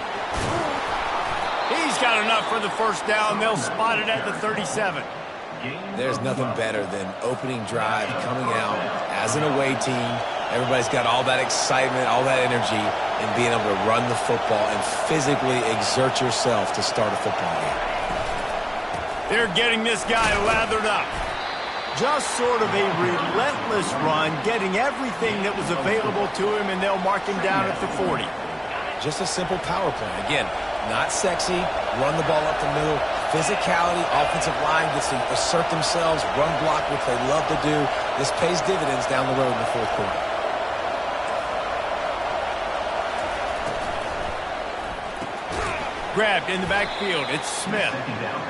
He's got enough for the first down. They'll spot it at the 37. There's nothing better than opening drive, coming out as an away team. Everybody's got all that excitement, all that energy, and being able to run the football and physically exert yourself to start a football game. They're getting this guy lathered up. Just sort of a relentless run, getting everything that was available to him, and they'll mark him down at the 40. Just a simple power play. Again, not sexy, run the ball up the middle. Physicality, offensive line gets to assert themselves, run block, which they love to do. This pays dividends down the road in the fourth quarter. Grabbed in the backfield. It's Smith.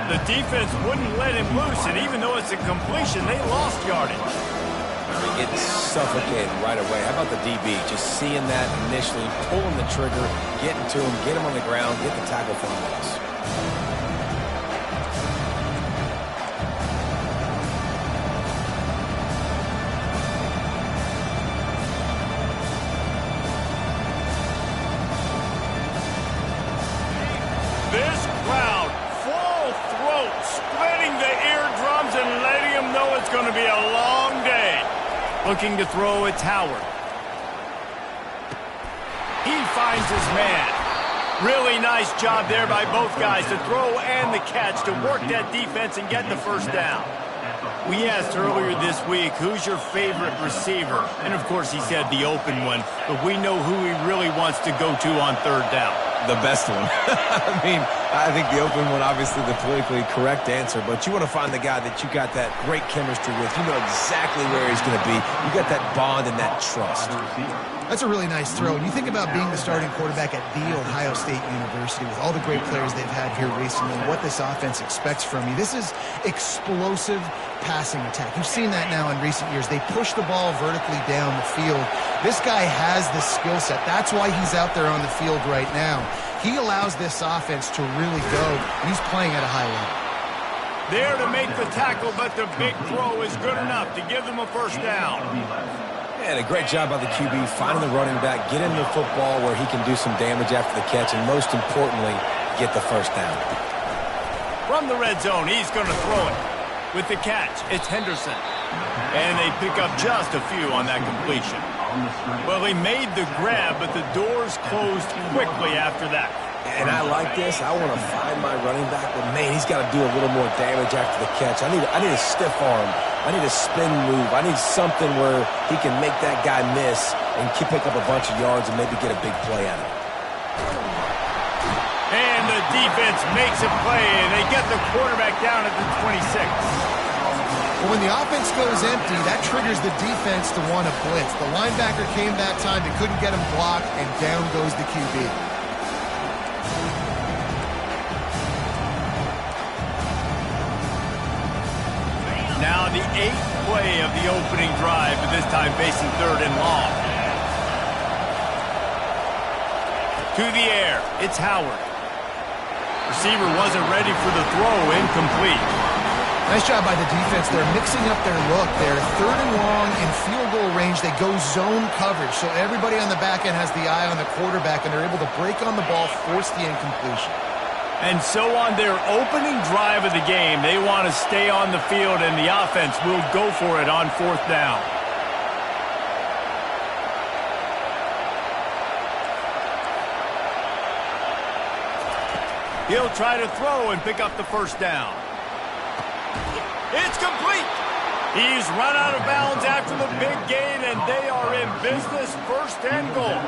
The defense wouldn't let him loose, and even though it's a completion, they lost yardage. They're getting suffocated right away. How about the DB? Just seeing that initially, pulling the trigger, getting to him, get him on the ground, get the tackle for a loss. This crowd, full throat, splitting the eardrums and letting them know it's going to be a long day. Looking to throw, it's Howard. He finds his man. Really nice job there by both guys to throw and the catch to work that defense and get the first down. We asked earlier this week, who's your favorite receiver? And of course he said the open one, but we know who he really wants to go to on third down. The best one. I mean, I think the open one, obviously the politically correct answer, but you want to find the guy that you got that great chemistry with. You know exactly where he's going to be. You got that bond and that trust. That's a really nice throw. And you think about being the starting quarterback at The Ohio State University with all the great players they've had here recently and what this offense expects from you. This is explosive passing attack. You've seen that now in recent years. They push the ball vertically down the field. This guy has the skill set. That's why he's out there on the field right now. He allows this offense to really go, and he's playing at a high level. There to make the tackle, but the big throw is good enough to give them a first down. And a great job by the QB finding the running back, get him the football where he can do some damage after the catch, and most importantly, get the first down. From the red zone, he's going to throw it. With the catch, it's Henderson. And they pick up just a few on that completion. Well, he made the grab, but the doors closed quickly after that. And I like this. I want to find my running back, but man, he's got to do a little more damage after the catch. I need a stiff arm. I need a spin move. I need something where he can make that guy miss and pick up a bunch of yards and maybe get a big play out of it. And the defense makes a play, and they get the quarterback down at the 26. Well, when the offense goes empty, that triggers the defense to want to blitz. The linebacker came that time. They couldn't get him blocked, and down goes the QB. Now on the 8th play of the opening drive, but this time facing 3rd and long. To the air, it's Howard. Receiver wasn't ready for the throw, incomplete. Nice job by the defense. They're mixing up their look. They're 3rd and long in field goal range. They go zone coverage, so everybody on the back end has the eye on the quarterback, and they're able to break on the ball, force the incompletion. And so on their opening drive of the game, they want to stay on the field, and the offense will go for it on 4th down. He'll try to throw and pick up the 1st down. It's complete. He's run out of bounds after the big gain, and they are in business, 1st and goal.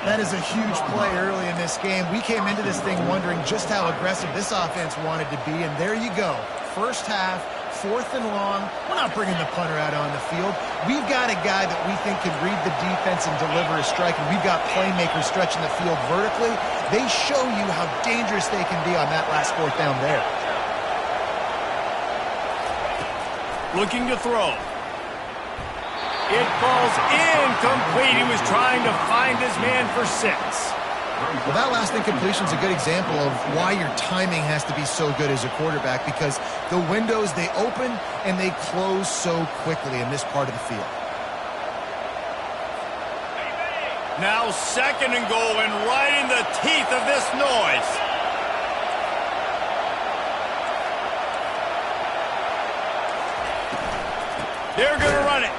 That is a huge play early in this game. We came into this thing wondering just how aggressive this offense wanted to be, and there you go. First half, 4th and long. We're not bringing the punter out on the field. We've got a guy that we think can read the defense and deliver a strike, and we've got playmakers stretching the field vertically. They show you how dangerous they can be on that last 4th down there. Looking to throw. It falls incomplete. He was trying to find his man for 6. Well, that last incompletion is a good example of why your timing has to be so good as a quarterback, because the windows, they open and they close so quickly in this part of the field. Now 2nd and goal, and right in the teeth of this noise. They're going to run it.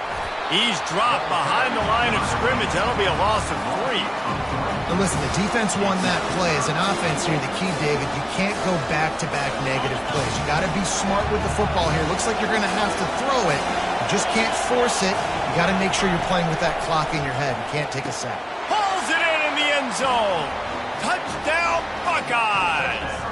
He's dropped behind the line of scrimmage. That'll be a loss of 3. Now listen, the defense won that play. As an offense here, the key, David, you can't go back-to-back negative plays. You got to be smart with the football here. Looks like you're going to have to throw it. You just can't force it. You got to make sure you're playing with that clock in your head. You can't take a sack. Pulls it in the end zone. Touchdown, Buckeyes.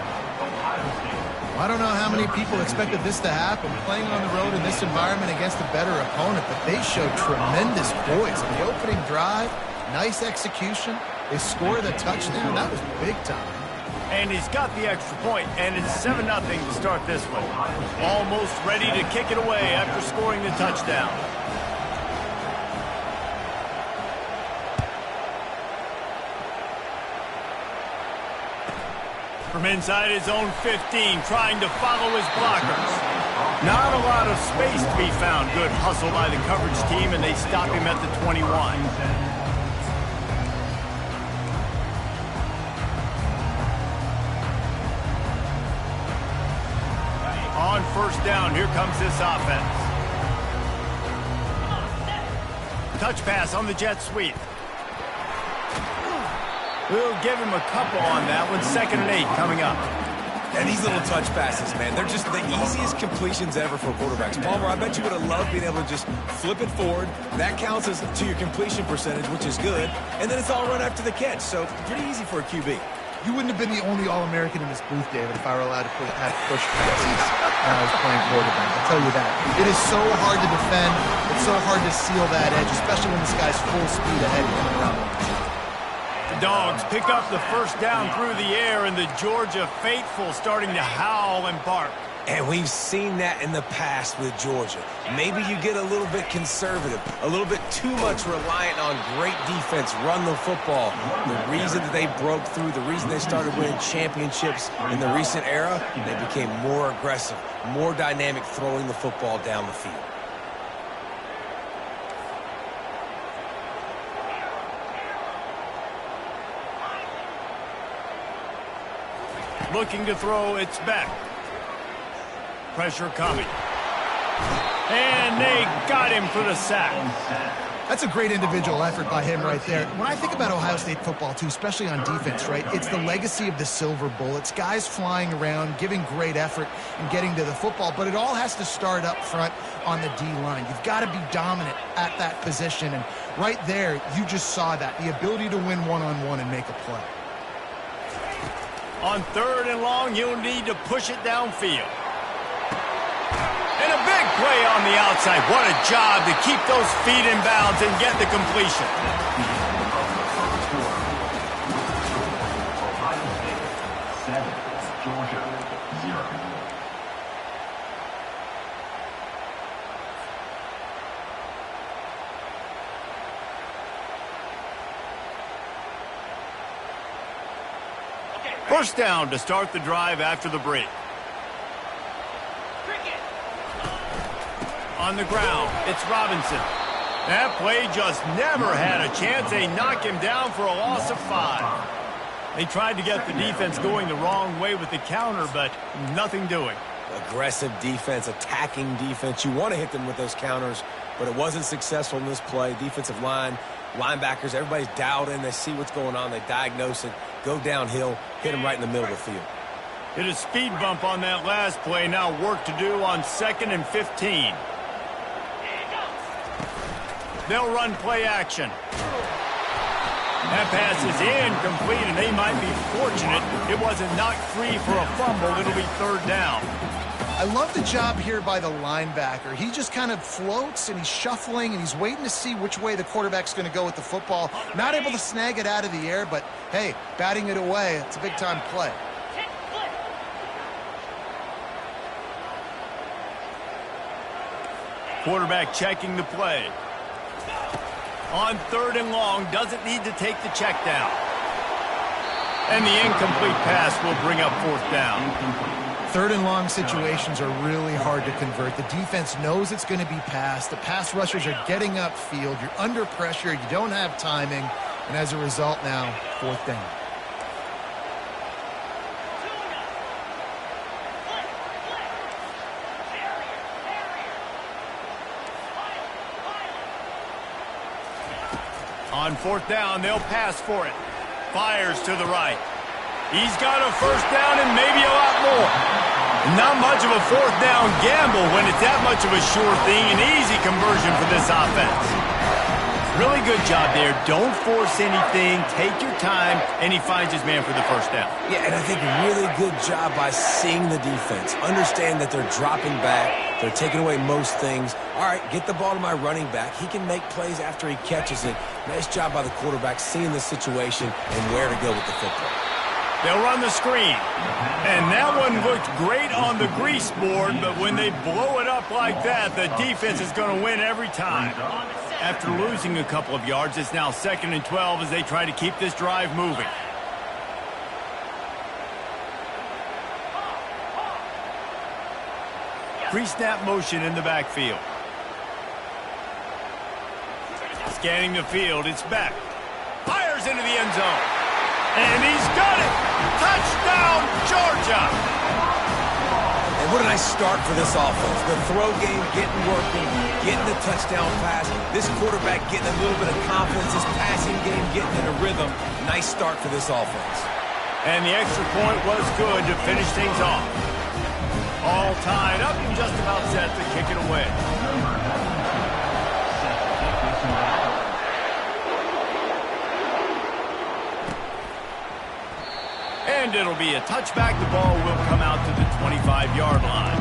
I don't know how many people expected this to happen, playing on the road in this environment against a better opponent, but they showed tremendous poise. On the opening drive, nice execution. They scored a touchdown. That was big time. And he's got the extra point, and it's 7-0 to start this one. Almost ready to kick it away after scoring the touchdown. From inside his own 15, trying to follow his blockers. Not a lot of space to be found. Good hustle by the coverage team, and they stop him at the 21. On 1st down, here comes this offense. Touch pass on the jet sweep. We'll give him a couple on that one. 2nd and 8 coming up. And these little touch passes, man, they're just the easiest completions ever for quarterbacks. Palmer, I bet you would have loved being able to just flip it forward. That counts as to your completion percentage, which is good. And then it's all run after the catch, so pretty easy for a QB. You wouldn't have been the only All-American in this booth, David, if I were allowed to have push passes when I was playing quarterback. I'll tell you that. It is so hard to defend. It's so hard to seal that edge, especially when this guy's full speed ahead coming around. The Dogs pick up the 1st down through the air, and the Georgia faithful starting to howl and bark. And we've seen that in the past with Georgia. Maybe you get a little bit conservative, a little bit too much reliant on great defense, run the football. The reason that they broke through, the reason they started winning championships in the recent era, they became more aggressive, more dynamic throwing the football down the field. Looking to throw, it's back. Pressure coming. And they got him for the sack. That's a great individual effort by him right there. When I think about Ohio State football, too, especially on defense, right, it's the legacy of the Silver Bullets, guys flying around, giving great effort and getting to the football, but it all has to start up front on the D-line. You've got to be dominant at that position, and right there, you just saw that, the ability to win one-on-one and make a play. On 3rd and long, you'll need to push it downfield. And a big play on the outside. What a job to keep those feet in bounds and get the completion. Ohio State 7, Georgia 0. First down to start the drive after the break. On the ground, it's Robinson. That play just never had a chance. They knock him down for a loss of 5. They tried to get the defense going the wrong way with the counter, but nothing doing. Aggressive defense, attacking defense. You want to hit them with those counters, but it wasn't successful in this play. Defensive line, linebackers, everybody's dialed in. They see what's going on. They diagnose it, go downhill, hit them right in the middle of the field. Hit a speed bump on that last play. Now work to do on 2nd and 15. They'll run play action. That pass is incomplete, and they might be fortunate it wasn't knocked free for a fumble. It'll be 3rd down. I love the job here by the linebacker. He just kind of floats, and he's shuffling, and he's waiting to see which way the quarterback's going to go with the football. Not able to snag it out of the air, but, hey, batting it away, it's a big-time play. Quarterback checking the play. On 3rd and long, doesn't need to take the check down. And the incomplete pass will bring up 4th down. 3rd and long situations are really hard to convert. The defense knows it's going to be passed. The pass rushers are getting upfield. You're under pressure. You don't have timing. And as a result now, 4th down. On 4th down, they'll pass for it. Fires to the right. He's got a 1st down and maybe a lot more. Not much of a 4th down gamble when it's that much of a sure thing. An easy conversion for this offense. Really good job there. Don't force anything. Take your time, and he finds his man for the 1st down. Yeah, and I think really good job by seeing the defense. Understand that they're dropping back. They're taking away most things. All right, get the ball to my running back. He can make plays after he catches it. Nice job by the quarterback seeing the situation and where to go with the football. They'll run the screen. And that one looked great on the grease board, but when they blow it up like that, the defense is going to win every time. After losing a couple of yards, it's now 2nd and 12 as they try to keep this drive moving. Pre-snap motion in the backfield. Scanning the field, it's back. Fires into the end zone. And he's got it! Touchdown, Georgia! And what a nice start for this offense. The throw game getting working, getting the touchdown pass. This quarterback getting a little bit of confidence. This passing game getting in a rhythm. Nice start for this offense. And the extra point was good to finish things off. All tied up and just about set to kick it away. And it'll be a touchback. The ball will come out to the 25-yard line.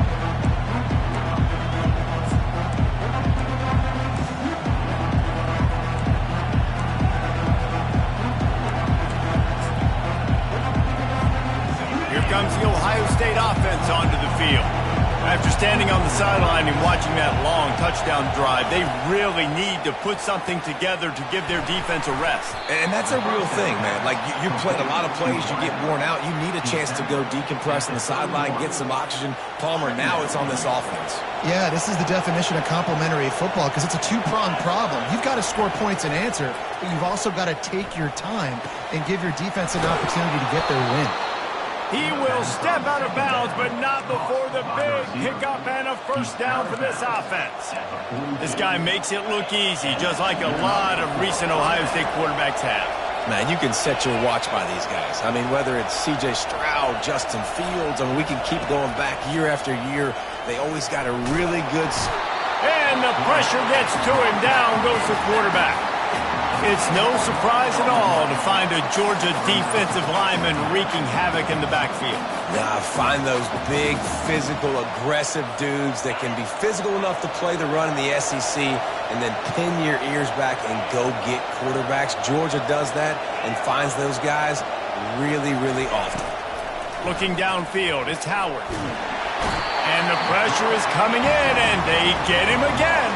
Here comes the Ohio State offense onto the field. After standing on the sideline and watching that long touchdown drive, they really need to put something together to give their defense a rest. And that's a real thing, man. Like, you played a lot of plays, you get worn out. You need a chance to go decompress on the sideline, get some oxygen. Palmer, now it's on this offense. Yeah, this is the definition of complementary football because it's a two-pronged problem. You've got to score points and answer, but you've also got to take your time and give your defense an opportunity to get their win. He will step out of bounds, but not before the big pickup and a 1st down for this offense. This guy makes it look easy, just like a lot of recent Ohio State quarterbacks have. Man, you can set your watch by these guys. I mean, whether it's C.J. Stroud, Justin Fields, I mean, we can keep going back year after year. They always got a really good... And the pressure gets to him. Down goes the quarterback. It's no surprise at all to find a Georgia defensive lineman wreaking havoc in the backfield. Nah, find those big, physical, aggressive dudes that can be physical enough to play the run in the SEC and then pin your ears back and go get quarterbacks. Georgia does that and finds those guys really, really often. Looking downfield, it's Howard. And the pressure is coming in, and they get him again.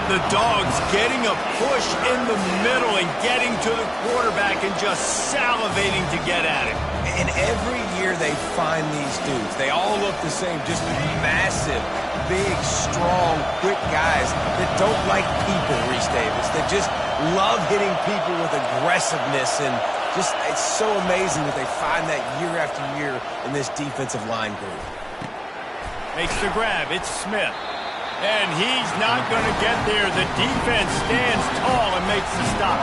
The Dogs getting a push in the middle and getting to the quarterback and just salivating to get at it. And every year they find these dudes. They all look the same, just massive, big, strong, quick guys that don't like people, Reese Davis, that just love hitting people with aggressiveness. And just, it's so amazing that they find that year after year in this defensive line group. Makes the grab. It's Smith. And he's not going to get there. The defense stands tall and makes the stop.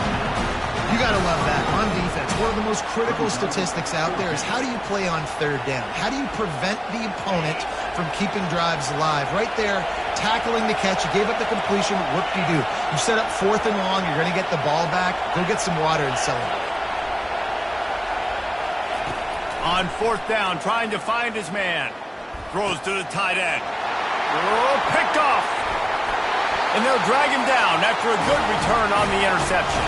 You got to love that. On defense, one of the most critical statistics out there is how do you play on third down? How do you prevent the opponent from keeping drives alive? Right there, tackling the catch. You gave up the completion. What do? You set up 4th and long. You're going to get the ball back. Go get some water and celebrate. On 4th down, trying to find his man. Throws to the tight end. Oh, picked off. And they'll drag him down after a good return on the interception.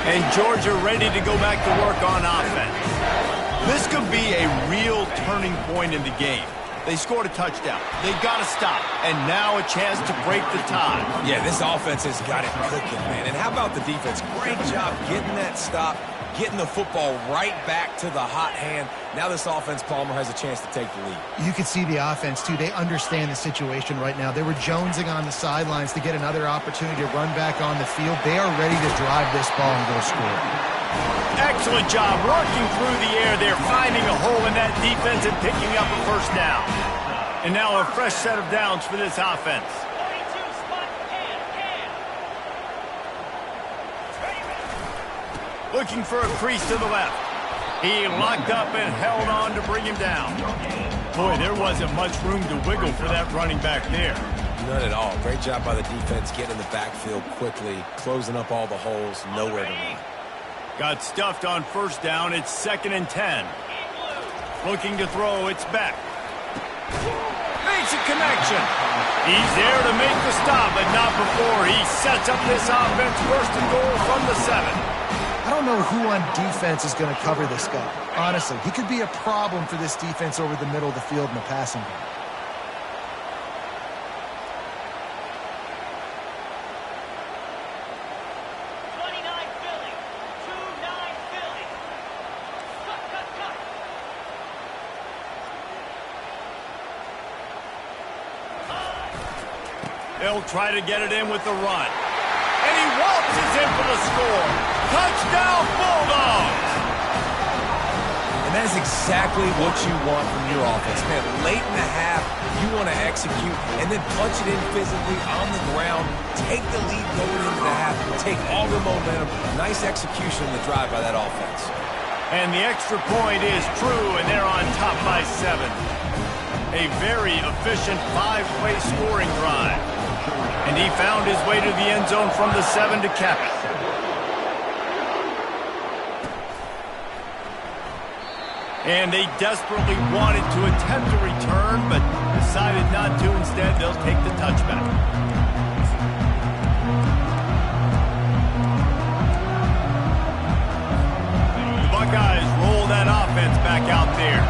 And Georgia ready to go back to work on offense. This could be a real turning point in the game. They scored a touchdown. They got to stop. And now a chance to break the tie. Yeah, this offense has got it cooking, man. And how about the defense? Great job getting that stop, getting the football right back to the hot hand. Now this offense, Palmer, has a chance to take the lead. You can see the offense, too. They understand the situation right now. They were jonesing on the sidelines to get another opportunity to run back on the field. They are ready to drive this ball and go score. Excellent job working through the air there, finding a hole in that defense and picking up a first down. And now a fresh set of downs for this offense. 42, spot, Looking for a crease to the left. He locked up and held on to bring him down. Boy, there wasn't much room to wiggle for that running back there. None at all. Great job by the defense getting in the backfield quickly, closing up all the holes, nowhere to run. Got stuffed on 1st down. It's 2nd and 10. Looking to throw. It's Beck. Makes a connection. He's there to make the stop, but not before he sets up this offense. 1st and goal from the 7. I don't know who on defense is going to cover this guy. Honestly, he could be a problem for this defense over the middle of the field in the passing game. They'll try to get it in with the run. And he waltzes in for the score. Touchdown, Bulldogs! And that is exactly what you want from your offense. Man, late in the half, you want to execute and then punch it in physically on the ground, take the lead going into the half, take all the momentum. Nice execution in the drive by that offense. And the extra point is true, and they're on top by 7. A very efficient 5-play scoring drive. And he found his way to the end zone from the 7 to cap it. And they desperately wanted to attempt a return, but decided not to. Instead, they'll take the touchback. The Buckeyes roll that offense back out there.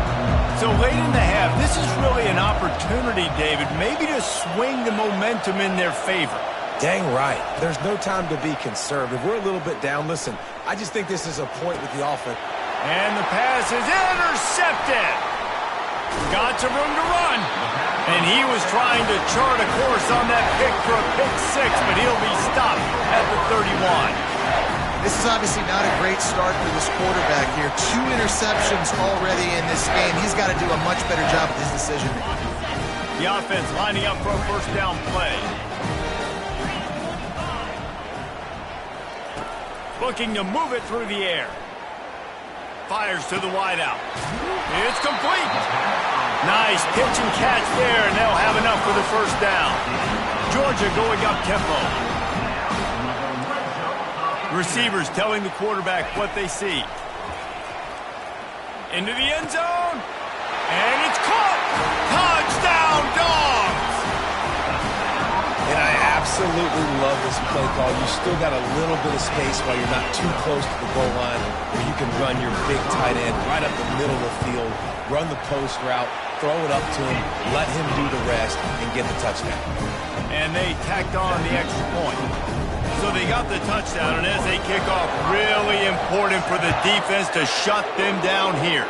So late in the half, this is really an opportunity, David, maybe to swing the momentum in their favor. Dang right. There's no time to be conservative. We're a little bit down. Listen, I just think this is a point with the offense. And the pass is intercepted. Got some room to run. And he was trying to chart a course on that pick for a pick 6, but he'll be stopped at the 31. This is obviously not a great start for this quarterback here. 2 interceptions already in this game. He's got to do a much better job with his decision making. The offense lining up for a first down play. Looking to move it through the air. Fires to the wideout. It's complete. Nice pitch and catch there, and they'll have enough for the first down. Georgia going up tempo. Receivers telling the quarterback what they see. Into the end zone. And it's caught. Touchdown, Dogs! And I absolutely love this play call. You still got a little bit of space while you're not too close to the goal line where you can run your big tight end right up the middle of the field, run the post route, throw it up to him, let him do the rest, and get the touchdown. And they tacked on the extra point. So they got the touchdown, and as they kick off, really important for the defense to shut them down here.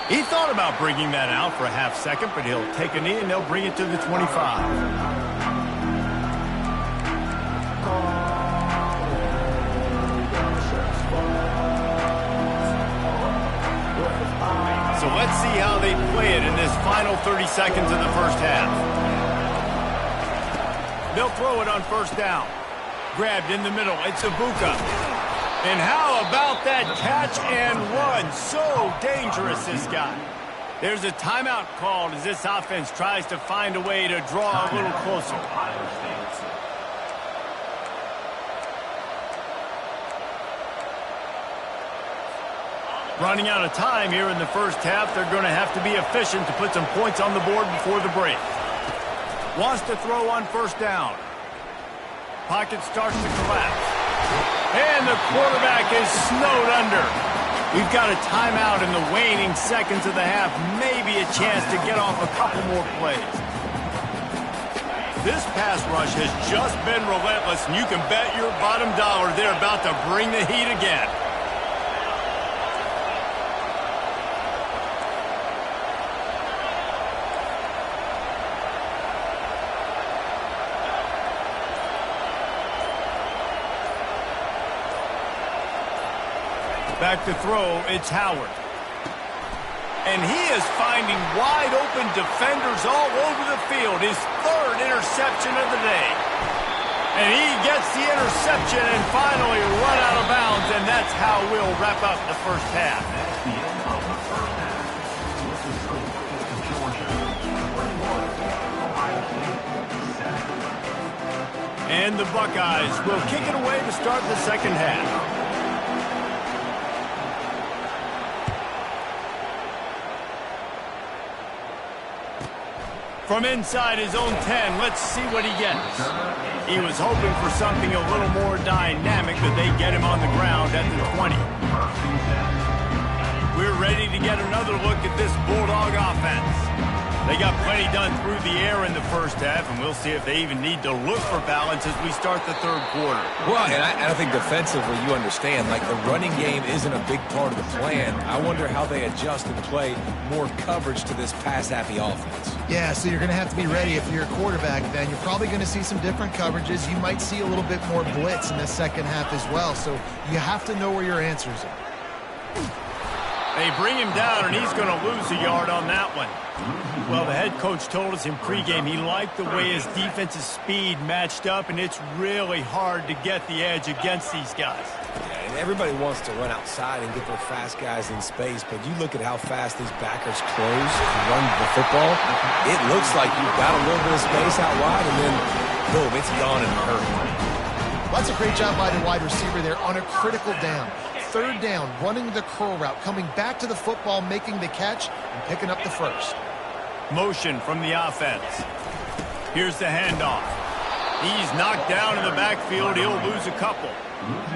He thought about bringing that out for a half second, but he'll take a knee and they'll bring it to the 25. So let's see how they play it in this final 30 seconds of the first half. They'll throw it on first down. Grabbed in the middle. It's Ibuka. And how about that catch and run? So dangerous, this guy. There's a timeout called as this offense tries to find a way to draw a little closer. Running out of time here in the first half. They're going to have to be efficient to put some points on the board before the break. Wants to throw on first down. Pocket starts to collapse. And the quarterback is snowed under. We've got a timeout in the waning seconds of the half. Maybe a chance to get off a couple more plays. This pass rush has just been relentless, and you can bet your bottom dollar they're about to bring the heat again. Back to throw, it's Howard. And he is finding wide open defenders all over the field. His third interception of the day. And he gets the interception and finally run out of bounds, and that's how we'll wrap up the first half. That's the end of the first half. This is Georgia 21, Ohio State 7. And the Buckeyes will kick it away to start the second half. From inside his own 10, let's see what he gets. He was hoping for something a little more dynamic, but they get him on the ground at the 20. We're ready to get another look at this Bulldog offense. They got plenty done through the air in the first half, and we'll see if they even need to look for balance as we start the third quarter. Well, and I think defensively, you understand, like the running game isn't a big part of the plan. I wonder how they adjust and play more coverage to this pass-happy offense. Yeah, so you're going to have to be ready if you're a quarterback, Ben. You're probably going to see some different coverages. You might see a little bit more blitz in the second half as well, so you have to know where your answers are. They bring him down, and he's going to lose a yard on that one. Well, the head coach told us in pregame he liked the way his defensive speed matched up, and it's really hard to get the edge against these guys. Yeah, and everybody wants to run outside and get their fast guys in space, but you look at how fast these backers close and run the football, it looks like you've got a little bit of space out wide, and then, boom, it's gone in a hurry. That's a great job by the wide receiver there on a critical down. Third down, running the curl route, coming back to the football, making the catch, and picking up the first. Motion from the offense. Here's the handoff. He's knocked down in the backfield. He'll lose a couple.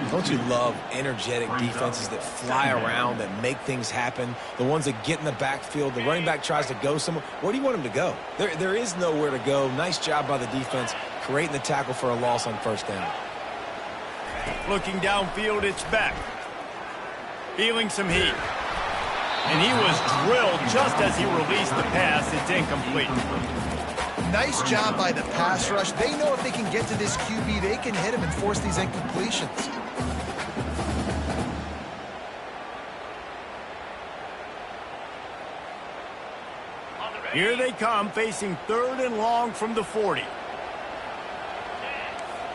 Don't you love energetic defenses that fly around, that make things happen? The ones that get in the backfield, the running back tries to go somewhere. Where do you want him to go? There is nowhere to go. Nice job by the defense creating the tackle for a loss on first down. Looking downfield, it's Beck. Feeling some heat. And he was drilled just as he released the pass. It's incomplete. Nice job by the pass rush. They know if they can get to this QB, they can hit him and force these incompletions. Here they come, facing third and long from the 40.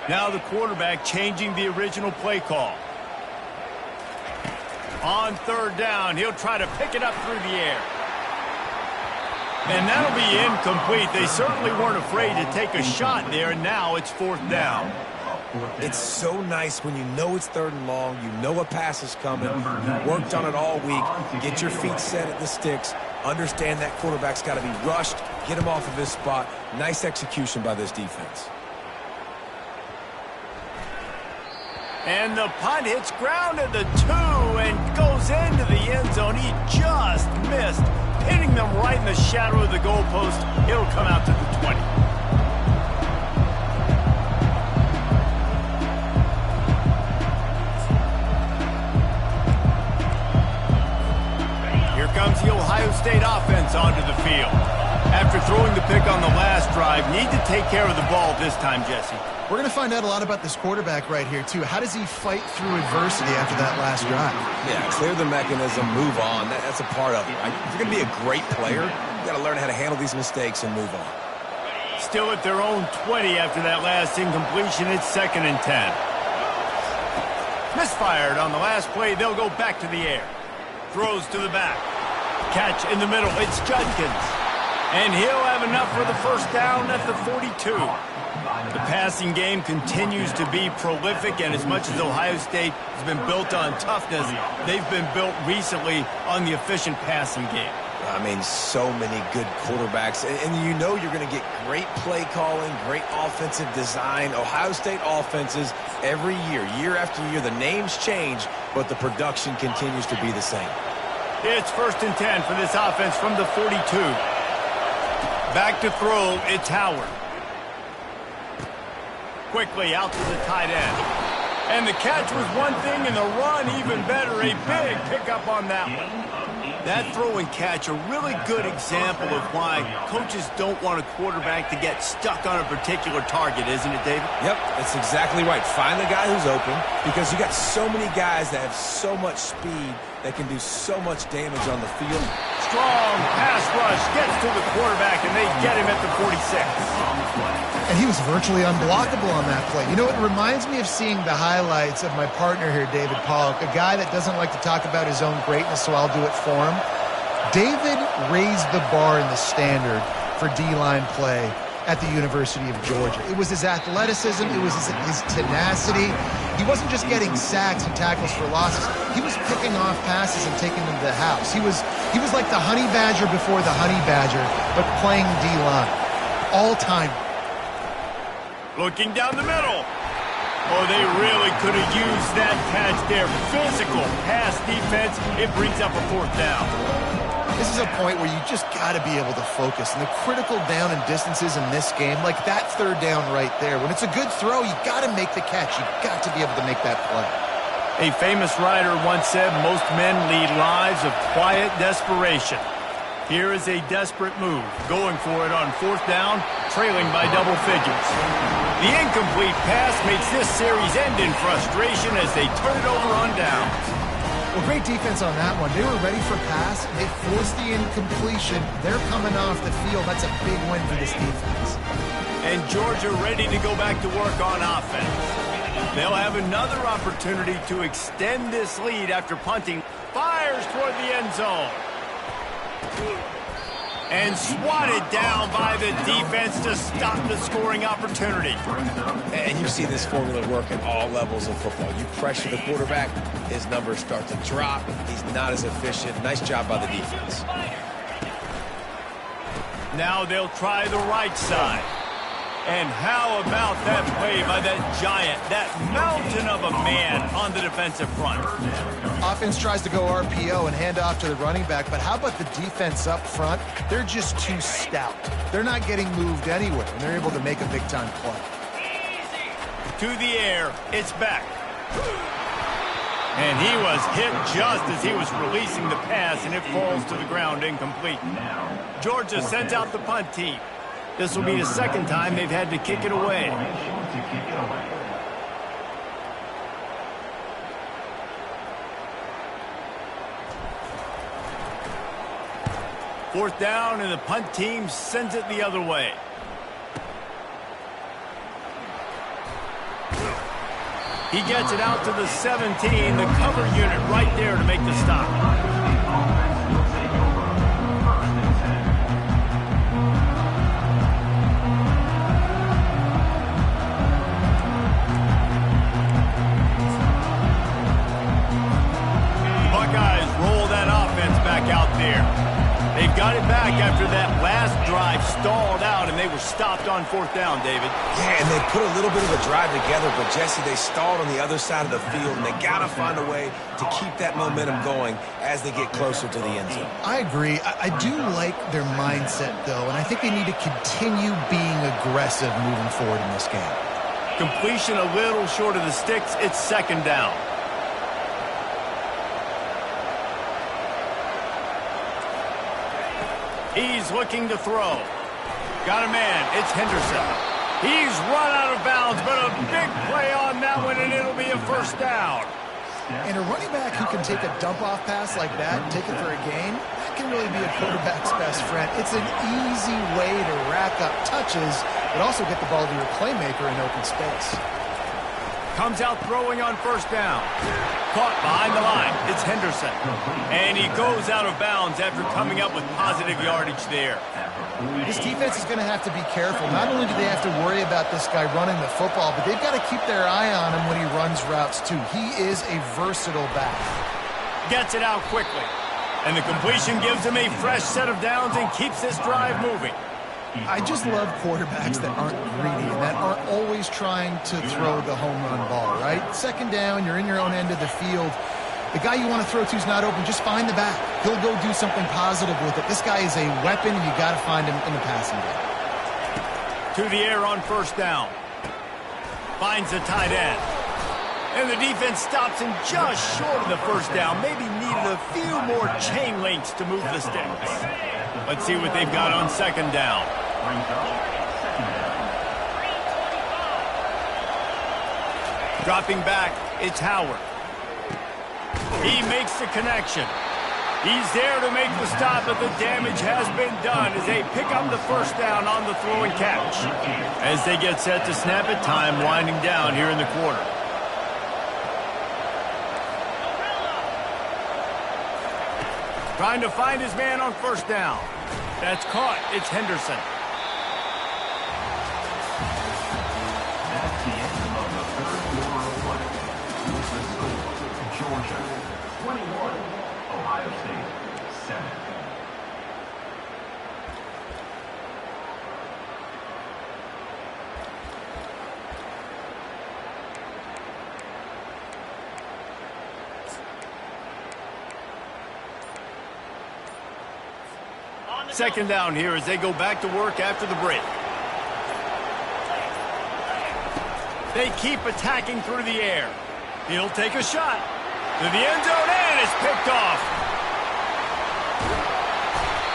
Now the quarterback changing the original play call. On third down, he'll try to pick it up through the air. And that'll be incomplete. They certainly weren't afraid to take a shot there, and now it's fourth down. It's so nice when you know it's third and long, you know a pass is coming, you worked on it all week, get your feet set at the sticks, Understand that quarterback's got to be rushed, get him off of his spot. Nice execution by this defense. And the punt hits ground at the 2 and goes into the end zone. He just missed, hitting them right in the shadow of the goalpost. It'll come out to the 20. Here comes the Ohio State offense onto the field. After throwing the pick on the last drive, need to take care of the ball this time, Jesse. We're going to find out a lot about this quarterback right here, too. How does he fight through adversity after that last drive? Yeah, clear the mechanism, move on. That's a part of it, right? If you're going to be a great player, you got to learn how to handle these mistakes and move on. Still at their own 20 after that last incompletion. It's 2nd and 10. Misfired on the last play. They'll go back to the air. Throws to the back. Catch in the middle. It's Judkins. And he'll have enough for the first down at the 42. The passing game continues to be prolific, and as much as Ohio State has been built on toughness, they've been built recently on the efficient passing game. I mean, so many good quarterbacks, and you know you're going to get great play calling, great offensive design. Ohio State offenses every year, year after year, the names change, but the production continues to be the same. It's 1st and 10 for this offense from the 42. Back to throw, it's Howard. Quickly out to the tight end. And the catch was one thing, and the run even better. A big pickup on that one. That throw and catch, a really good example of why coaches don't want a quarterback to get stuck on a particular target, isn't it, David? Yep, that's exactly right. Find the guy who's open, because you got so many guys that have so much speed that can do so much damage on the field. Strong pass rush gets to the quarterback, and they get him at the 46. And he was virtually unblockable on that play. You know, it reminds me of seeing the highlights of my partner here, David Pollock, a guy that doesn't like to talk about his own greatness, so I'll do it for him. David raised the bar in the standard for D-line play at the University of Georgia. It was his athleticism. It was his tenacity. He wasn't just getting sacks and tackles for losses. He was picking off passes and taking them to the house. He was like the Honey Badger before the Honey Badger, but playing D-line. All-time. Looking down the middle. Oh, they really could have used that catch there. Physical pass defense. It brings up a 4th down. This is a point where you just got to be able to focus. And the critical down and distances in this game, like that 3rd down right there, when it's a good throw, you got to make the catch. You got to be able to make that play. A famous writer once said, most men lead lives of quiet desperation. Here is a desperate move, going for it on 4th down, trailing by double figures. The incomplete pass makes this series end in frustration as they turn it over on downs. Well, great defense on that one. They were ready for pass. They forced the incompletion. They're coming off the field. That's a big win for this defense. And Georgia ready to go back to work on offense. They'll have another opportunity to extend this lead after punting. Fires toward the end zone. And swatted down by the defense to stop the scoring opportunity. And you see this formula work at all levels of football. You pressure the quarterback, his numbers start to drop. He's not as efficient. Nice job by the defense. Now they'll try the right side. And how about that play by that giant, that mountain of a man on the defensive front? Offense tries to go RPO and hand off to the running back, but how about the defense up front? They're just too stout. They're not getting moved anywhere, and they're able to make a big-time play. To the air, it's back. And he was hit just as he was releasing the pass, and it falls to the ground incomplete. Georgia sends out the punt team. This will be the 2nd time they've had to kick it away. Fourth down, and the punt team sends it the other way. He gets it out to the 17, the cover unit right there to make the stop. They've got that last drive stalled out, and they were stopped on fourth down, David. Yeah, and they put a little bit of a drive together, but, Jesse, they stalled on the other side of the field, and they got to find a way to keep that momentum going as they get closer to the end zone. I agree. I do like their mindset, though, and I think they need to continue being aggressive moving forward in this game. Completion a little short of the sticks. It's second down. He's looking to throw. Got a man. It's Henderson. He's run out of bounds, but a big play on that one, and it'll be a first down. And a running back who can take a dump-off pass like that and take it for a gain, that can really be a quarterback's best friend. It's an easy way to rack up touches, but also get the ball to your playmaker in open space. Comes out throwing on first down. Caught behind the line. It's Henderson. And he goes out of bounds after coming up with positive yardage there. This defense is going to have to be careful. Not only do they have to worry about this guy running the football, but they've got to keep their eye on him when he runs routes too. He is a versatile back. Gets it out quickly. And the completion gives him a fresh set of downs and keeps this drive moving. I just love quarterbacks that aren't greedy and that aren't always trying to throw the home run ball, right? Second down, you're in your own end of the field. The guy you want to throw to is not open. Just find the back. He'll go do something positive with it. This guy is a weapon, and you got to find him in the passing game. To the air on first down. Finds the tight end. And the defense stops him just short of the first down. Maybe needed a few more chain links to move the sticks. Let's see what they've got on second down. Dropping back, it's Howard. He makes the connection. He's there to make the stop, but the damage has been done as they pick up the first down on the throw and catch. As they get set to snap it, time winding down here in the quarter. Trying to find his man on first down. That's caught. It's Henderson. That's the end of the third quarter of play. The score, Georgia 21, Ohio State 7. Second down here as they go back to work after the break. They keep attacking through the air. He'll take a shot to the end zone, and it's picked off.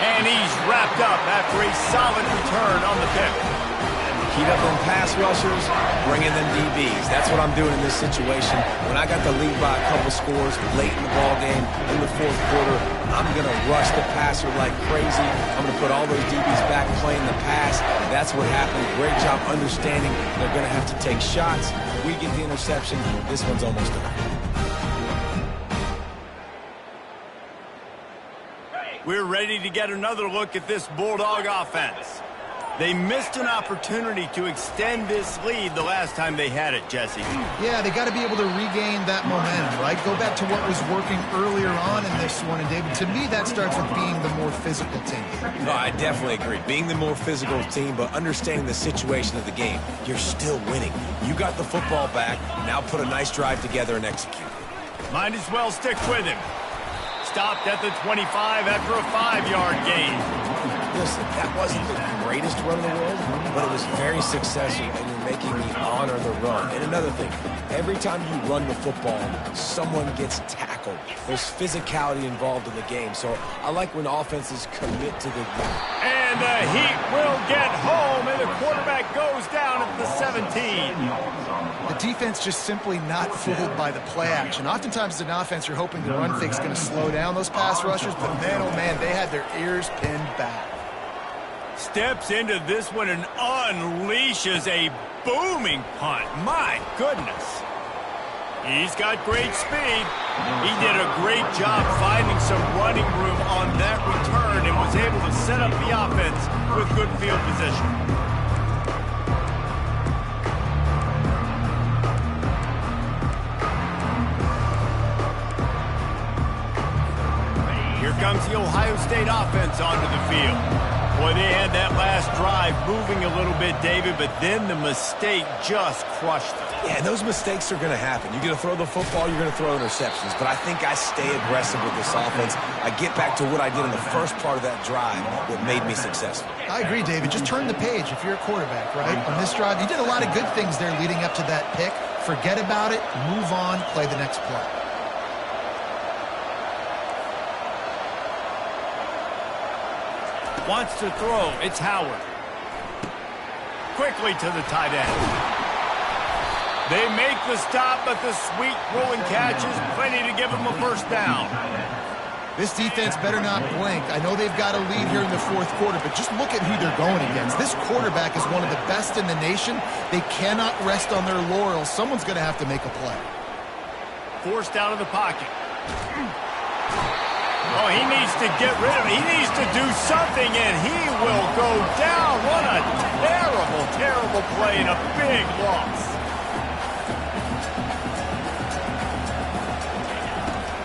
And he's wrapped up after a solid return on the pick. Keep up them pass rushers, bring in them DBs. That's what I'm doing in this situation. When I got the lead by a couple scores late in the ball game, in the fourth quarter, I'm going to rush the passer like crazy. I'm going to put all those DBs back playing the pass. That's what happened. Great job understanding they're going to have to take shots. We get the interception. This one's almost done. We're ready to get another look at this Bulldog offense. They missed an opportunity to extend this lead the last time they had it, Jesse. Yeah, they got to be able to regain that momentum, right? Go back to what was working earlier on in this one. And, David, to me, that starts with being the more physical team. No, I definitely agree. Being the more physical team, but understanding the situation of the game. You're still winning. You got the football back. Now put a nice drive together and execute. Might as well stick with him. Stopped at the 25 after a 5-yard gain. Listen, that wasn't the greatest run in the world, but it was very successful, and you're making me honor the run. And another thing, every time you run the football, someone gets tackled. There's physicality involved in the game, so I like when offenses commit to the game. And the Heat will get home, and the quarterback goes down at the 17. The defense just simply not fooled by the play action. Oftentimes as an offense, you're hoping the run fake's going to slow down those pass rushers, but man, oh man, they had their ears pinned back. Steps into this one and unleashes a booming punt. My goodness. He's got great speed. He did a great job finding some running room on that return and was able to set up the offense with good field position. Here comes the Ohio State offense onto the field. Boy, they had that last drive moving a little bit, David, but then the mistake just crushed them. Yeah, those mistakes are going to happen. You're going to throw the football, you're going to throw interceptions. But I think I stay aggressive with this offense. I get back to what I did in the first part of that drive that made me successful. I agree, David. Just turn the page if you're a quarterback, right? On this drive, you did a lot of good things there leading up to that pick. Forget about it, move on, play the next play. Wants to throw. It's Howard. Quickly to the tight end. They make the stop, but the sweet rolling catch is plenty to give them a first down. This defense better not blink. I know they've got a lead here in the fourth quarter, but just look at who they're going against. This quarterback is one of the best in the nation. They cannot rest on their laurels. Someone's going to have to make a play. Forced out of the pocket. Oh, he needs to get rid of it. He needs to do something, and he will go down. What a terrible, terrible play and a big loss.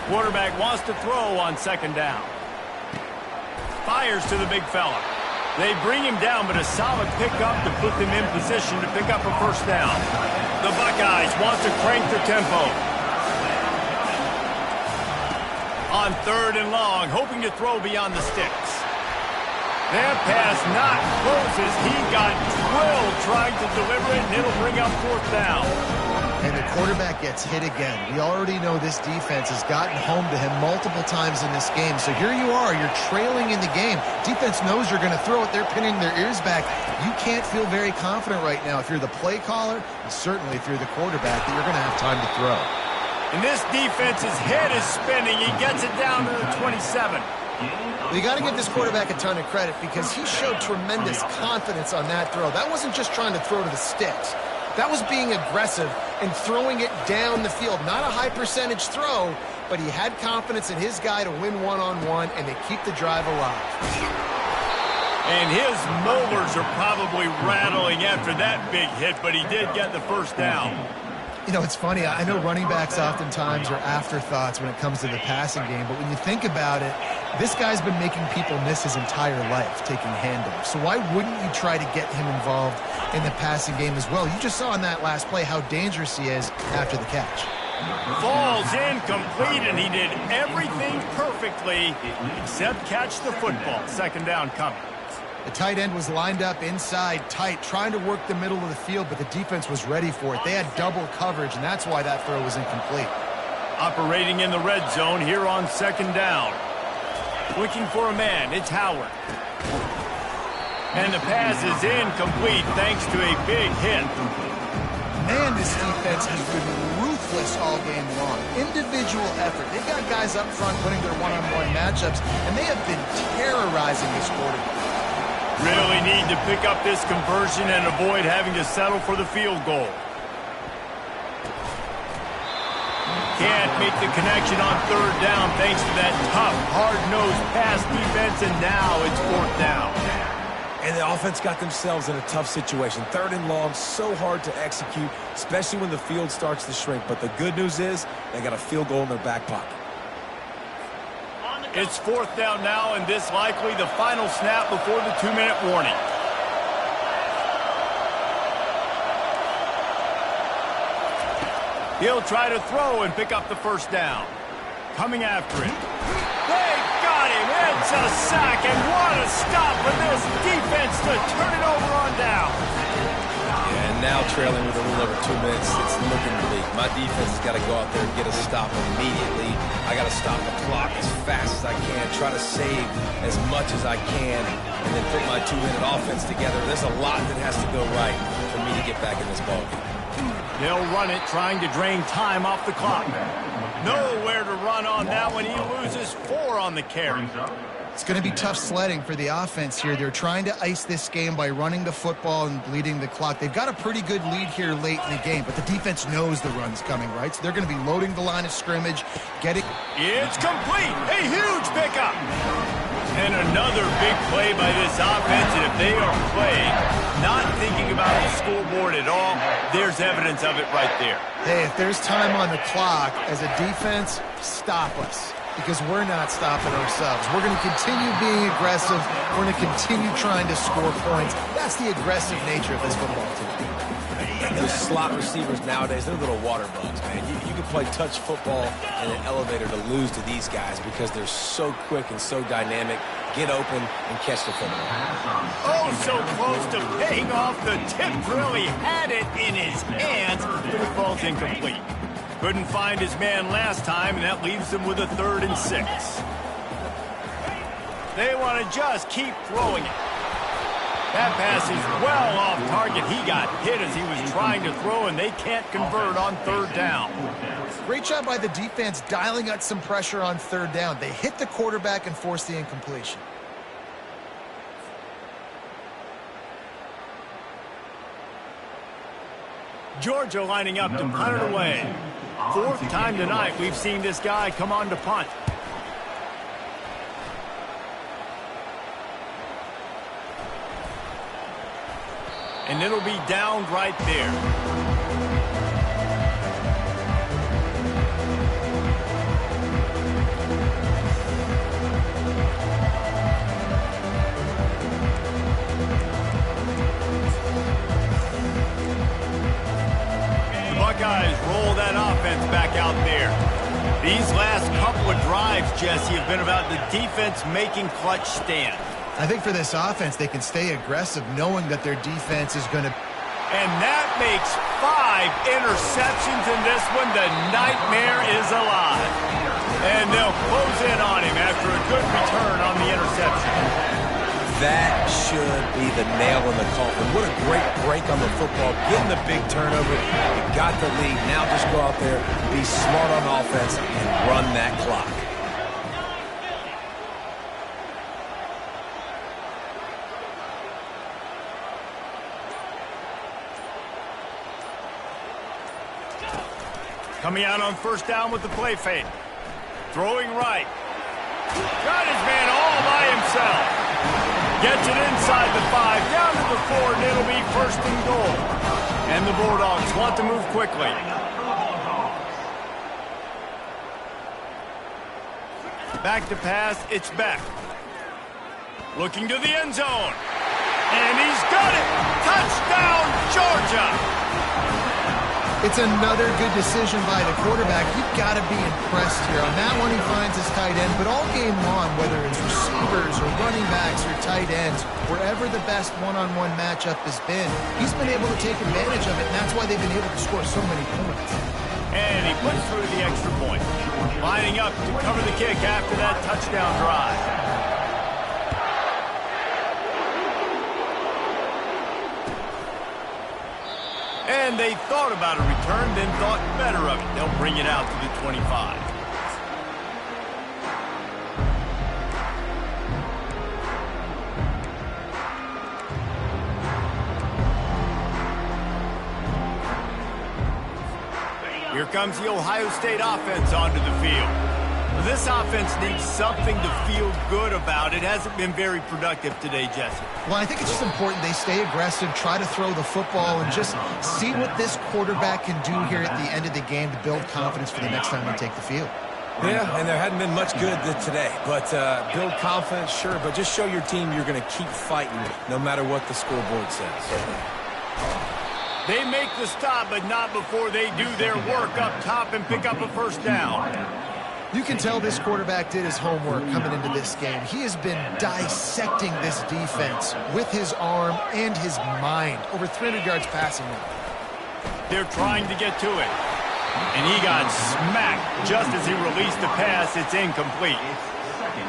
Quarterback wants to throw on second down. Fires to the big fella. They bring him down, but a solid pickup to put them in position to pick up a first down. The Buckeyes want to crank the tempo. On third and long, hoping to throw beyond the sticks. That pass not close as he got drilled trying to deliver it, and it'll bring up fourth down. And the quarterback gets hit again. We already know this defense has gotten home to him multiple times in this game. So here you are, you're trailing in the game. Defense knows you're going to throw it. They're pinning their ears back. You can't feel very confident right now if you're the play caller, and certainly if you're the quarterback, that you're going to have time to throw. And this defense's head is spinning. He gets it down to the 27. You got to give this quarterback a ton of credit because he showed tremendous confidence on that throw. That wasn't just trying to throw to the sticks. That was being aggressive and throwing it down the field. Not a high percentage throw, but he had confidence in his guy to win one-on-one, and they keep the drive alive. And his molars are probably rattling after that big hit, but he did get the first down. You know, it's funny. I know running backs oftentimes are afterthoughts when it comes to the passing game, but when you think about it, this guy's been making people miss his entire life taking handoffs. So why wouldn't you try to get him involved in the passing game as well? You just saw in that last play how dangerous he is after the catch. Falls incomplete, and he did everything perfectly except catch the football. Second down coming. The tight end was lined up inside tight, trying to work the middle of the field, but the defense was ready for it. They had double coverage, and that's why that throw was incomplete. Operating in the red zone here on second down. Looking for a man, it's Howard. And the pass is incomplete thanks to a big hit. Man, this defense has been ruthless all game long. Individual effort. They've got guys up front winning their one-on-one matchups, and they have been terrorizing this quarterback. Really need to pick up this conversion and avoid having to settle for the field goal. Can't make the connection on third down thanks to that tough, hard-nosed pass defense, and now it's fourth down. And the offense got themselves in a tough situation. Third and long, so hard to execute, especially when the field starts to shrink. But the good news is they got a field goal in their back pocket. It's fourth down now, and this likely the final snap before the 2-minute warning. He'll try to throw and pick up the first down. Coming after it. They got him. It's a sack, and what a stop for this defense to turn it over on down. Yeah, and now trailing with a little over 2 minutes, it's looking bleak. My defense has got to go out there and get a stop immediately. I got to stop the clock as fast as I can, try to save as much as I can, and then put my 2-minute offense together. There's a lot that has to go right for me to get back in this ballgame. They'll run it, trying to drain time off the clock. Nowhere to run on that one. He loses 4 on the carry. It's going to be tough sledding for the offense here. They're trying to ice this game by running the football and bleeding the clock. They've got a pretty good lead here late in the game, but the defense knows the run's coming, right? So they're going to be loading the line of scrimmage, getting... It's complete. A huge pickup. And another big play by this offense, and if they are playing, not thinking about the scoreboard at all, there's evidence of it right there. Hey, if there's time on the clock, as a defense, stop us. because we're not stopping ourselves. We're going to continue being aggressive. We're going to continue trying to score points. That's the aggressive nature of this football team. And those slot receivers nowadays, they're little water bugs, man. You can play touch football in an elevator to lose to these guys because they're so quick and so dynamic. Get open and catch the football. Oh, so close to paying off. The tip drill. He had it in his hands, but it falls incomplete. Couldn't find his man last time, and that leaves him with a 3rd and 6. They want to just keep throwing it. That pass is well off target. He got hit as he was trying to throw, and they can't convert on 3rd down. Great job by the defense dialing up some pressure on 3rd down. They hit the quarterback and forced the incompletion. Georgia lining up to punt it away. 4th time tonight we've seen this guy come on to punt. And it'll be down right there. Buckeyes roll that offense back out there. These last couple of drives, Jesse, have been about the defense making clutch stands. I think for this offense, they can stay aggressive knowing that their defense is going to... And that makes 5 interceptions in this one. The nightmare is alive. And they'll close in on him after a good return on the interception. That should be the nail in the coffin. What a great break on the football. Getting the big turnover. You got the lead. Now just go out there, be smart on offense, and run that clock. Coming out on 1st down with the play fake. Throwing right. Got his man all by himself. Gets it inside the 5, down to the 4, and it'll be 1st and goal. And the Bulldogs want to move quickly. Back to pass, it's Beck. Looking to the end zone. And he's got it! Touchdown, Georgia! It's another good decision by the quarterback. You've got to be impressed here. On that one, he finds his tight end. But all game long, whether it's receivers or running backs or tight ends, wherever the best one-on-one matchup has been, he's been able to take advantage of it, and that's why they've been able to score so many points. And he puts through the extra point. Lining up to cover the kick after that touchdown drive. And they thought about a return, then thought better of it. They'll bring it out to the 25. Here comes the Ohio State offense onto the field. This offense needs something to feel good about. It hasn't been very productive today, Jesse. Well, I think it's just important they stay aggressive, try to throw the football, and just see what this quarterback can do here at the end of the game to build confidence for the next time they take the field. Yeah, and there hadn't been much good today. But build confidence, sure, but just show your team you're going to keep fighting no matter what the scoreboard says. They make the stop, but not before they do their work up top and pick up a 1st down. You can tell this quarterback did his homework coming into this game. He has been dissecting this defense with his arm and his mind. Over 300 yards passing now. They're trying to get to it. And he got smacked just as he released the pass. It's incomplete.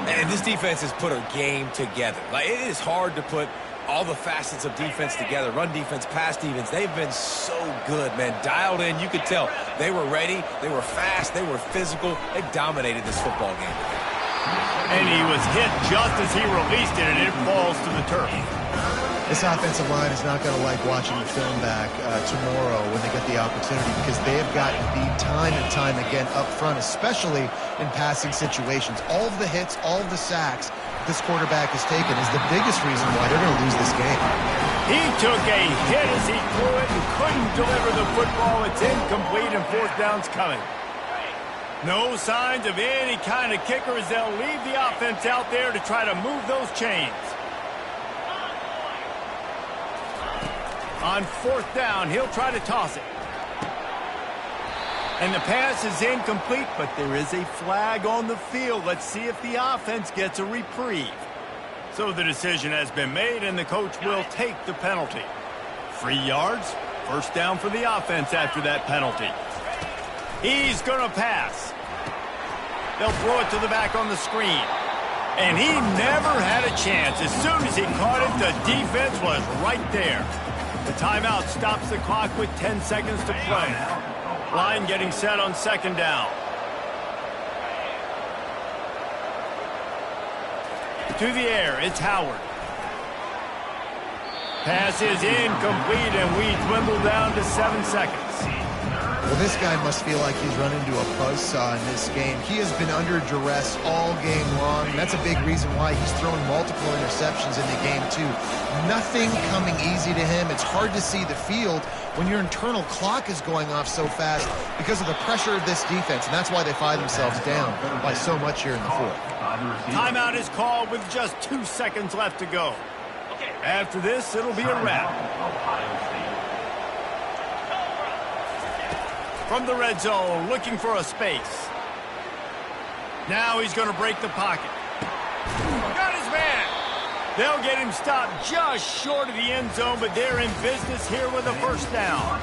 And this defense has put a game together. Like, it is hard to put all the facets of defense together. Run defense, pass defense. They've been so good, man. Dialed in. You could tell they were ready. They were fast. They were physical. They dominated this football game. And he was hit just as he released it, and it falls to the turf. This offensive line is not going to like watching the film back tomorrow when they get the opportunity, because they have gotten beat time and time again up front, especially in passing situations. All of the hits, all of the sacks this quarterback has taken is the biggest reason why they're going to lose this game. He took a hit as he threw it and couldn't deliver the football. It's incomplete, and 4th down's coming. No signs of any kind of kicker as they'll leave the offense out there to try to move those chains. On 4th down, he'll try to toss it. And the pass is incomplete, but there is a flag on the field. Let's see if the offense gets a reprieve. So the decision has been made, and the coach will take the penalty. 3 yards, 1st down for the offense after that penalty. He's going to pass. They'll throw it to the back on the screen. And he never had a chance. As soon as he caught it, the defense was right there. The timeout stops the clock with 10 seconds to play. Line getting set on 2nd down. To the air, it's Howard. Pass is incomplete, and we dwindle down to 7 seconds. Well, this guy must feel like he's run into a buzzsaw in this game. He has been under duress all game long, and that's a big reason why he's thrown multiple interceptions in the game, too. Nothing coming easy to him. It's hard to see the field when your internal clock is going off so fast because of the pressure of this defense, and that's why they find themselves down by so much here in the 4th. Timeout is called with just 2 seconds left to go. After this, it'll be a wrap. From the red zone, looking for a space. Now he's going to break the pocket. Got his man. They'll get him stopped just short of the end zone, but they're in business here with a 1st down.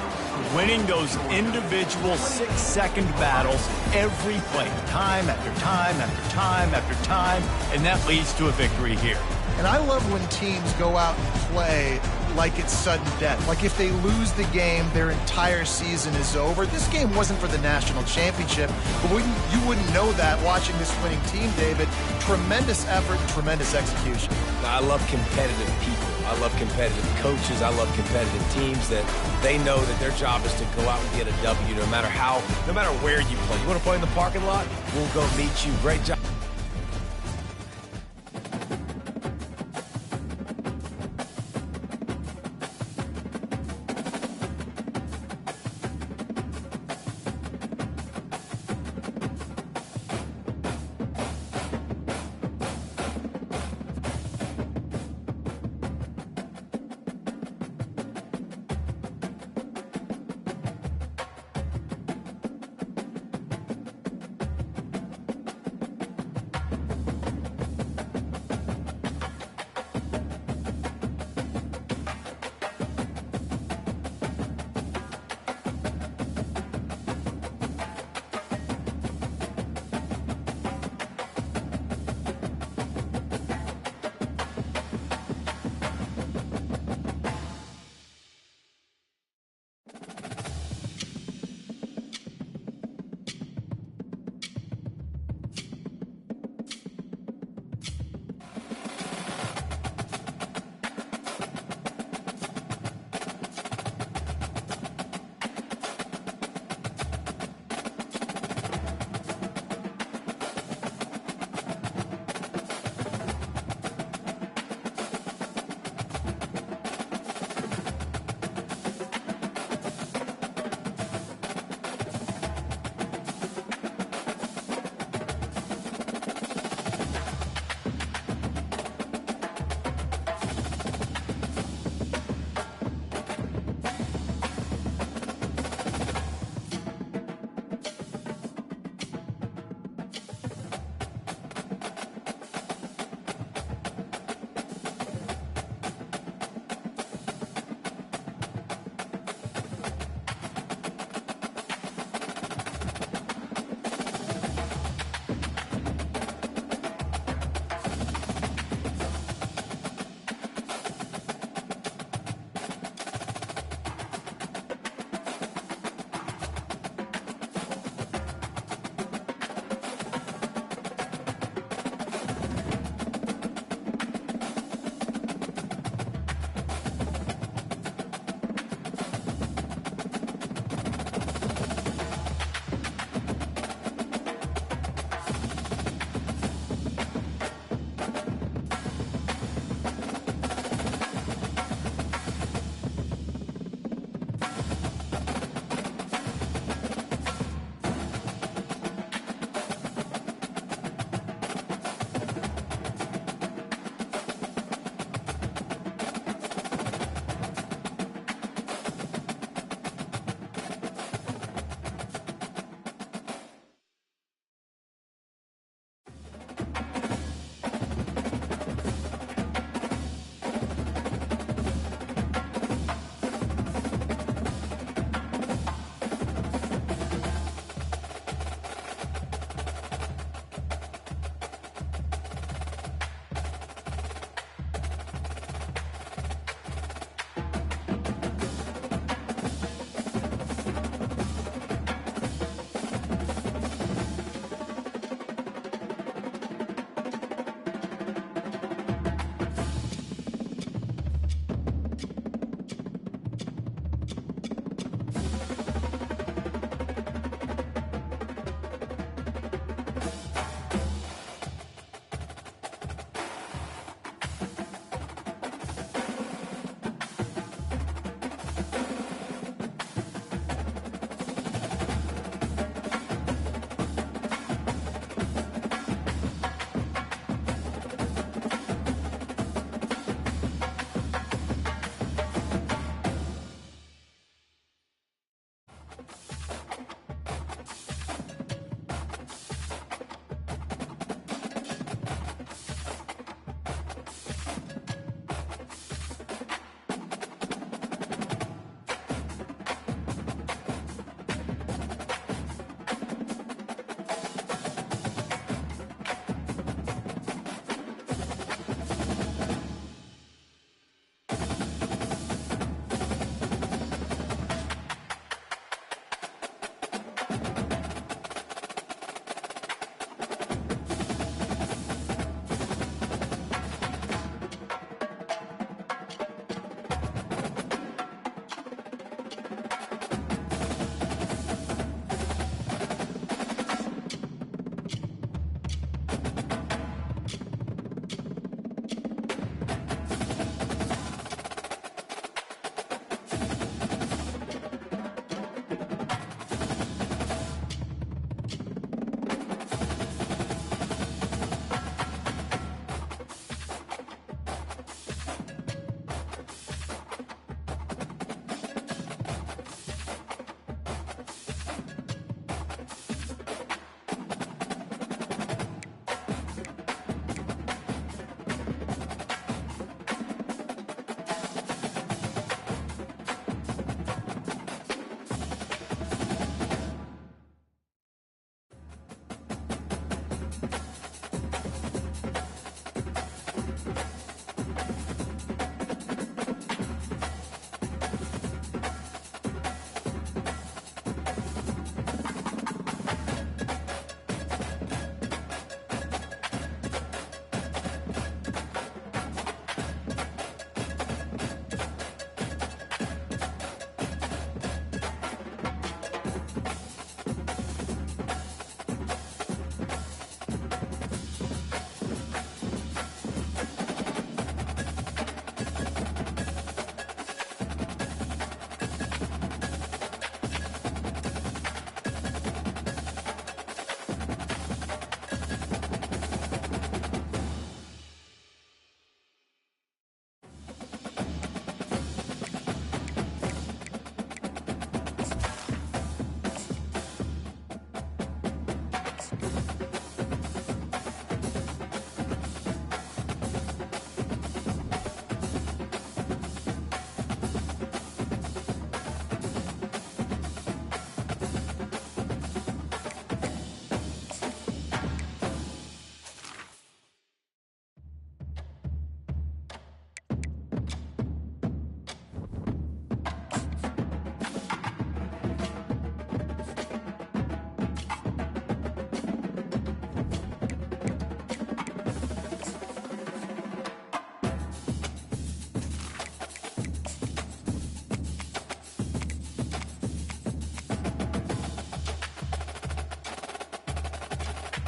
Winning those individual 6-second battles every play, time after time after time after time, and that leads to a victory here. And I love when teams go out and play like it's sudden death. Like if they lose the game, their entire season is over. This game wasn't for the national championship, but you wouldn't know that watching this winning team, David. Tremendous effort and tremendous execution. I love competitive people. I love competitive coaches. I love competitive teams that they know that their job is to go out and get a W no matter where you play. You want to play in the parking lot? We'll go meet you. Great job.